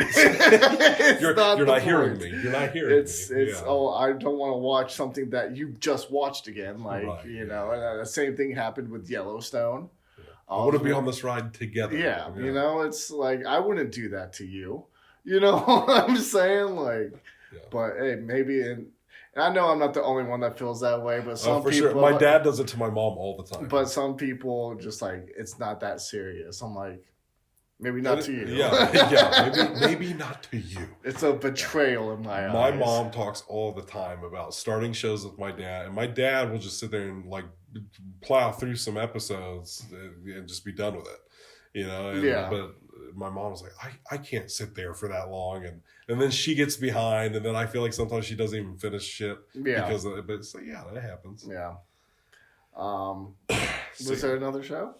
You're not hearing me. You're not hearing me. It's oh, I don't want to watch something that you just watched again. Like, you know, and the same thing happened with Yellowstone. I want to be on this ride together. Yeah, you know, it's like, I wouldn't do that to you. You know what I'm saying? Like, but hey, maybe, and I know I'm not the only one that feels that way, but some people... Sure. My dad does it to my mom all the time. But some people just like, it's not that serious. I'm like, maybe not to you. Maybe not to you. It's a betrayal in my eyes. My mom talks all the time about starting shows with my dad, and my dad will just sit there and like plow through some episodes and just be done with it, you know. But my mom was like, I can't sit there for that long, and then she gets behind, and then I feel like sometimes she doesn't even finish shit because of it. But it's like, that happens. Yeah. Was there another show?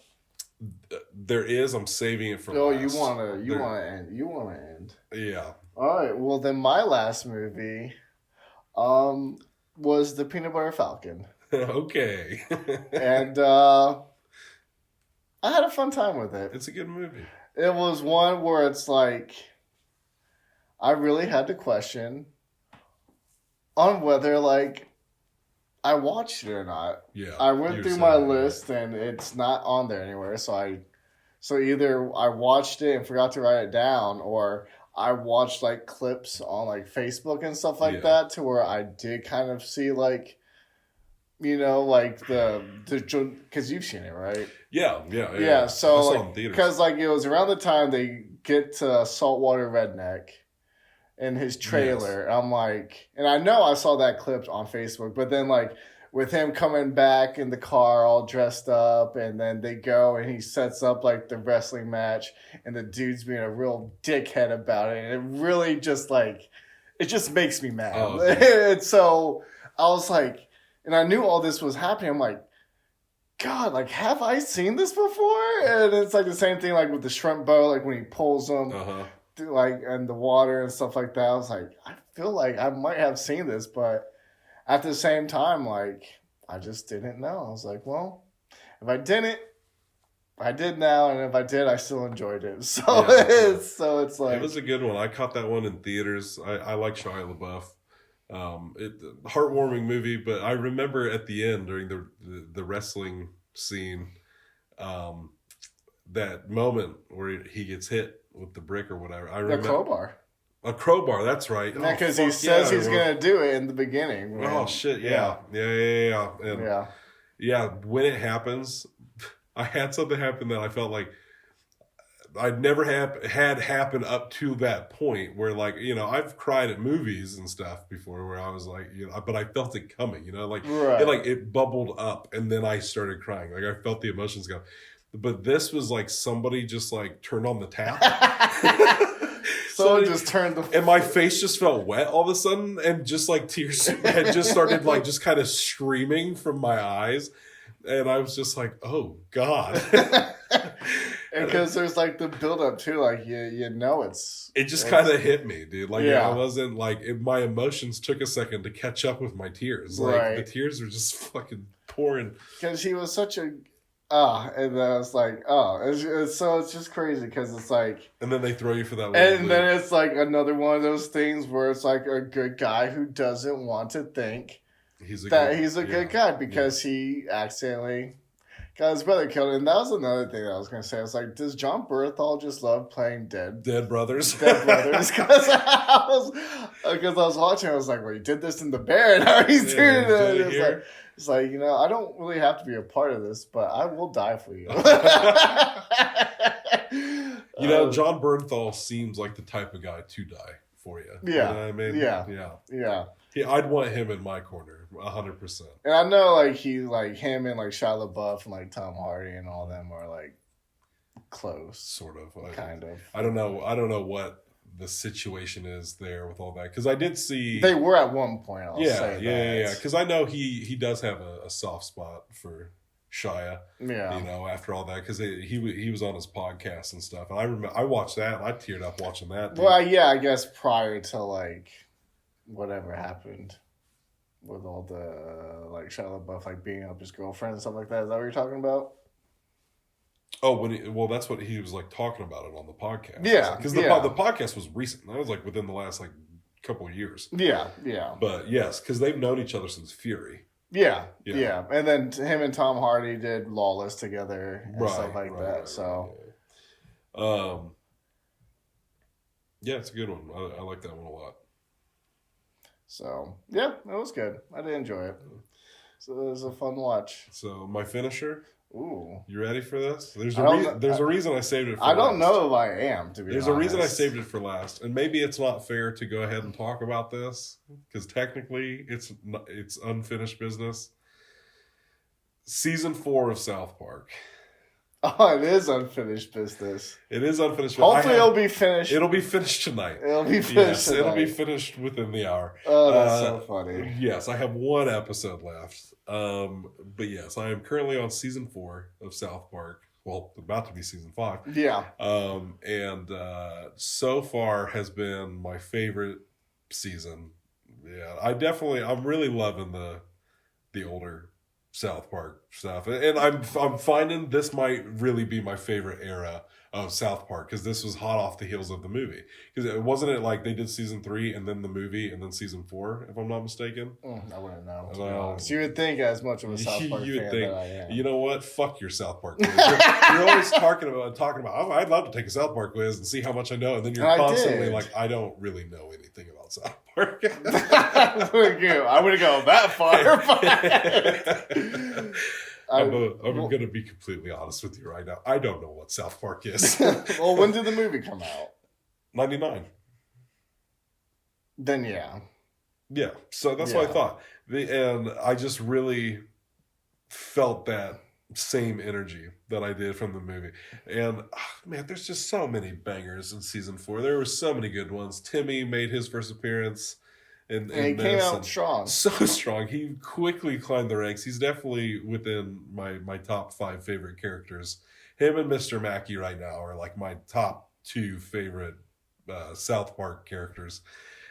There is. I'm saving it for last. You wanna end. Yeah. All right. Well, then my last movie was the Peanut Butter Falcon. Okay. And I had a fun time with it. It's a good movie. It was one where it's like I really had to question on whether like I watched it or not. Yeah. I went through my list and it's not on there anywhere. So either I watched it and forgot to write it down, or I watched like clips on like Facebook and stuff like that, to where I did kind of see like, like the because you've seen it, right? Yeah. So like, because like it was around the time they get to Saltwater Redneck in his trailer. Yes. I'm like, and I know I saw that clip on Facebook, but then like with him coming back in the car all dressed up, and then they go and he sets up like the wrestling match, and the dude's being a real dickhead about it, and it really just like, it just makes me mad. Oh, and so I was like, and I knew all this was happening. I'm like, God, like, have I seen this before? And it's like the same thing like with the shrimp boat, like when he pulls them through, like, in the water and stuff like that. I was like, I feel like I might have seen this, but at the same time, like, I just didn't know. I was like, well, if I didn't, I did now, and if I did, I still enjoyed it. So, it's like, it was a good one. I caught that one in theaters. I like Shia LaBeouf. Heartwarming movie, but I remember at the end during the wrestling scene, that moment where he gets hit with the brick or whatever. I remember the crowbar. A crowbar, that's right. Because he says he's going to do it in the beginning. Man. Oh, shit, yeah. And when it happens, I had something happen that I felt like I'd never had happen up to that point where, like, I've cried at movies and stuff before where I was like, but I felt it coming, like, it bubbled up and then I started crying. Like, I felt the emotions go. But this was like somebody just like turned on the tap. So just turned the... And my face just felt wet all of a sudden, and just like tears had just started like just kind of streaming from my eyes. And I was just like, oh, God. And because there's like the build-up too, like it's... It just kind of hit me, dude. Like, I wasn't like... my emotions took a second to catch up with my tears. Like, the tears were just fucking pouring. Because he was such a... and then I was like, it's just crazy because it's like... And then they throw you for that. And then it's like another one of those things where it's like a good guy who doesn't want to think he's a good guy because he accidentally got his brother killed. And that was another thing that I was going to say. I was like, does John Bernthal just love playing dead brothers? Because I was watching, I was like, well, he did this in The Bear, and how he's doing it. It's like, I don't really have to be a part of this, but I will die for you. John Bernthal seems like the type of guy to die for you. Yeah. You know what I mean? Yeah. I'd want him in my corner, 100%. And I know, like, him and, like, Shia LaBeouf and, like, Tom Hardy and all them are, like, close. Sort of. Kind of. I don't know what the situation is there with all that, because I did see they were at one point. I'll say that. Because I know he does have a soft spot for Shia. Yeah, after all that, because he was on his podcast and stuff, and I remember I watched that and I teared up watching that. Dude. Well, yeah, I guess prior to like whatever happened with all the like Shia LaBeouf like beating up his girlfriend and stuff like that. Is that what you're talking about? Oh, that's what he was like talking about it on the podcast. Yeah, because the podcast was recent. That was like within the last like couple of years. Yeah. But yes, because they've known each other since Fury. Yeah. And then him and Tom Hardy did Lawless together and stuff like that. So, yeah, it's a good one. I like that one a lot. So yeah, it was good. I did enjoy it. So it was a fun watch. So my finisher. Ooh. You ready for this? There's a reason I saved it for last. I don't know if I am, to be honest. There's a reason I saved it for last. And maybe it's not fair to go ahead and talk about this, because technically it's unfinished business. Season 4 of South Park. Oh, it is unfinished business. It is unfinished business. Hopefully it'll be finished. It'll be finished tonight. It'll be finished tonight. It'll be finished within the hour. Oh, that's so funny. Yes, I have one episode left. But yes, I am currently on season 4 of South Park. Well, about to be season 5. Yeah. And so far has been my favorite season. Yeah, I'm really loving the older South Park stuff, and I'm finding this might really be my favorite era of South Park, because this was hot off the heels of the movie. Because it wasn't it like they did season 3 and then the movie and then season 4, if I'm not mistaken. I wouldn't know. Well, so you would think, as much of a South Park fan that I am. You know what? Fuck your South Park quiz. You're always talking about. Oh, I'd love to take a South Park quiz and see how much I know, and then you're constantly like, I don't really know anything about South Park. I wouldn't go that far. I'm going to be completely honest with you right now. I don't know what South Park is. Well, when did the movie come out? 99. Then yeah. Yeah, so that's what I thought. And I just really felt that same energy that I did from the movie. And man, there's just so many bangers in season 4. There were so many good ones. Timmy made his first appearance. And he came out strong. So strong. He quickly climbed the ranks. He's definitely within my top 5 favorite characters. Him and Mr. Mackey right now are like my top 2 favorite South Park characters.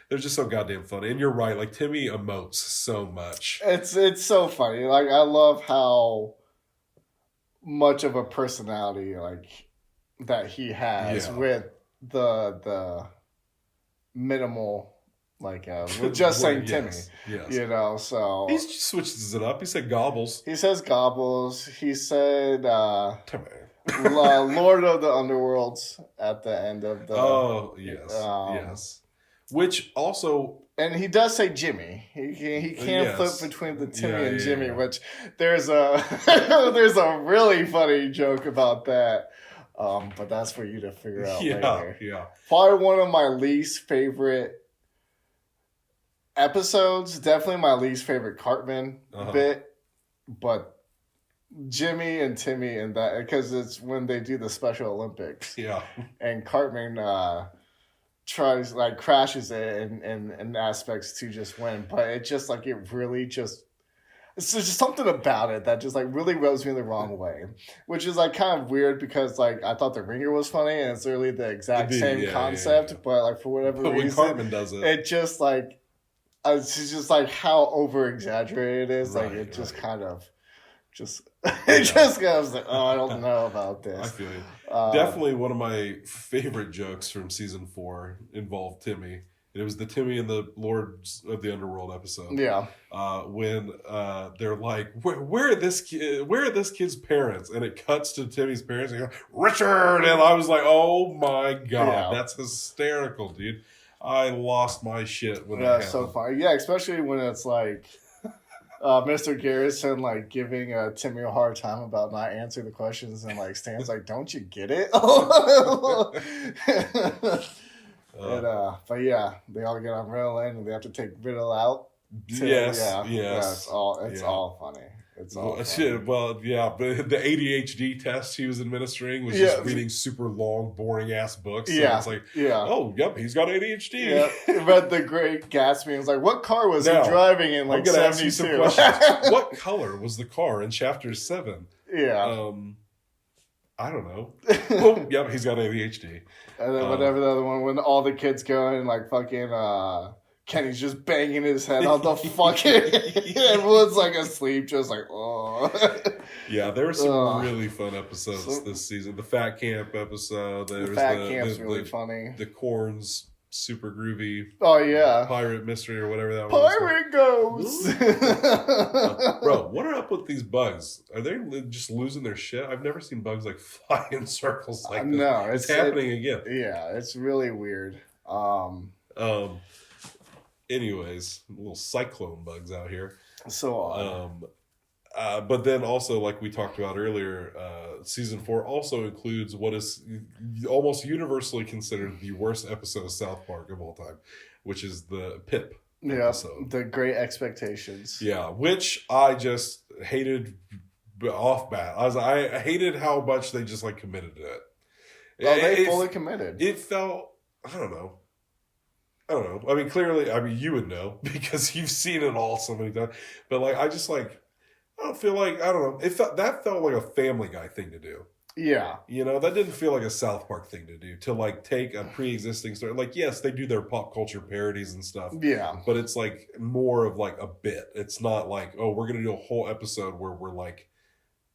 They're just so goddamn funny. And you're right, like Timmy emotes so much. It's so funny. Like, I love how much of a personality like that he has with the minimal. Like, we're just saying Timmy. Yes. You know, so. He switches it up. He said gobbles. He says gobbles. He said Timmy. Lord of the Underworlds at the end of the. Oh, yes. Yes. Which also. And he does say Jimmy. He can't flip between the Timmy and Jimmy, which there's a really funny joke about that. But that's for you to figure out later. Yeah. Probably one of my least favorite episodes, definitely my least favorite Cartman bit, but Jimmy and Timmy and that, because it's when they do the Special Olympics. Yeah. And Cartman tries, like, crashes it in aspects to just win, but it just, like, it really just, it's just something about it that just, like, really rubs me the wrong way, which is, like, kind of weird because, like, I thought The Ringer was funny and it's literally the exact same concept, but, like, for whatever reason, when Cartman does it, it just, like, it's just like how over exaggerated it is. Like it just kind of just goes like, oh, I don't know about this. I feel you. Definitely one of my favorite jokes from season 4 involved Timmy. It was the Timmy and the Lords of the Underworld episode. Yeah. When they're like, where are this kid's parents? And it cuts to Timmy's parents and he goes, Richard! And I was like, oh my God, that's hysterical, dude. I lost my shit when that happened. So funny. Yeah, especially when it's like Mr. Garrison like giving Timmy a hard time about not answering the questions, and like Stan's like, "Don't you get it?" But yeah, they all get on Riddle in, and they have to take Riddle out. Yes. It's all funny. It's all shit. Well, yeah, but the ADHD test he was administering was just reading super long, boring ass books. So it's like, oh, yep, he's got ADHD. Yeah, read The Great Gatsby and was like, what car was he driving in like 72? What color was the car in chapter 7? Yeah. I don't know. Oh, yep, he's got ADHD. And then whatever the other one, when all the kids go and like fucking Kenny's just banging his head on the fucking. Everyone's like asleep, just like, oh. Yeah, there were some really fun episodes this season. The Fat Camp episode. The Fat Camp's really funny. The Corns, super groovy. Oh yeah, pirate mystery or whatever that was. Pirate Ghost. Bro, what are up with these bugs? Are they just losing their shit? I've never seen bugs like fly in circles like this. No, it's happening again. Yeah, it's really weird. Anyways, little cyclone bugs out here. So odd. But then also, like we talked about earlier, season 4 also includes what is almost universally considered the worst episode of South Park of all time, which is the Pip episode. The Great Expectations. Yeah, which I just hated off bat. I hated how much they just like committed to it. Oh, they fully committed. It felt, I don't know. I mean, clearly, you would know because you've seen it all so many times. But like, I don't feel like, I don't know. That felt like a Family Guy thing to do. Yeah. You know, that didn't feel like a South Park thing to do, to like take a pre-existing story. Like, yes, they do their pop culture parodies and stuff. Yeah. But it's like more of like a bit. It's not like, oh, we're going to do a whole episode where we're like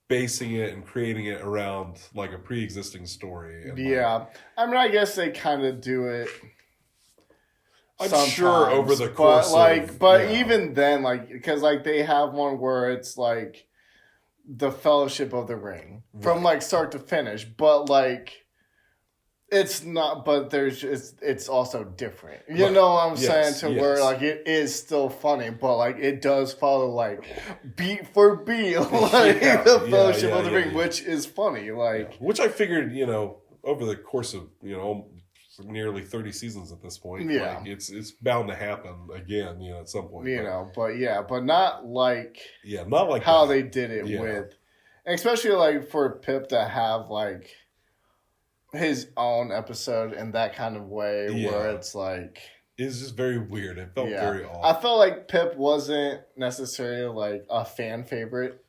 basing it and creating it around like a pre-existing story. And yeah, I mean, I guess they kind of do it. I'm sometimes, sure over the course, even then, like, because like they have one where it's like the Fellowship of the Ring from like start to finish, but like. It's not, but it's also different. You know what I'm saying? Where like it is still funny, but like it does follow like beat for beat like the Fellowship of the Ring, which is funny. Like which I figured, over the course of nearly 30 seasons at this point, like it's bound to happen again, at some point. But not like how they did it with, especially like for Pip to have like. His own episode in that kind of way where it's like it's just very weird. It felt very off. I felt like Pip wasn't necessarily like a fan favorite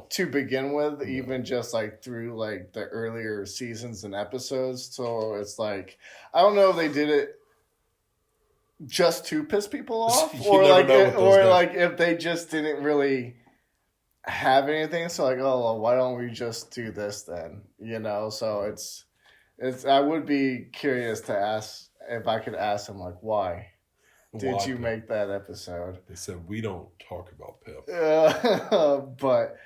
to begin with, even just like through like the earlier seasons and episodes. So it's like I don't know if they did it just to piss people off or like if they just didn't really have anything, so like, oh well, why don't we just do this then, so it's I would be curious to ask if I could ask him like, why did you make that episode? They said we don't talk about Pip. But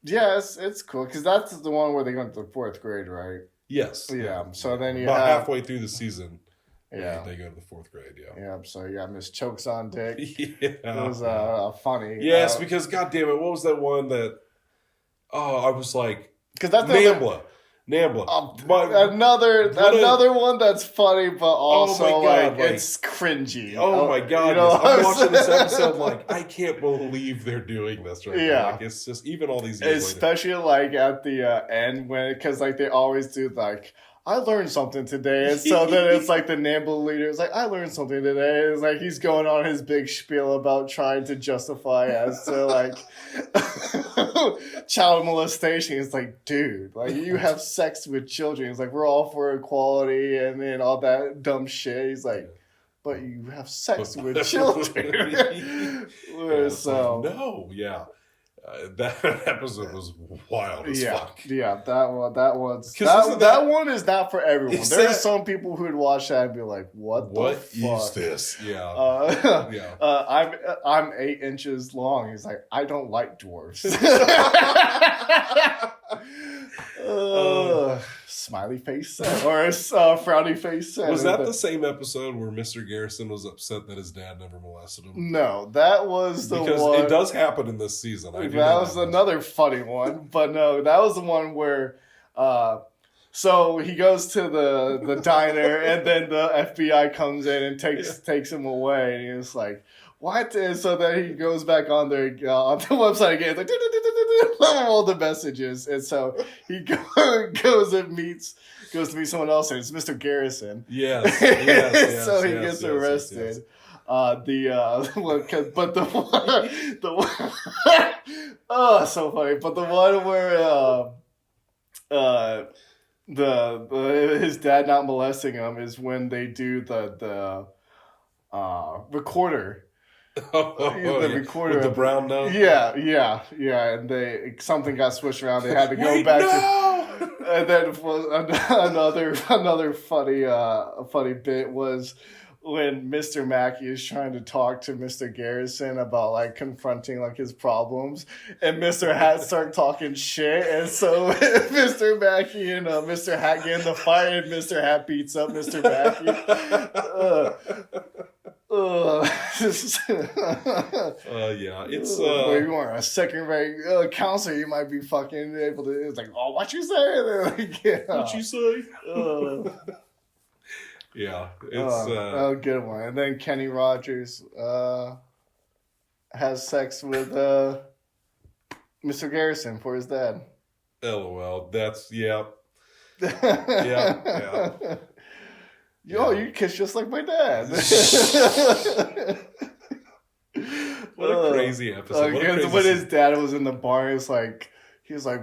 yeah, it's cool because that's the one where they go into the 4th grade, right? Yes. Yeah. So then you about halfway through the season. Yeah. They go to the 4th grade. Yeah. Yeah. So you got Miss Chokes on Dick. It was funny. Yes, because goddamn it, what was that one that? Oh, I was like, because that's Nambla. Another one that's funny, but also it's cringy. Oh my god! I'm watching this episode like I can't believe they're doing this right now. Like, it's just even all these years especially later. Like at the end because like they always do like I learned something today, and so then it's like the Nambla leader is like I learned something today. It's like he's going on his big spiel about trying to justify as to like child molestation. It's like, dude, like you have sex with children. It's like we're all for equality and then all that dumb shit. He's like, but you have sex with children. That episode was wild as fuck. Yeah, that one is not for everyone. There are some people who'd watch that and be like, "What the fuck is this?" Yeah, I'm 8 inches long. He's like, I don't like dwarfs. Smiley face or frowny face. Was that the same episode where Mr. Garrison was upset that his dad never molested him? No, that was the one. Because it does happen in this season. That was another funny one. But no, that was the one where... so he goes to the diner and then the FBI comes in and takes him away. And he's like, what? And so then he goes back on there on the website again. It's like, all the messages. And so he goes to meet someone else, and it's Mr. Garrison. Yes. So he gets arrested. But the one, oh, so funny. But the one where his dad not molesting him is when they do the recorder. The recorder with the brown nose. Yeah, and something got switched around. They had to go back. And then another funny bit was when Mr. Mackey is trying to talk to Mr. Garrison about like confronting like his problems, and Mr. Hat start talking shit, and so Mr. Mackey and Mr. Hat get in the fight, and Mr. Hat beats up Mr. Mackey. It's if you are a second-rate counselor, you might be fucking able to. It's like, oh, what you say? Like, what you say? It's a good one. And then Kenny Rogers has sex with Mr. Garrison for his dad. LOL. That's Yo, you kiss just like my dad. What a crazy episode. When his dad was in the bar, he was like,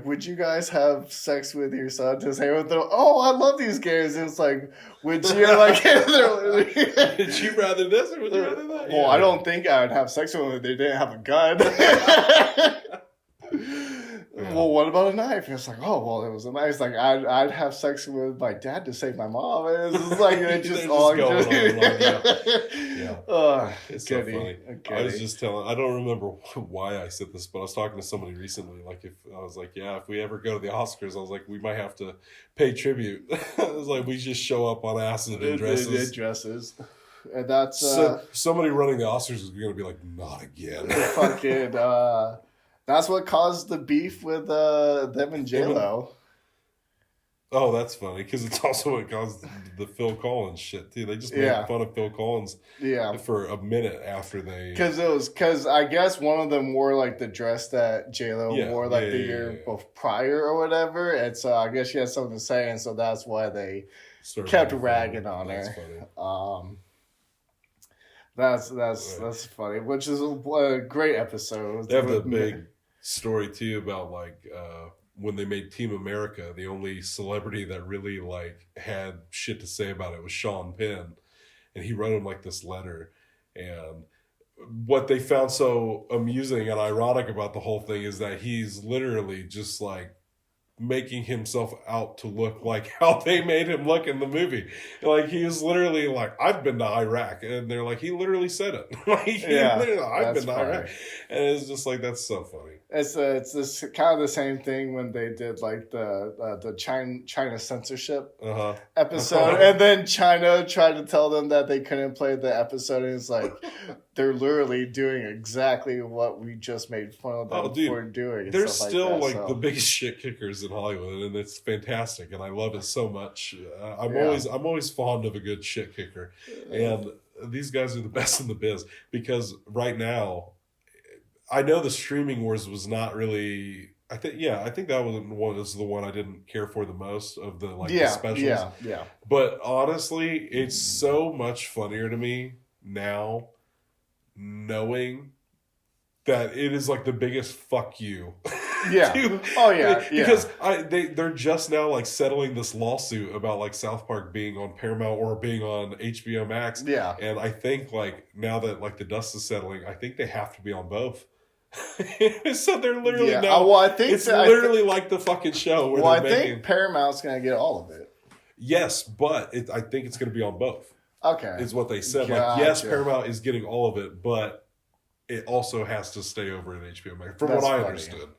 would you guys have sex with your son to say, oh, I love these games. And it's like, would you like... Would you rather this or would you rather that? Well, I don't think I would have sex with them if they didn't have a gun. well, what about a knife? And it's like, oh, well, it was a knife. It's like, I'd have sex with my dad to save my mom. And it's just like, it's just all going on. Yeah. It's so funny. I was just telling, I don't remember why I said this, but I was talking to somebody recently. Like, if we ever go to the Oscars, I was like, we might have to pay tribute. I was like, we just show up on acid in dresses. And that's so somebody running the Oscars is going to be like, not again. Fucking that's what caused the beef with them and J-Lo. Oh, that's funny because it's also what caused the Phil Collins shit too. They just made fun of Phil Collins for a minute after they because I guess one of them wore like the dress that J-Lo wore the year prior or whatever, and so I guess she had something to say, and so that's why they kept ragging on her. Funny. That's funny, which is a great episode. They have the big story too about like when they made Team America, the only celebrity that really like had shit to say about it was Sean Penn, and he wrote him like this letter. And what they found so amusing and ironic about the whole thing is that he's literally just like making himself out to look like how they made him look in the movie. Like, he was literally like, I've been to Iraq. And they're like, he literally said it. I've been to Iraq. And it's just like, that's so funny. It's this kind of the same thing when they did like the China censorship episode. And then China tried to tell them that they couldn't play the episode. And it's like, they're literally doing exactly what we just made fun of them for doing. They're still the biggest shit kickers in Hollywood, and it's fantastic, and I love it so much. I'm always fond of a good shit kicker, and these guys are the best in the biz because right now, I know the streaming wars was not really. I think that was the one I didn't care for the most of the the specials. Yeah. But honestly, it's so much funnier to me now, knowing that it is like the biggest fuck you. Yeah. Because they're just now like settling this lawsuit about like South Park being on Paramount or being on HBO Max. Yeah. And I think like now that like the dust is settling, I think they have to be on both. So they're literally now. Well, I think it's literally like the fucking show. Where I think Paramount's gonna get all of it. Yes, but I think it's gonna be on both. Okay, is what they said. Gotcha. Like, yes, Paramount is getting all of it, but it also has to stay over in HBO Max, from what I understood.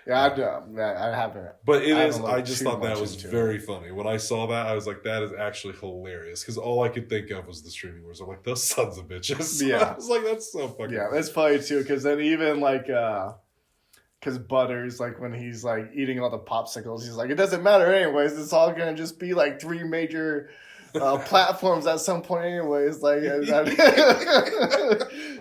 Yeah, I haven't. But it is. I just thought that was very funny. When I saw that, I was like, "That is actually hilarious." Because all I could think of was the streaming wars. I'm like, "Those sons of bitches." Yeah, I was like, "That's so fucking." Yeah, it's funny too. Because then even like, because Butters, like when he's like eating all the popsicles, he's like, "It doesn't matter anyways. It's all gonna just be like 3 major." Platforms at some point anyways, like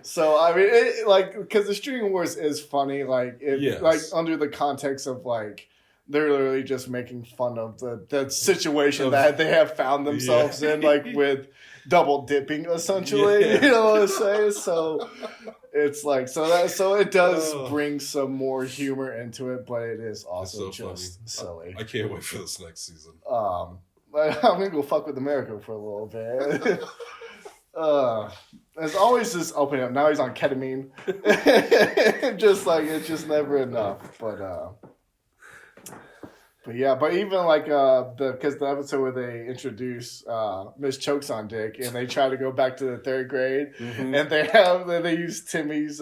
so I mean it, like because the streaming wars is funny, like like under the context of like they're literally just making fun of the situation that they have found themselves in, like with double dipping essentially. You know what I'm saying? So it's like so it does bring some more humor into it, but it is also just silly. I can't wait for this next season. I'm gonna go fuck with America for a little bit. There's always this opening up. Now he's on ketamine. Just like it's just never enough. But yeah, but even like because the episode where they introduce Miss Chokes on Dick and they try to go back to the 3rd grade and they use Timmy's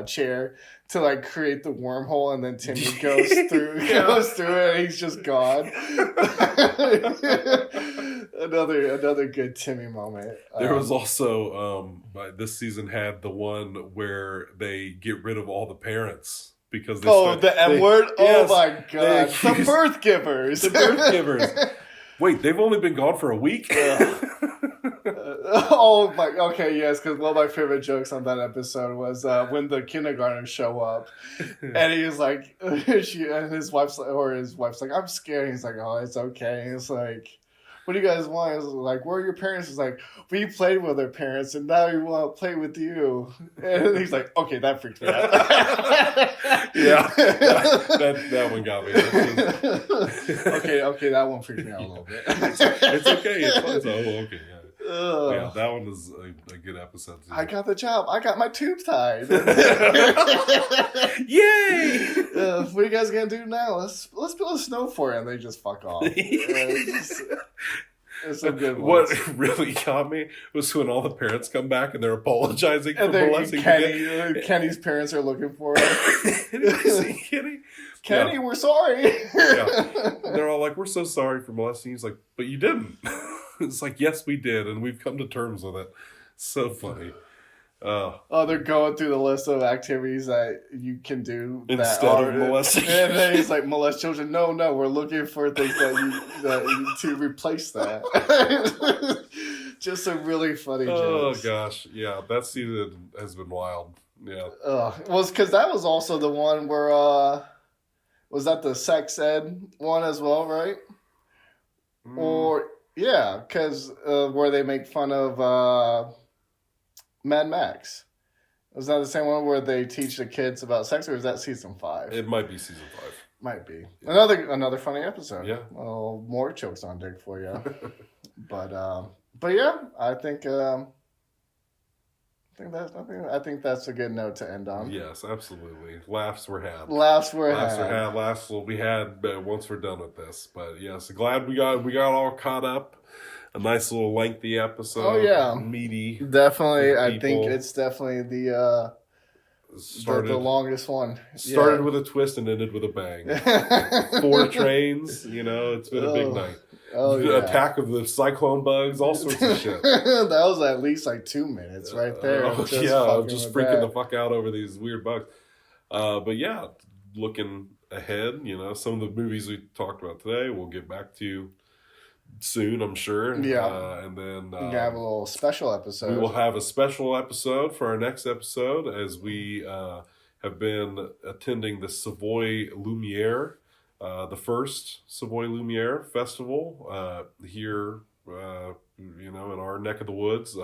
chair to like create the wormhole, and then Timmy goes through it and he's just gone. another good Timmy moment. There was also this season had the one where they get rid of all the parents. Because the M word? Yes, oh my god. The birth givers. The birth givers. Wait, they've only been gone for a week? Oh my, okay, yes, because one of my favorite jokes on that episode was when the kindergartners show up, and he's like, his wife's like, I'm scared. He's like, oh, it's okay. And it's like, what do you guys want? It's like, where are your parents? It's like, we played with their parents, and now we want to play with you. And he's like, okay, that freaked me out. Yeah, that one got me. Okay, that one freaked me out a little bit. It's okay. It's fun. So, okay, yeah. Yeah, that one is a good episode too. I got the job. I got my tube tied. Yay! What are you guys gonna do now? Let's build a snow fort, and they just fuck off. It's some good ones. What really got me was when all the parents come back and they're apologizing and for molesting Kenny's parents are looking for him. Kenny? Kenny, we're sorry. Yeah. They're all like, we're so sorry for molesting. He's like, but you didn't. It's like, yes, we did, and we've come to terms with it. So funny. They're going through the list of activities that you can do instead of molesting. And then he's like, molest children. No, we're looking for things to replace that. Just some really funny jokes. Oh gosh, yeah, that season has been wild. Yeah. Was because that was also the one where was that the sex ed one as well, right? Or yeah, because where they make fun of Mad Max. Was that the same one where they teach the kids about sex, or is that season 5? It might be season 5. Might be. Yeah. Another funny episode. Yeah. Oh, more jokes on Dick for you. But yeah, I think that's a good note to end on. Yes, absolutely. Laughs were had. Laughs will be had once we're done with this. But yes, glad we got all caught up. A nice little lengthy episode. Oh yeah, meaty. Definitely, I think it's definitely the longest one. Started with a twist and ended with a bang. 4 trains. It's been a big night. Oh, yeah. Attack of the cyclone bugs, all sorts of shit. That was at least like 2 minutes right there. Just freaking the fuck out over these weird bugs. But yeah, looking ahead, some of the movies we talked about today, we'll get back to soon, I'm sure. Yeah. And then we have a little special episode. We will have a special episode for our next episode as we have been attending the Savoy Lumiere. The first Savoy Lumiere Festival here, in our neck of the woods.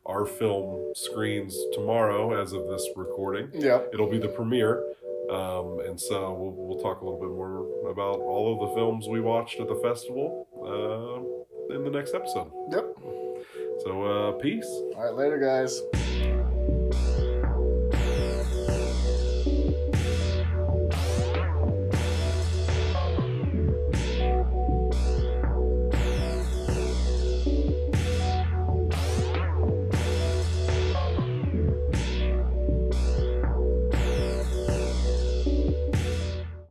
Our film screens tomorrow as of this recording. Yeah. It'll be the premiere. And so we'll talk a little bit more about all of the films we watched at the festival in the next episode. Yep. So, peace. All right, later, guys.